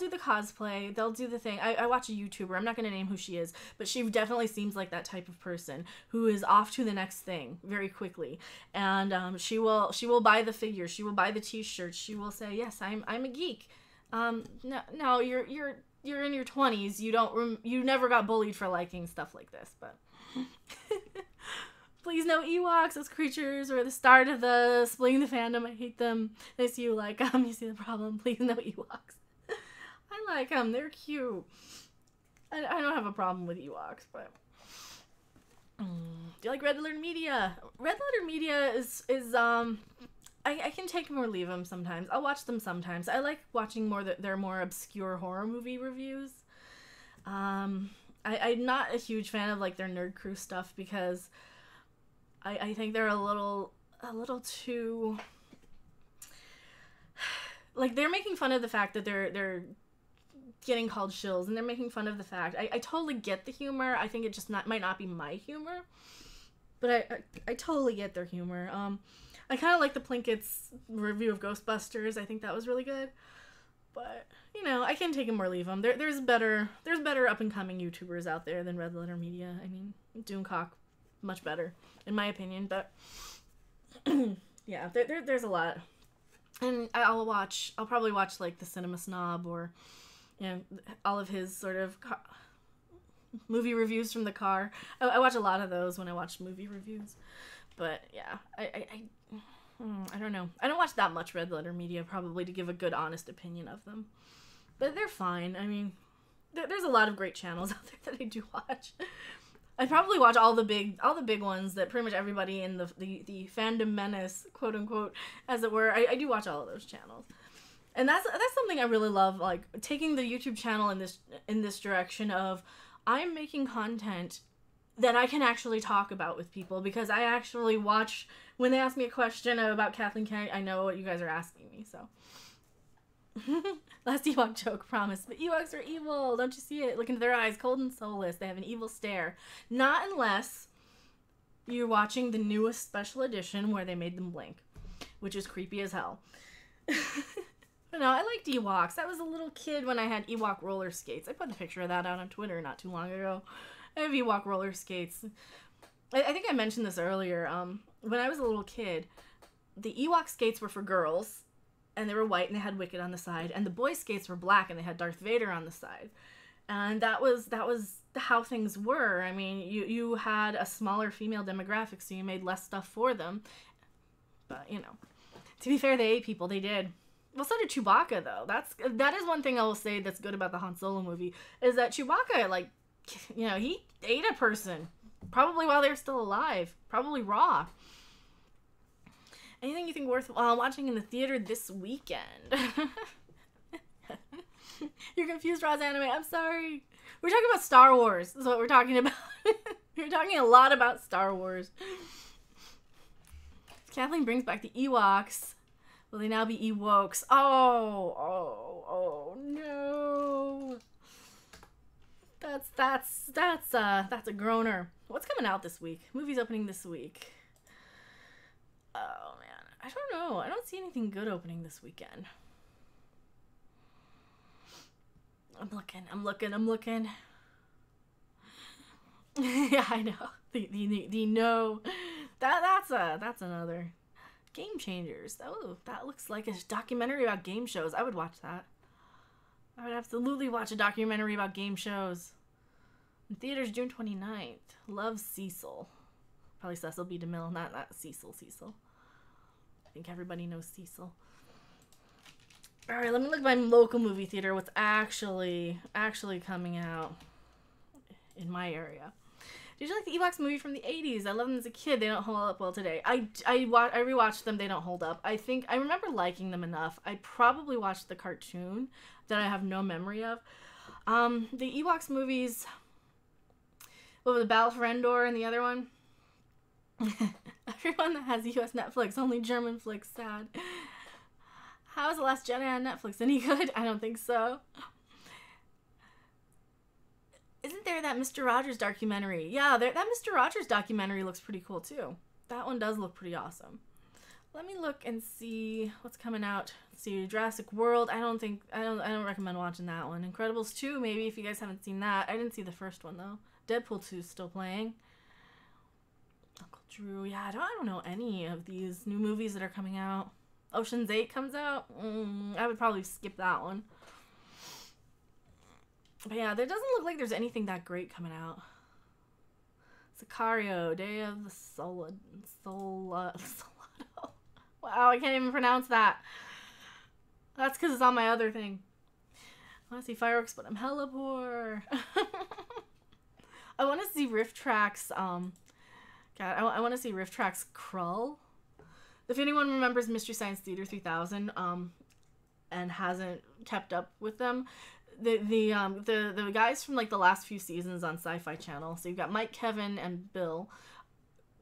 do the cosplay, they'll do the thing. I watch a YouTuber, I'm not going to name who she is, but she definitely seems like that type of person who is off to the next thing very quickly, and she will buy the figure, she will buy the t-shirts, she will say, yes, I'm a geek. No, you're in your 20s, you never got bullied for liking stuff like this, but please no Ewoks. Those creatures were the start of the splitting the fandom. I hate them. They see you like them. You see the problem. Please no Ewoks. I like them. They're cute. I don't have a problem with Ewoks, but do you like Red Letter Media? Red Letter Media is I can take them or leave them sometimes. I'll watch them sometimes. I like watching their more obscure horror movie reviews. I'm not a huge fan of like their Nerd Crew stuff, because I think they're a little too, like, they're making fun of the fact that they're getting called shills, and they're making fun of the fact. I totally get the humor. I think it just might not be my humor, but I totally get their humor. I kind of like the Plinkett's review of Ghostbusters. I think that was really good, but you know, I can take them or leave them. There's better up and coming YouTubers out there than Red Letter Media. I mean, Doomcock, much better in my opinion, but yeah, there's a lot, and I'll probably watch like the Cinema Snob, or, you know, all of his sort of movie reviews from the car. I watch a lot of those when I watch movie reviews, but yeah, I don't know. I don't watch that much Red Letter Media probably to give a good honest opinion of them, but they're fine. I mean, there's a lot of great channels out there that I do watch. I probably watch all the big ones that pretty much everybody in the fandom menace, quote unquote, as it were. I do watch all of those channels, and that's something I really love. Like, taking the YouTube channel in this direction of, I'm making content that I can actually talk about with people, because I actually watch when they ask me a question about Kathleen Kennedy. I know what you guys are asking me, so. Last Ewok joke, promise. The Ewoks are evil. Don't you see it? Look into their eyes, cold and soulless. They have an evil stare. Not unless you're watching the newest special edition where they made them blink, which is creepy as hell. But no, I liked Ewoks. I was a little kid when I had Ewok roller skates. I put a picture of that out on Twitter not too long ago. I have Ewok roller skates. I think I mentioned this earlier. When I was a little kid, the Ewok skates were for girls, and they were white, and they had Wicket on the side, and the boy skates were black, and they had Darth Vader on the side. And that was how things were. I mean, you had a smaller female demographic, so you made less stuff for them. But, you know, to be fair, they ate people. They did. Well, so did Chewbacca, though. That is one thing I will say that's good about the Han Solo movie, is that Chewbacca, like, you know, he ate a person. Probably while they were still alive. Probably raw. Anything you think worthwhile watching in the theater this weekend? You're confused, Roz Anime. I'm sorry. We're talking about Star Wars. Is what we're talking about. We're talking a lot about Star Wars. Kathleen brings back the Ewoks. Will they now be Ewokes? Oh no. That's a groaner. What's coming out this week? Movies opening this week. Oh man, I don't know. I don't see anything good opening this weekend. I'm looking. Yeah, I know. The no. That's another. Game Changers. Oh, that looks like a documentary about game shows. I would watch that. I would absolutely watch a documentary about game shows. In theaters June 29th. Love Cecil. Probably Cecil B. DeMille, not Cecil. I think everybody knows Cecil. Alright, let me look at my local movie theater. What's actually coming out in my area. Did you like the Ewoks movie from the 80s? I loved them as a kid. They don't hold up well today. I rewatched them. They don't hold up. I think I remember liking them enough. I probably watched the cartoon that I have no memory of. The Ewoks movies. What was the Battle for Endor and the other one? Everyone that has US Netflix, only German flicks, sad. How is The Last Jedi on Netflix? Any good? I don't think so. Isn't there that Mr. Rogers documentary? Yeah, that Mr. Rogers documentary looks pretty cool too. That one does look pretty awesome. Let me look and see what's coming out. Let's see, Jurassic World. I don't recommend watching that one. Incredibles 2, maybe, if you guys haven't seen that. I didn't see the first one though. Deadpool 2 is still playing. Uncle Drew. Yeah, I don't know any of these new movies that are coming out. Ocean's 8 comes out. I would probably skip that one. But yeah, there doesn't look like there's anything that great coming out. Sicario, Day of the Soldado. Wow, I can't even pronounce that. That's because it's on my other thing. I want to see fireworks, but I'm hella poor. I want to see Riff Tracks. God, I want to see Riff Tracks Krull. If anyone remembers Mystery Science Theater 3000, and hasn't kept up with them, the guys from like the last few seasons on Sci-Fi Channel. So you've got Mike, Kevin, and Bill.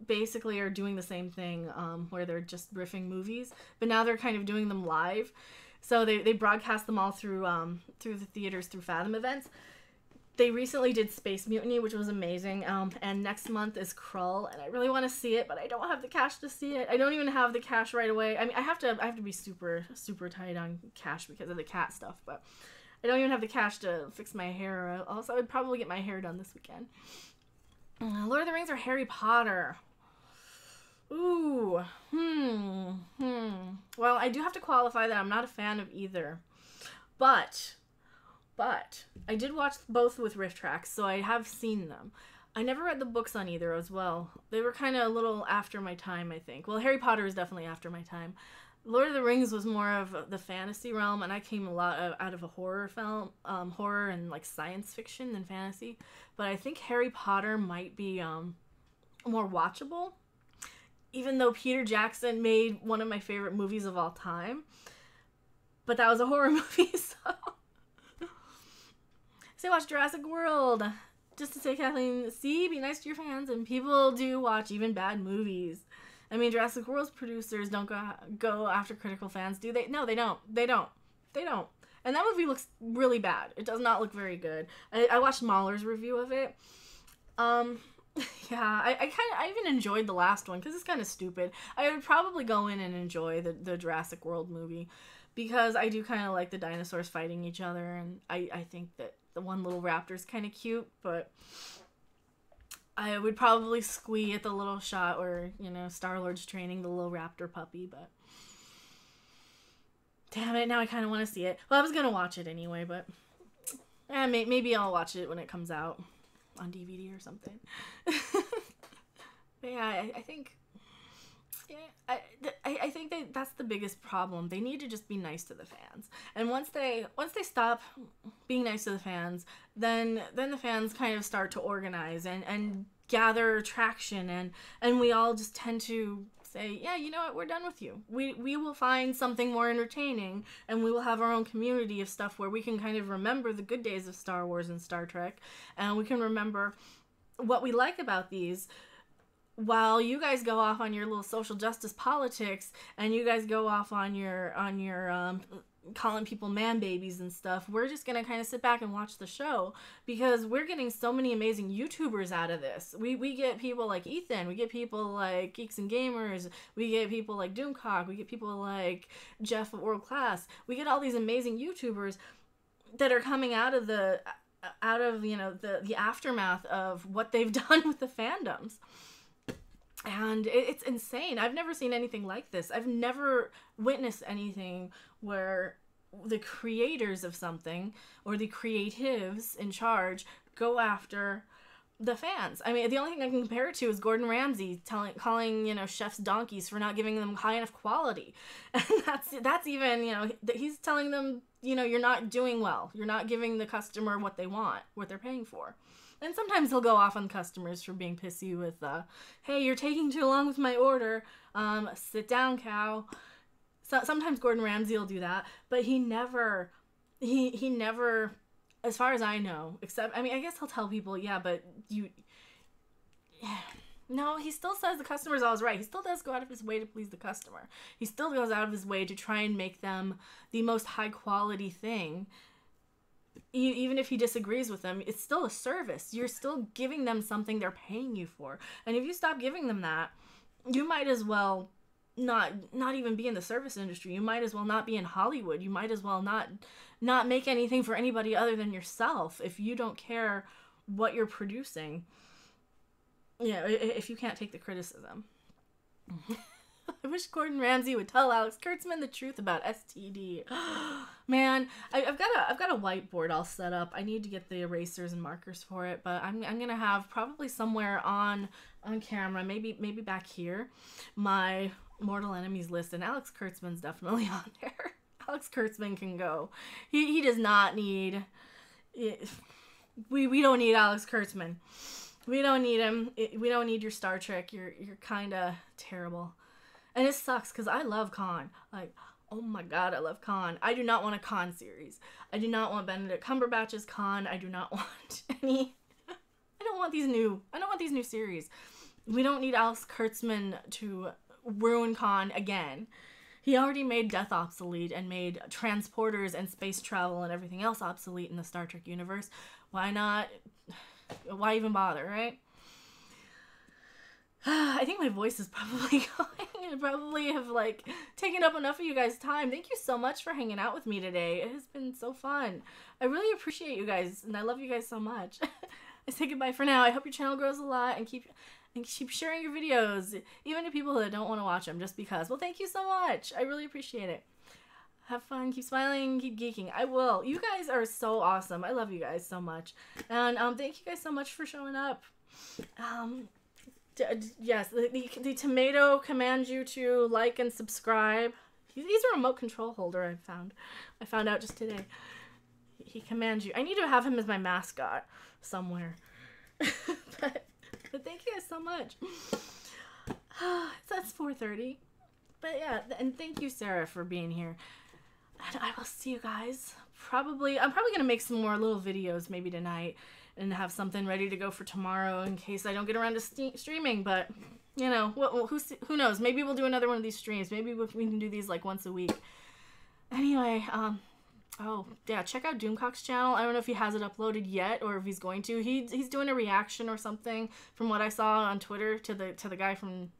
Basically, are doing the same thing, where they're just riffing movies, but now they're kind of doing them live. So they broadcast them all through the theaters through Fathom events. They recently did Space Mutiny, which was amazing. And next month is Krull, and I really want to see it, but I don't have the cash to see it. I don't even have the cash right away. I mean, I have to be super tight on cash because of the cat stuff, but I don't even have the cash to fix my hair. Also, I would probably get my hair done this weekend. Lord of the Rings or Harry Potter? Ooh. Well, I do have to qualify that I'm not a fan of either. But I did watch both with Riff Tracks, so I have seen them. I never read the books on either as well. They were kind of a little after my time, I think. Well, Harry Potter is definitely after my time. Lord of the Rings was more of the fantasy realm, and I came a lot out of a horror film, horror and like science fiction than fantasy. But I think Harry Potter might be more watchable, even though Peter Jackson made one of my favorite movies of all time. But that was a horror movie, so. Say watch Jurassic World. Just to say, Kathleen, see, be nice to your fans, and people do watch even bad movies. I mean, Jurassic World's producers don't go after critical fans, do they? No, they don't. They don't. And that movie looks really bad. It does not look very good. I watched Mahler's review of it. Yeah, I even enjoyed the last one because it's kind of stupid. I would probably go in and enjoy the Jurassic World movie because I do kind of like the dinosaurs fighting each other, and I think that the one little raptor's kind of cute, but I would probably squee at the little shot where, you know, Star-Lord's training the little raptor puppy, but damn it, now I kind of want to see it. Well, I was going to watch it anyway, but maybe I'll watch it when it comes out on DVD or something. But yeah, I think... Yeah, I think that's the biggest problem. They need to just be nice to the fans. And once they stop being nice to the fans, then the fans kind of start to organize and gather traction, and we all just tend to say, yeah, you know what, we're done with you. We will find something more entertaining, and we will have our own community of stuff where we can kind of remember the good days of Star Wars and Star Trek, and we can remember what we like about these. While you guys go off on your little social justice politics, and you guys go off on your calling people man babies and stuff, we're just gonna kind of sit back and watch the show because we're getting so many amazing YouTubers out of this. We get people like Ethan, we get people like Geeks and Gamers, we get people like Doomcock, we get people like Jeff at World Class. We get all these amazing YouTubers that are coming out of the aftermath of what they've done with the fandoms. And it's insane. I've never seen anything like this. I've never witnessed anything where the creators of something, or the creatives in charge, go after the fans. I mean, the only thing I can compare it to is Gordon Ramsay calling, you know, chefs donkeys for not giving them high enough quality. And that's even, you know, he's telling them, you know, you're not doing well. You're not giving the customer what they want, what they're paying for. And sometimes he'll go off on customers for being pissy with, hey, you're taking too long with my order. Sit down, cow. So sometimes Gordon Ramsay will do that, but he never, as far as I know, except, I mean, I guess he'll tell people, yeah, but no, he still says the customer's always right. He still does go out of his way to please the customer. He still goes out of his way to try and make them the most high quality thing. Even if he disagrees with them, it's still a service. You're still giving them something they're paying you for. And if you stop giving them that, you might as well not even be in the service industry. You might as well not be in Hollywood. You might as well not make anything for anybody other than yourself if you don't care what you're producing. Yeah, if you can't take the criticism. I wish Gordon Ramsay would tell Alex Kurtzman the truth about STD. Man, I've got a whiteboard all set up. I need to get the erasers and markers for it, but I'm gonna have probably somewhere on camera, maybe back here, my mortal enemies list, and Alex Kurtzman's definitely on there. Alex Kurtzman can go. He does not need. We don't need Alex Kurtzman. We don't need him. We don't need your Star Trek. You're kind of terrible. And it sucks because I love Khan. Like, oh my god, I love Khan. I do not want a Khan series. I do not want Benedict Cumberbatch's Khan. I do not want any. I don't want these new series. We don't need Alex Kurtzman to ruin Khan again. He already made death obsolete and made transporters and space travel and everything else obsolete in the Star Trek universe. Why not? Why even bother, right? I think my voice is probably going. I probably have, like, taken up enough of you guys' time. Thank you so much for hanging out with me today. It has been so fun. I really appreciate you guys, and I love you guys so much. I say goodbye for now. I hope your channel grows a lot, and keep sharing your videos, even to people that don't want to watch them just because. Well, thank you so much. I really appreciate it. Have fun, keep smiling, keep geeking. I will. You guys are so awesome. I love you guys so much. And thank you guys so much for showing up. Yes, the tomato commands you to like and subscribe. He's a remote control holder I found out just today. He commands you. I need to have him as my mascot somewhere. but thank you guys so much. That's 4:30. But yeah, and thank you, Sarah, for being here. And I will see you guys I'm probably going to make some more little videos maybe tonight and have something ready to go for tomorrow in case I don't get around to streaming. But, you know, who knows? Maybe we'll do another one of these streams. Maybe we can do these like once a week. Anyway, oh, yeah, check out Doomcock's channel. I don't know if he has it uploaded yet or if he's going to. He's doing a reaction or something from what I saw on Twitter to the guy from...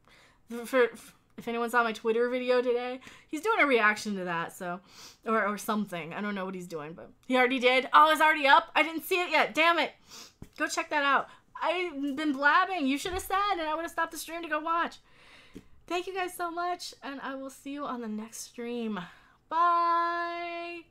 If anyone saw my Twitter video today, he's doing a reaction to that, so, or something. I don't know what he's doing, but he already did. Oh, it's already up? I didn't see it yet. Damn it. Go check that out. I've been blabbing. You should have said, and I would have stopped the stream to go watch. Thank you guys so much, and I will see you on the next stream. Bye.